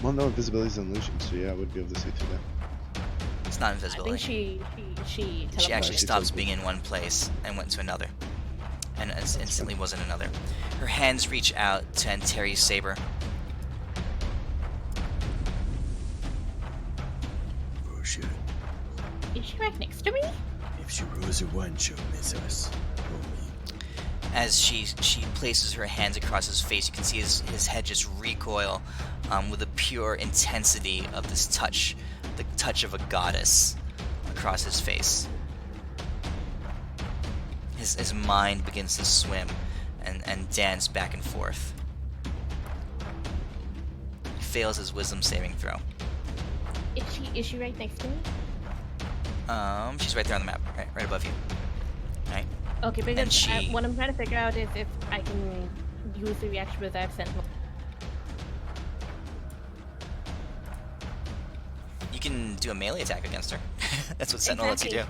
Well, no, invisibility is an illusion, so yeah, I would be able to see through that. It's not I invisibility. think she She teleported. actually She stops teleported. being in one place and went to another. And instantly was in another. Her hands reach out to Anteri's saber. Oh shit. Is she right next to me? If she rolls a 1, she'll miss us. Or me. As she places her hands across his face, you can see his head just recoil with the pure intensity of this touch, the touch of a goddess across his face. His mind begins to swim and dance back and forth. He fails his wisdom saving throw. Is she right next to me? She's right there on the map, right above you. Right. Okay, because And she- what I'm trying to figure out is if I can use the reaction without sentinel. You can do a melee attack against her. That's what Sentinel lets you do.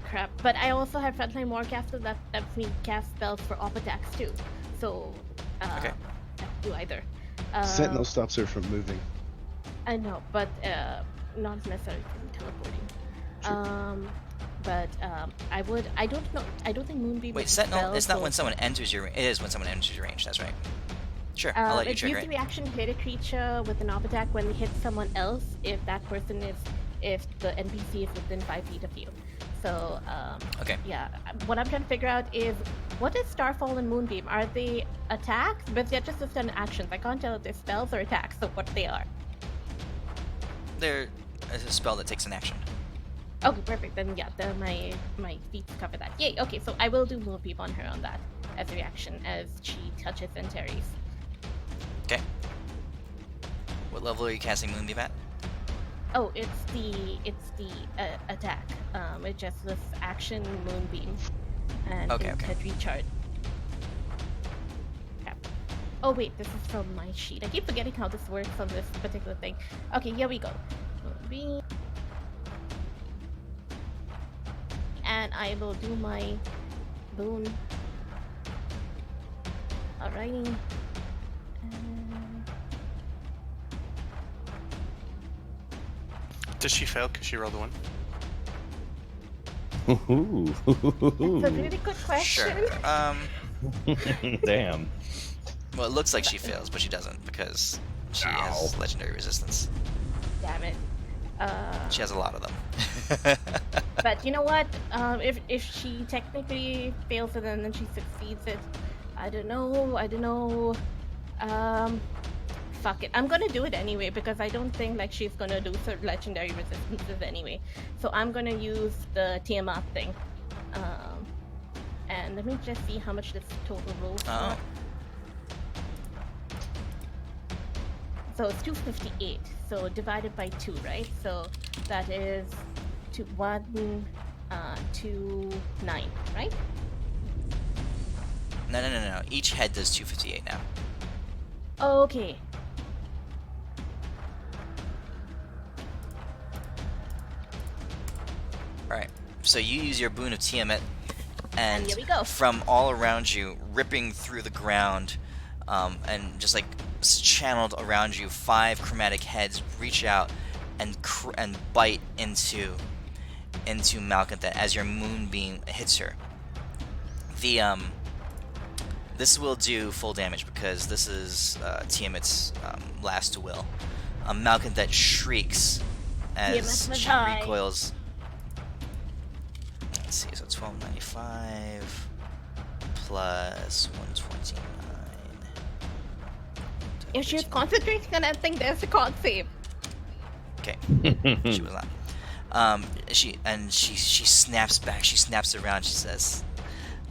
Crap. But I also have frontline warcaster that lets me cast spells for op attacks too. So, Okay. I can do either. Sentinel stops her from moving. I know, but not necessarily from teleporting. True. I don't know. I don't think Moonbeam. Wait, is a Sentinel. spell, It's not so- when someone enters your. It is when someone enters your range. That's right. Sure, I'll let you It's trigger use the it. reaction hit a creature with an op attack when it hits someone else if that person is if the NPC is within 5 feet of you. So Okay. yeah, what I'm trying to figure out is what is Starfall and Moonbeam? Are they attacks? But they're just certain actions. I can't tell if they're spells or attacks. So what they are. There is a spell that takes an action. Okay, perfect. Then yeah, my feats cover that. Yay. Okay, so I will do Moonbeam on her on that as a reaction as she touches Antares. Okay. What level are you casting Moonbeam at? Oh, it's the attack. It just this action Moonbeam, and Okay, it okay. had recharge. Yeah. Oh wait, this is from my sheet. I keep forgetting how this works on this particular thing. Okay, here we go. Moonbeam. And I will do my boon. Alrighty. Does she fail because she rolled a 1? That's a really good question. Sure. Damn. Well, it looks like she fails, but she doesn't because she has legendary resistance. Damn it. She has a lot of them. But you know what? If she technically fails it and then she succeeds it, I don't know. Fuck it. I'm gonna do it anyway because I don't think like she's gonna do legendary resistances anyway. So I'm gonna use the Tiamat thing. And let me just see how much this total rolls Oh. for. So it's 258. So divided by 2, right? So that is 1, 2, 9, right? No. Each head does 258 now. Okay. Alright. So you use your boon of Tiamat, and here we go. from all around you, ripping through the ground, and just like channeled around you, 5 chromatic heads reach out and bite into Malkantha as your moonbeam hits her. The This will do full damage because this is Tiamat's last will. Malcontent shrieks as Tiamat she die. recoils. Let's see, so 1295 plus 129. If she's concentrating on that thing, there's a con save. Okay, she was not. She snaps back. She snaps around. She says,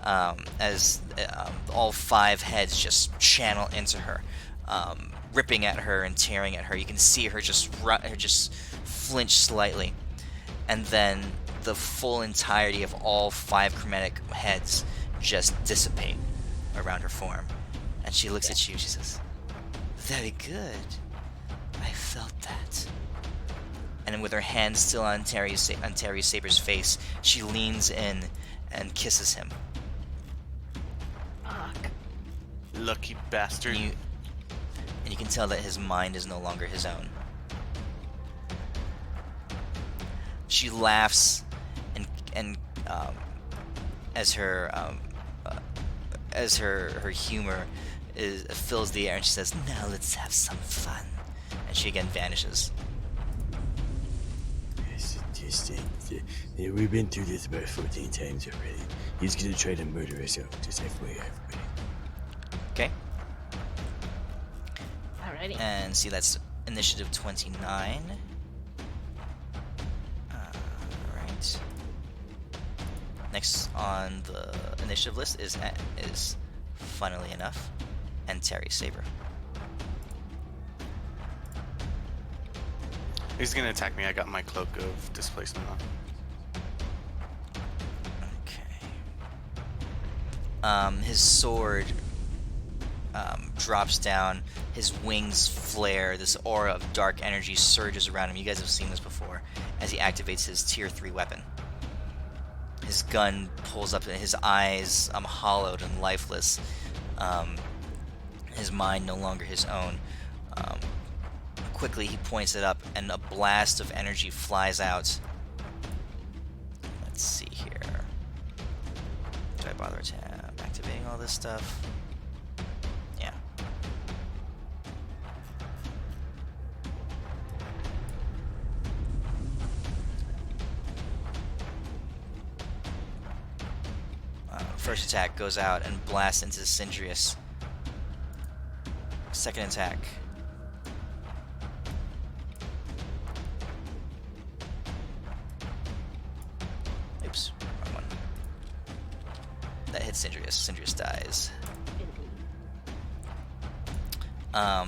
as all 5 heads just channel into her, ripping at her and tearing at her. You can see her just flinch slightly, and then the full entirety of all 5 chromatic heads just dissipate around her form. And she looks at you. She says, "Very good. I felt that." And then with her hand still on Terry's Saber's face, she leans in and kisses him. Fuck. Lucky bastard. And you can tell that his mind is no longer his own. She laughs, and as her humor fills the air, and she says, "Now let's have some fun." And she again vanishes. We've been through this about 14 times already. He's gonna try to murder us all, just FYI, everybody. Okay. Alrighty. And see, that's initiative 29. Alright. Next on the initiative list is funnily enough, and Terry Saber. He's gonna attack me. I got my cloak of displacement on. Okay. His sword drops down. His wings flare. This aura of dark energy surges around him. You guys have seen this before as he activates his tier 3 weapon. His gun pulls up, and his eyes hollowed and lifeless. His mind no longer his own. Quickly, he points it up, and a blast of energy flies out. Let's see here. Do I bother activating all this stuff? Yeah. First attack goes out and blasts into Sindrius. Second attack. Oops, wrong one. That hits Sindrius. Sindrius dies.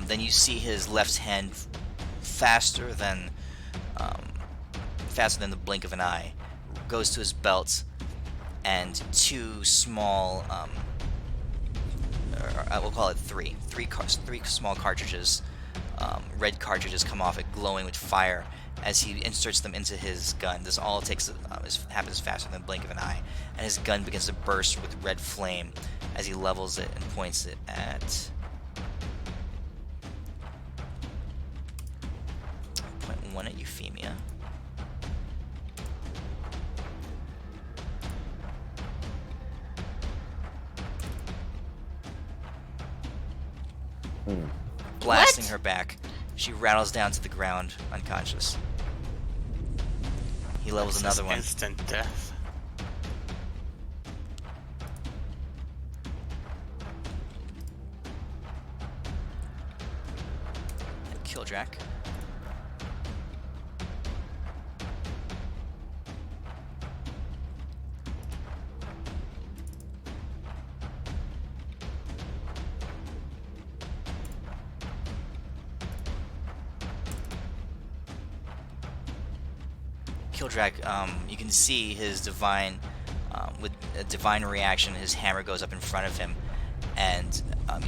Then you see his left hand faster than the blink of an eye goes to his belt, and 2 small, we'll call it 3 small cartridges, red cartridges come off it, glowing with fire as he inserts them into his gun. This all happens faster than the blink of an eye, and his gun begins to burst with red flame as he levels it and points it at point 1 at Euphemia. Blasting her back. She rattles down to the ground, unconscious. He levels This another is one. Instant death. Killdrack. Killdrack, you can see his divine, with a divine reaction, his hammer goes up in front of him, and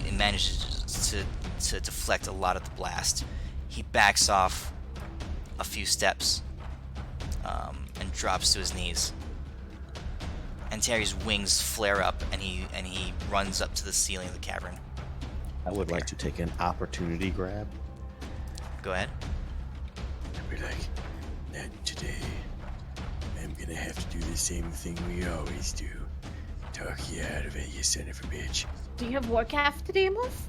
it manages to deflect a lot of the blast. He backs off a few steps and drops to his knees. And Terry's wings flare up, and he runs up to the ceiling of the cavern. I would like to take an opportunity grab. Go ahead. I'd be like, not today. I'm gonna have to do the same thing we always do. Talk you out of it, you son of a bitch. Do you have Warcraft today, Amos?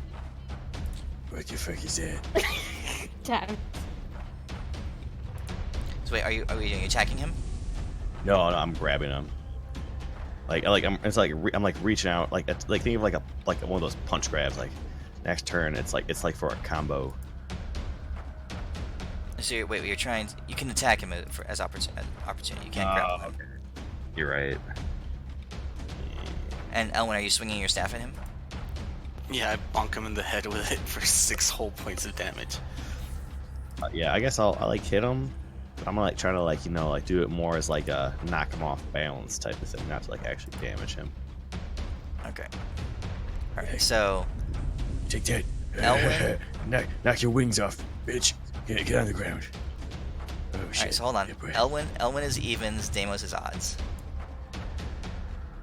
What the fuck is that? Damn. So wait, are you attacking him? No, I'm grabbing him. It's like I'm like reaching out, like think of like one of those punch grabs. Like next turn, it's like for a combo. So you're trying. You can attack him as opportunity. You can't grab him. Okay. You're right. And Elwin, are you swinging your staff at him? Yeah, I bonk him in the head with it for 6 whole points of damage. Yeah, I guess I'll like hit him. But I'm gonna like try to like do it more as like a knock him off balance type of thing, not to like actually damage him. Okay. All right. So Take that. Elwin? knock your wings off, bitch. Get on the ground. Oh shit. all right. So hold on. Yeah, boy. Elwin is evens. Deimos is odds.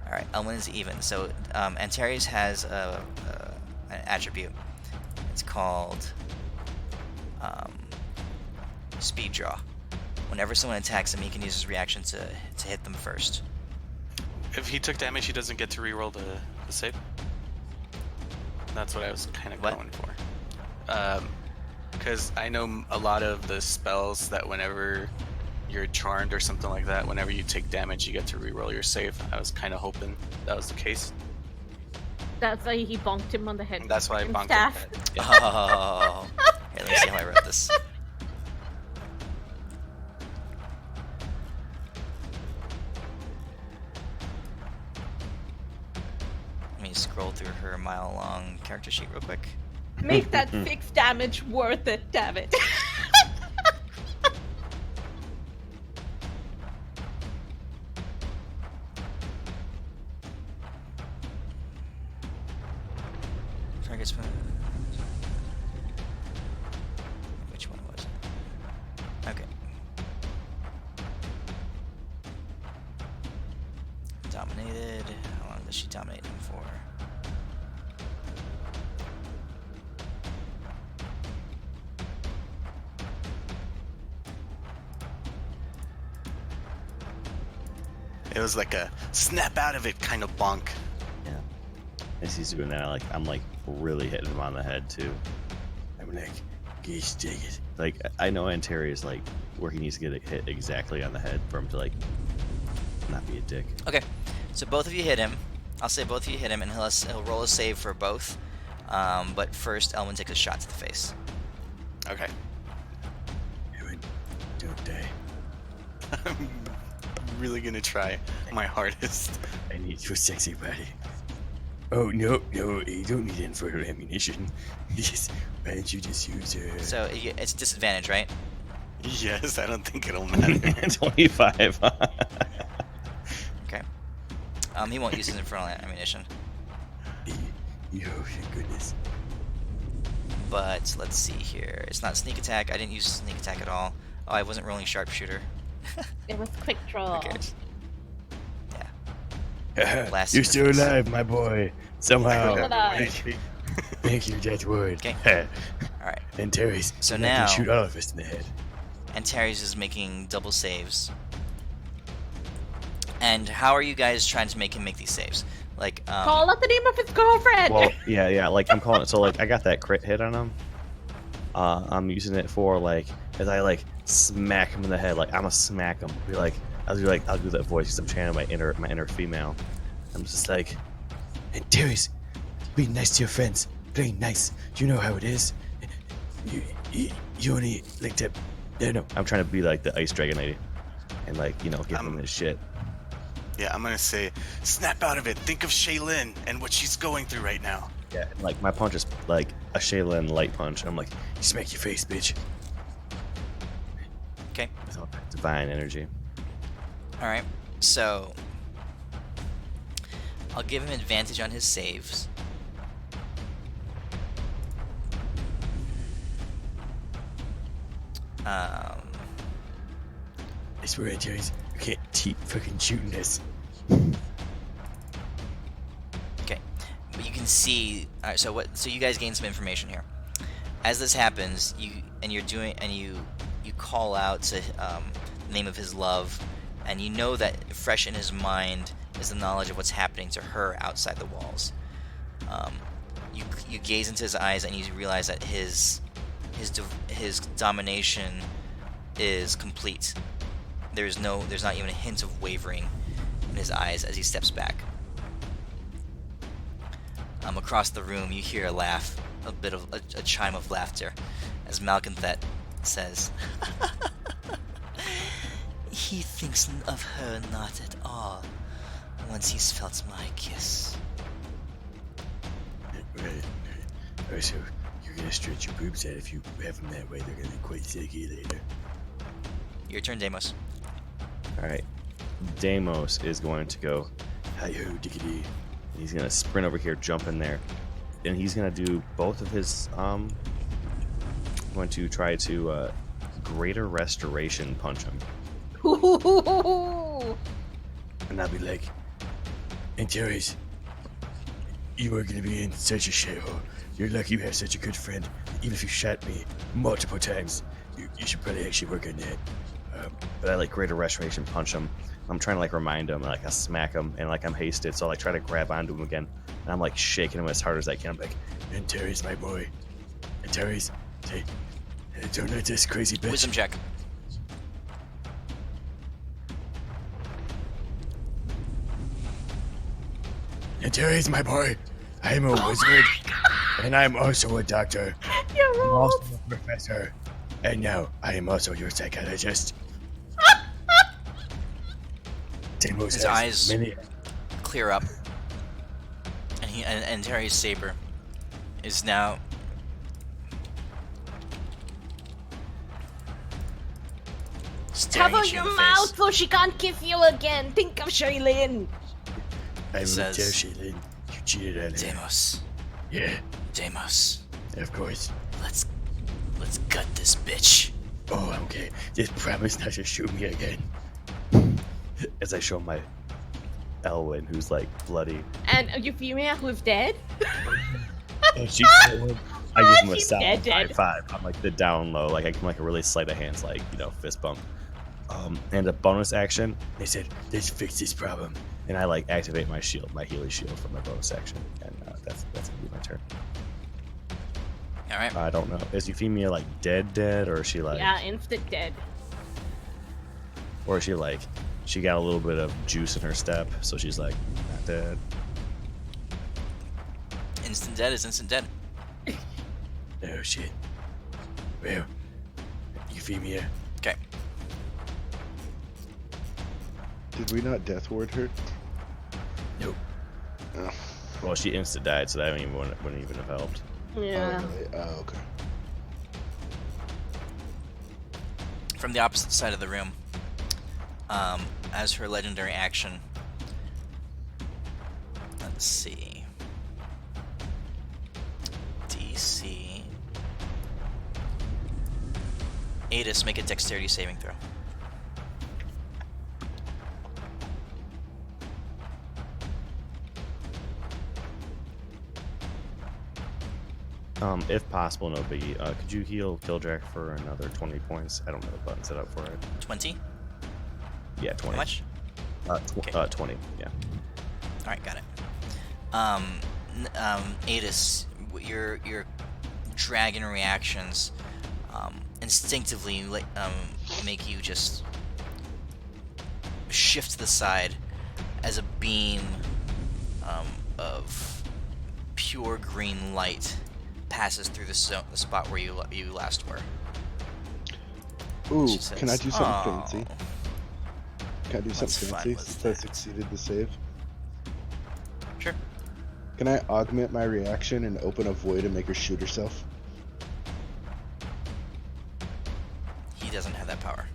All right. Elwin is even. So Antares has an attribute. It's called speed draw. Whenever someone attacks him, he can use his reaction to hit them first. If he took damage, he doesn't get to reroll the save. That's what I was kind of What? going for. Because I know a lot of the spells that whenever you're charmed or something like that, whenever you take damage, you get to reroll your save. I was kind of hoping that was the case. That's why he bonked him on the head. And that's why I with bonked staff. him. Oh. Here, let me see how I wrote this. Let me scroll through her mile-long character sheet real quick. Make that 6 damage worth it, damn it. Targets. Which one was it? Okay. Dominated. How long does she dominate him for? It was like a snap out of it kind of bonk. Yeah. As he's doing that, I'm like really hitting him on the head too. I'm like, geez, take it. Like I know Anteri is like where he needs to get hit exactly on the head for him to like not be a dick. Okay, so both of you hit him. I'll say both of you hit him, and he'll roll a save for both. But first, Elwin takes a shot to the face. Okay. Ewan, don't die. I'm really gonna try my hardest. I need your sexy body. Oh, no, you don't need infernal ammunition. Why don't you just use So it's disadvantage, right? Yes, I don't think it'll matter. 25. Okay. He won't use his infernal ammunition. Oh, thank goodness. But let's see here. It's not sneak attack. I didn't use sneak attack at all. Oh, I wasn't rolling sharpshooter. It was quick draw. Who cares? Yeah. Blast You're in still the face. alive, my boy. Somehow. Still alive. Thank you, Death Word. Okay. All right. And Terry's. So I now- can shoot all of us in the head. Antares is making double saves. And how are you guys trying to make him make these saves? Like, Call out the name of his girlfriend. Well, yeah. Like I'm calling it. So like I got that crit hit on him. I'm using it for like as I like smack him in the head. Like I'm gonna smack him. I'll do that voice because I'm channeling my inner female. I'm just like, And Terry's. Be nice to your friends. Play nice. You know how it is. You only like to. No. I'm trying to be like the ice dragon lady, and like give him his shit. Yeah, I'm gonna say, snap out of it. Think of Shaylin and what she's going through right now. Yeah, and, like my punch is like a Shaylin light punch. I'm like Smack your face, bitch. okay. with all that divine energy. All right. So I'll give him advantage on his saves. I swear, Terry's. I can't keep fucking shooting this. Okay, but you can see. All right, so you guys gain some information here. As this happens, you call out to the name of his love, and you know that fresh in his mind is the knowledge of what's happening to her outside the walls. You gaze into his eyes and you realize that his domination is complete. There's not even a hint of wavering in his eyes as he steps back. Across the room, you hear a laugh, a bit of a chime of laughter, as Malconthet says, "He thinks of her not at all once he's felt my kiss." Right. Also, you're gonna stretch your boobs out if you have them that way. They're gonna be quite sticky later. Your turn, Deimos. All right. Deimos is going to go. Hi-ho, diggity. He's gonna sprint over here, jump in there, and he's gonna do both of his. Going to try to greater restoration punch him. And I'll be like, Antares, you are gonna be in such a shithole. You're lucky you have such a good friend. Even if you shot me multiple times, you should probably actually work on that. But I like greater restoration punch him. I'm trying to like remind him, like I smack him, and like I'm hasted, so I like try to grab onto him again, and I'm like shaking him as hard as I can. I'm like, Antares, my boy. Antares, hey, don't let this crazy bitch. Wisdom check. Antares, my boy. I am a wizard, and I'm also a doctor. You're I'm old. also a professor, and now I am also your psychologist. Deimos His has eyes many. clear up, and Terry's saber is now staring Cover at you in your the mouth face. so she can't kiss you again. Think of Shailene. I will says- tell Shaylin you cheated on her. Deimos, Yeah, Deimos, of course. let's gut this bitch. Oh, okay. Just promise not to shoot me again. as I show my Elwyn, who's like bloody. And Euphemia, who's dead. Oh, she's the one. I give him a She's solid dead. 5-5. I'm like the down low, like I give him like a really sleight of hands, like fist bump. And a bonus action, They said, let's fix this problem. and I like activate my shield, my Healy shield for my bonus action, and that's gonna be my turn. All right. I don't know. Is Euphemia like dead, or is she like, Yeah, instant dead. or is she like, she got a little bit of juice in her step, so she's like not dead. Instant dead is instant dead. Oh, shit. Well, Euphemia. Okay. Did we not death ward her? Nope. Oh, Well, she instant died, so that wouldn't even have helped. Yeah. oh, really? Oh, okay. From the opposite side of the room, as her legendary action, let's see, DC, Adis, make a dexterity saving throw. If possible, no biggie. Could you heal Killjack for another 20 points? I don't have a button set up for it. 20? Yeah, 20. How much? Okay. 20. Yeah. Alright, got it. Adis, your dragon reactions instinctively make you just shift to the side as a beam of pure green light passes through the spot where you last were. Ooh, She says, can I do something "Oh, fancy? Can I do What's something fun fancy was since I that?" succeeded the save? Sure. Can I augment my reaction and open a void and make her shoot herself? He doesn't have that power.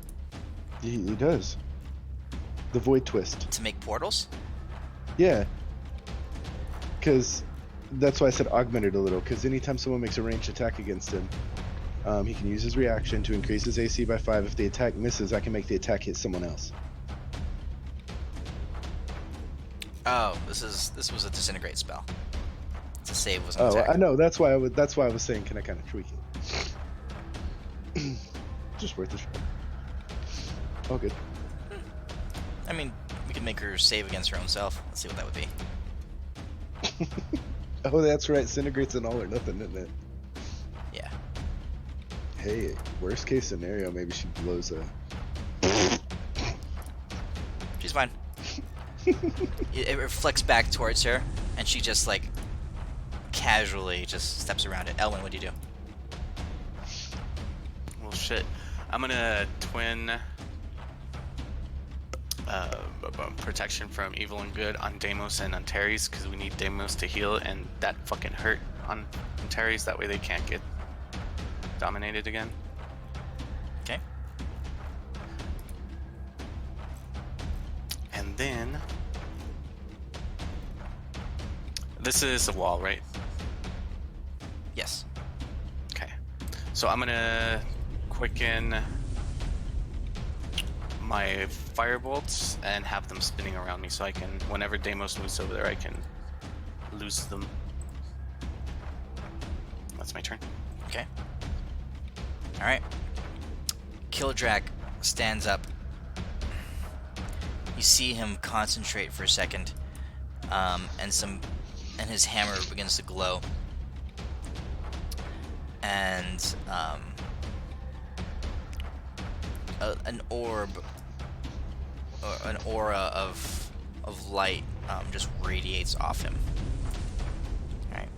He does. The void twist. To make portals? Yeah. Because that's why I said augmented a little. Because anytime someone makes a ranged attack against him, he can use his reaction to increase his AC by 5. If the attack misses, I can make the attack hit someone else. Oh, this was a disintegrate spell. To save was an Oh, attack. I know. That's why I was saying, can I kind of tweak it? Just worth a shot. Oh, good. I mean, we could make her save against her own self. Let's see what that would be. Oh, that's right. Disintegrate's an all or nothing, isn't it? Yeah. Hey, worst case scenario, maybe she blows a. She's fine. It reflects back towards her, and she just like casually just steps around it. Elwin, what do you do? Well, shit. I'm gonna twin protection from evil and good on Deimos and Antares, because we need Deimos to heal, and that fucking hurt on Antares. That way they can't get dominated again. Okay. And then this is a wall, right? Yes. Okay. So I'm gonna quicken my firebolts and have them spinning around me, so I can, whenever Deimos moves over there, I can lose them. That's my turn. Okay. All right. Kildrak stands up. You see him concentrate for a second, and his hammer begins to glow, and an orb, or an aura of light just radiates off him. All right.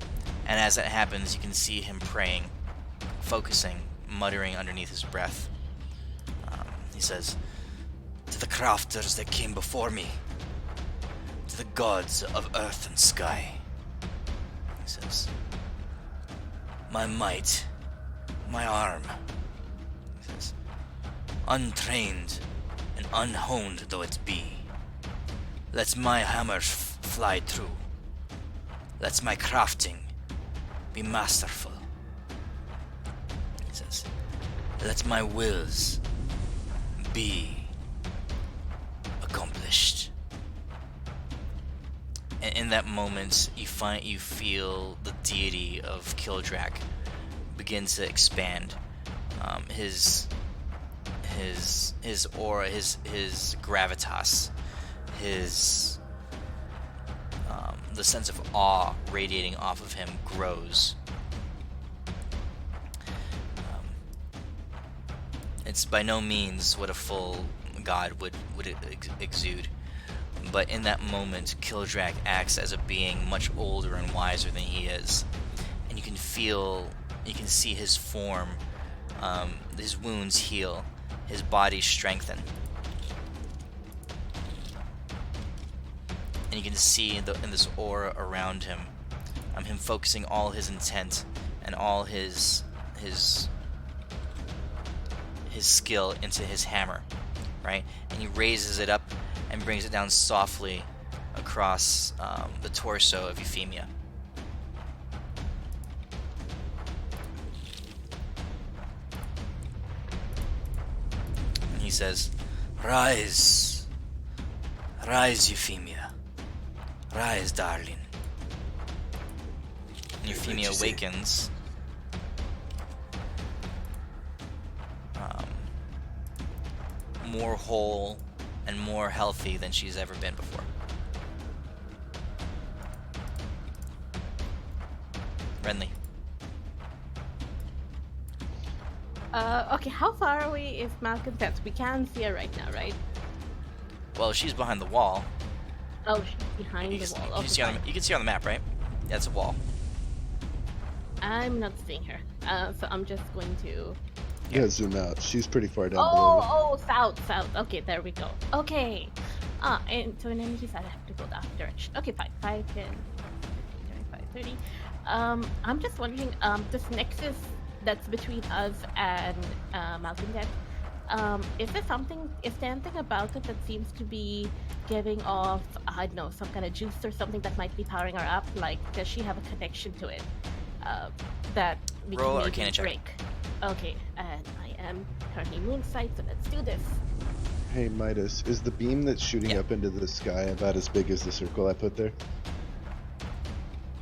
And as that happens, you can see him praying, focusing, muttering underneath his breath. He says, "To the crafters that came before me, to the gods of earth and sky," he says, "my might, my arm," he says, "untrained and unhoned though it be, let my hammer fly through. Let my crafting be masterful," he says, "let my wills be accomplished." And in that moment, you feel the deity of Kildrak begin to expand. His aura, his gravitas, his the sense of awe radiating off of him grows. It's by no means what a full god would exude, but in that moment, Kildrak acts as a being much older and wiser than he is, and you can see his form, his wounds heal, his body strengthen, and you can see in this aura around him, him focusing all his intent and all his skill into his hammer, right? And he raises it up and brings it down softly across the torso of Euphemia. And he says, "Rise, rise, Euphemia, rise, darling." And Euphemia awakens. More whole and more healthy than she's ever been before. Renly. Okay, how far away is Malcolm's desk? We can see her right now, right? Well, she's behind the wall. Oh, she's behind the wall. Okay, You can see her on the map, right? Yeah, it's a wall. I'm not seeing her. So I'm just going to... Yeah, zoom out. She's pretty far down below. Oh, south. Okay, there we go. Okay. And so in any case, I have to go that direction. Okay, fine. 5, 10, 5:30. I'm just wondering, this nexus that's between us and Malcolm Dead, is there anything about it that seems to be giving off, I don't know, some kind of juice or something that might be powering her up? Like, does she have a connection to it that we Roll can Arcana maybe check. break? Okay, and I am currently moonsight, so let's do this. Hey, Midas, is the beam that's shooting Yeah. up into the sky about as big as the circle I put there?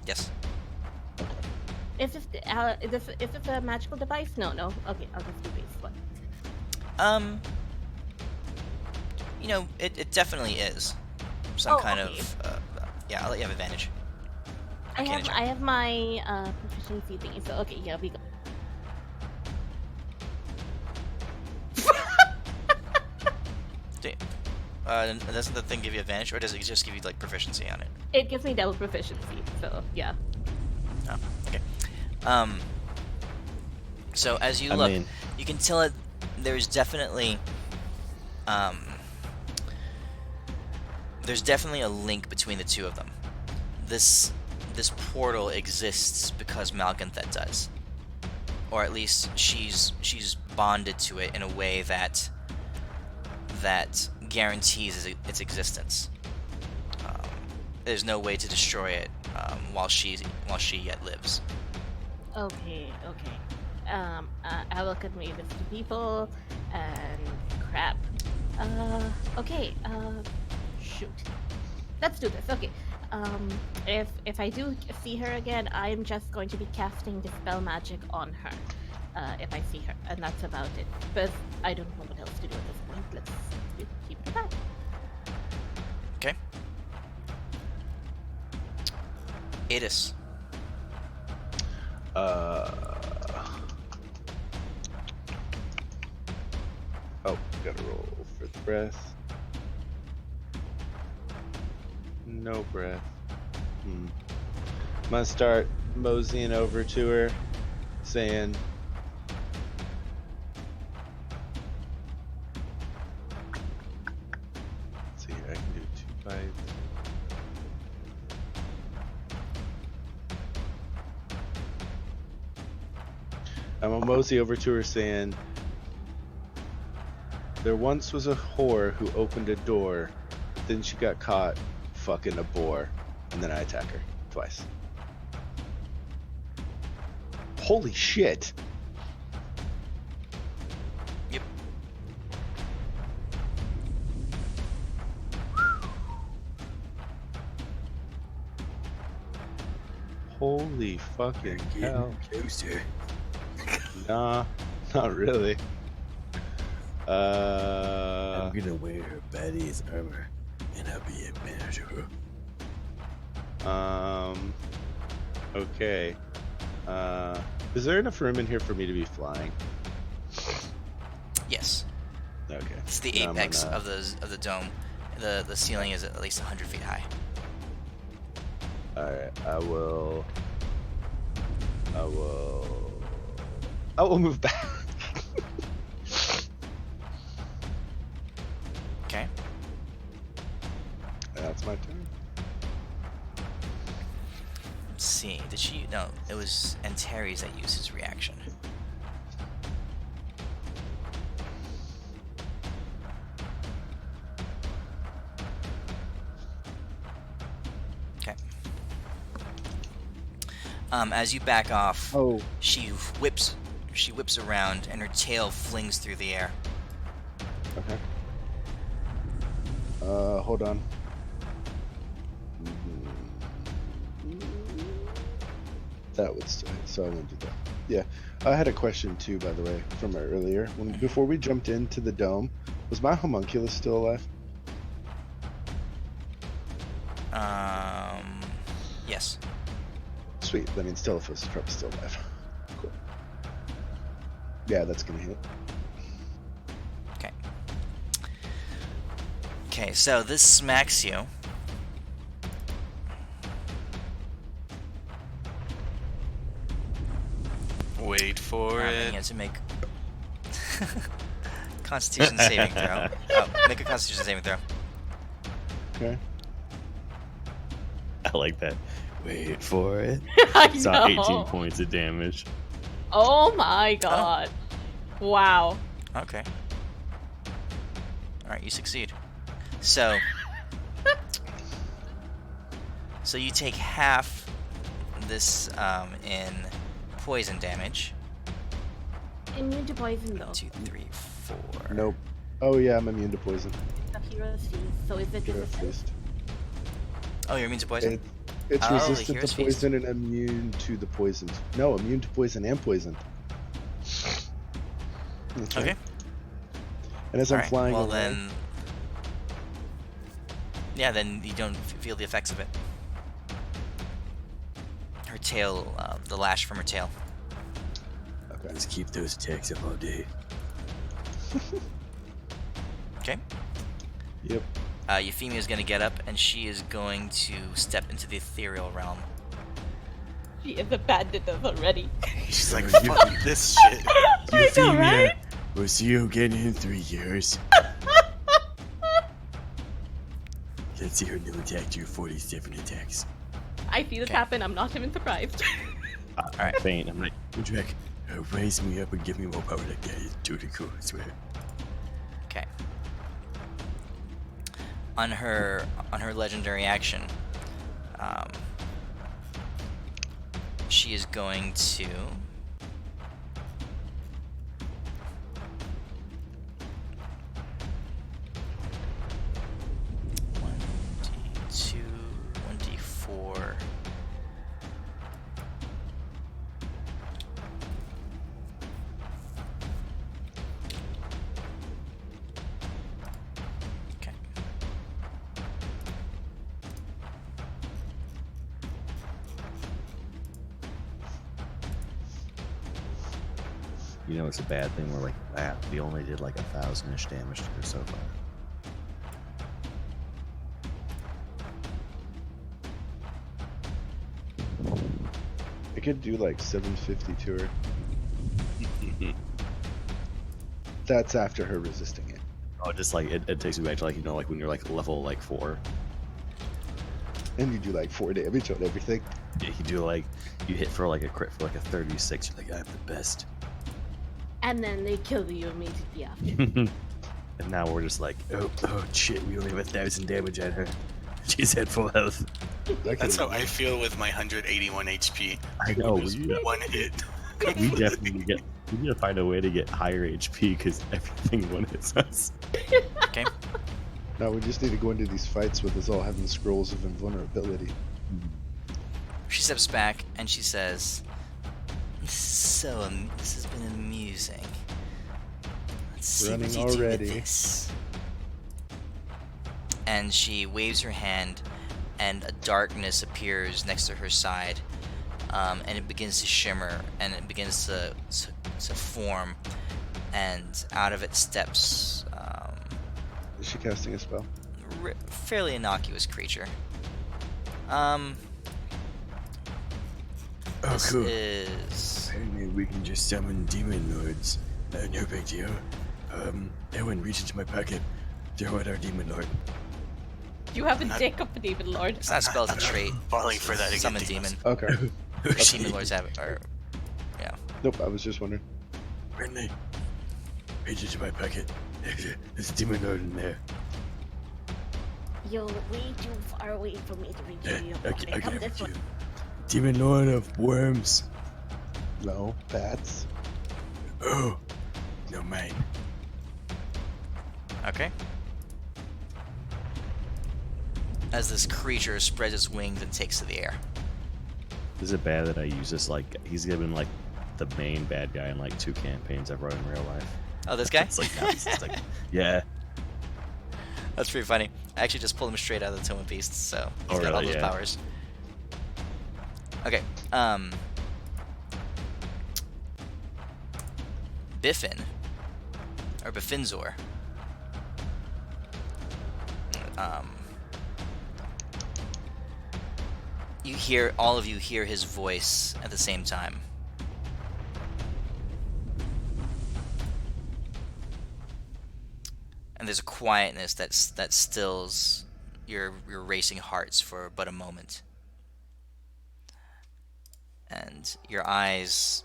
Yes. Is this a magical device? No. Okay, I'll just do base one. It definitely is some kind okay. of. Yeah, I'll let you have advantage. Arcana check. I have my proficiency thingy. So okay, yeah, we go. Doesn't the thing give you advantage, or does it just give you like proficiency on it? It gives me double proficiency. So yeah. Oh, okay. So as you I look, mean- you can tell it. There's definitely a link between the two of them. This portal exists because Malganthet does, or at least she's bonded to it in a way that guarantees its existence. There's no way to destroy it while she yet lives. Okay. I will convey this to people, and crap. Okay. Shoot. Let's do this. Okay. If I do see her again, I'm just going to be casting dispel magic on her. If I see her, and that's about it. But I don't know what else to do at this point. Let's keep it at that. Okay. Adis. Oh, gotta roll for the breath. No breath. I'm gonna start moseying over to her, saying, let's see, I can do 2 bites. I'm gonna mosey over to her saying, there once was a whore who opened a door, but then she got caught fucking a boar, and then I attack her twice. Holy shit! Yep. Holy fucking hell. Closer. Nah, not really. I'm gonna wear her body's armor, and I'll be a manager. Okay. Is there enough room in here for me to be flying? Yes. Okay. It's the Then I'm apex gonna- of the dome. The ceiling is at least 100 feet high. Alright, I will move back. Okay. That's my turn. Let's see. Did she? No, it was Antares that used his reaction. Okay. As you back off, Oh, she whips around and her tail flings through the air. okay. Hold on. That would stay, so I won't do that. Yeah, I had a question too, by the way, from earlier. Before we jumped into the dome, was my homunculus still alive? Yes. Sweet, that means Telephos Trap is still alive. Cool. Yeah, that's gonna hit. Okay. Okay, so this smacks you. Wait for And it. you have to make Constitution saving throw. Oh, make a Constitution saving throw. Okay. I like that. Wait for it. I It's not 18 know. points of damage. Oh my god. Wow. Okay. All right, you succeed. So you take half this in poison damage. Immune to poison though. 1, 2, 3, 4. Nope. Oh yeah, I'm immune to poison. The hero's feast. So is it Hero resistant? Feast. Oh, you're immune to poison? It's Oh, the resistant to Hero's Feast. poison and immune to the poison. No, immune to poison and poison. That's Okay. right. And as I'm Alright, flying well away, then... Yeah, then you don't feel the effects of it. her tail, the lash from her tail. Okay. Let's keep those attacks up all day. Okay. Yep. Euphemia is going to get up, and she is going to step into the ethereal realm. She has abandoned us already. She's like, You- fuck this shit. I know, right? We'll see you again in 3 years. Let's see her new attack do 47 attacks. I see this Okay. happen. I'm not even surprised. Alright. Faint. I'm like, Jack, raise me up and give me more power like that. It's totally cool, I swear. Okay. On her legendary action, she is going to one d2, 1d4. Okay. you know, it's a bad thing. We're like, we only did like 1,000-ish damage to her so far. I could do like 750 to her. That's after her resisting it. Oh, just like it takes me back to like, you know, like when you're like level like 4. And you do like 4 damage on everything. Yeah, you do like you hit for like a crit for like a 36. You're like, I'm the best. And then they kill you immediately after. And now we're just like, Oh shit, we only have 1,000 damage on her. She's at full health. That's how I feel with my 181 HP. I know. Just one hit. We definitely we need to find a way to get higher HP because everything one hits us. Okay. Now we just need to go into these fights with us all having scrolls of invulnerability. She steps back and she says, So, this has been amusing. Let's see Running what you do with already. this. And she waves her hand, and a darkness appears next to her side, and it begins to shimmer, and it begins to form, and out of it steps Is she casting a spell? fairly innocuous creature. Oh, This cool. is Apparently we can just summon demon lords. No big deal. Everyone reach into my pocket. Throw out our demon lord. You have a dick of a demon lord. it's not a spell, it's a trait. Falling for that again. Summon demon. Okay. Demon lords have are yeah. Nope, I was just wondering. Friendly. Reach into my pocket. There's a demon lord in there. You're way too far away for me to reach Yeah, you. I Come can this way. you. Demon lord of worms. No, bats. Oh, no mine. Okay. As this creature spreads its wings and takes to the air. Is it bad that I use this? Like, he's given like the main bad guy in like 2 campaigns I've run in real life. Oh, this guy? It's like, now he's just like, yeah. That's pretty funny. I actually just pulled him straight out of the Tome of Beasts, so he's Oh, got all really? those Yeah. powers. Okay. Biffin, or Biffinzor. All of you hear his voice at the same time. And there's a quietness that stills your racing hearts for but a moment. And your eyes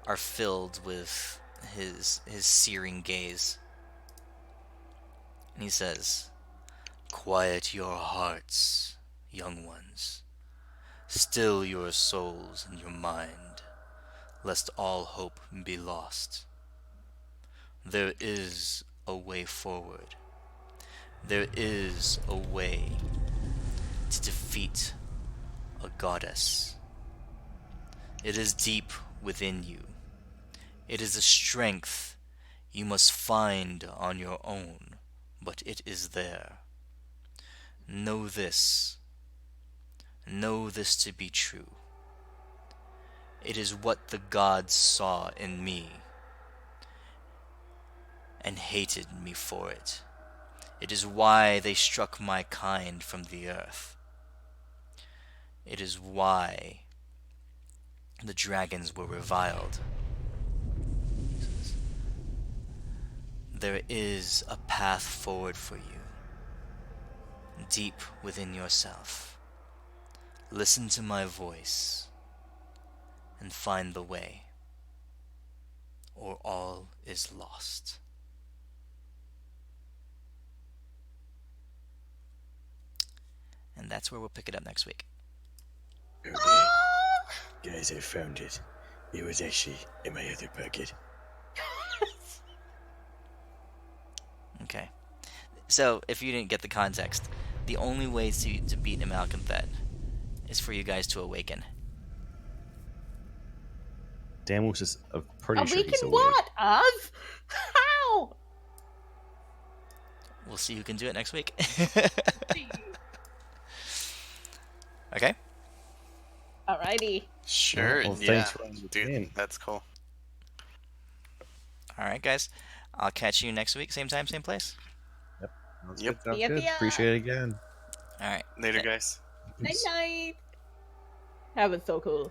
are filled with his searing gaze. And he says, "Quiet your hearts, young ones. Still your souls and your mind, lest all hope be lost. There is a way forward. There is a way to defeat a goddess. It is deep within you. It is a strength you must find on your own, but it is there. Know this. Know this to be true. It is what the gods saw in me and hated me for it. It is why they struck my kind from the earth. It is why the dragons were reviled. There is a path forward for you, deep within yourself. Listen to my voice and find the way, or all is lost. And that's where we'll pick it up next week. Okay. Guys, I found it. It was actually in my other pocket. Okay. So, if you didn't get the context, the only way to beat Amalcanthet is for you guys to awaken. Damus is pretty sure Awaken he's awake. what? Us? How? We'll see who can do it next week. Okay? Alrighty. Sure. Well, yeah. thanks for running the Dude, game. that's cool. Alright, guys. I'll catch you next week, same time, same place. Sounds Yep. good. Sounds Yep, good. yep. Appreciate it again. Alright. Later, guys. Night night. That was so cool.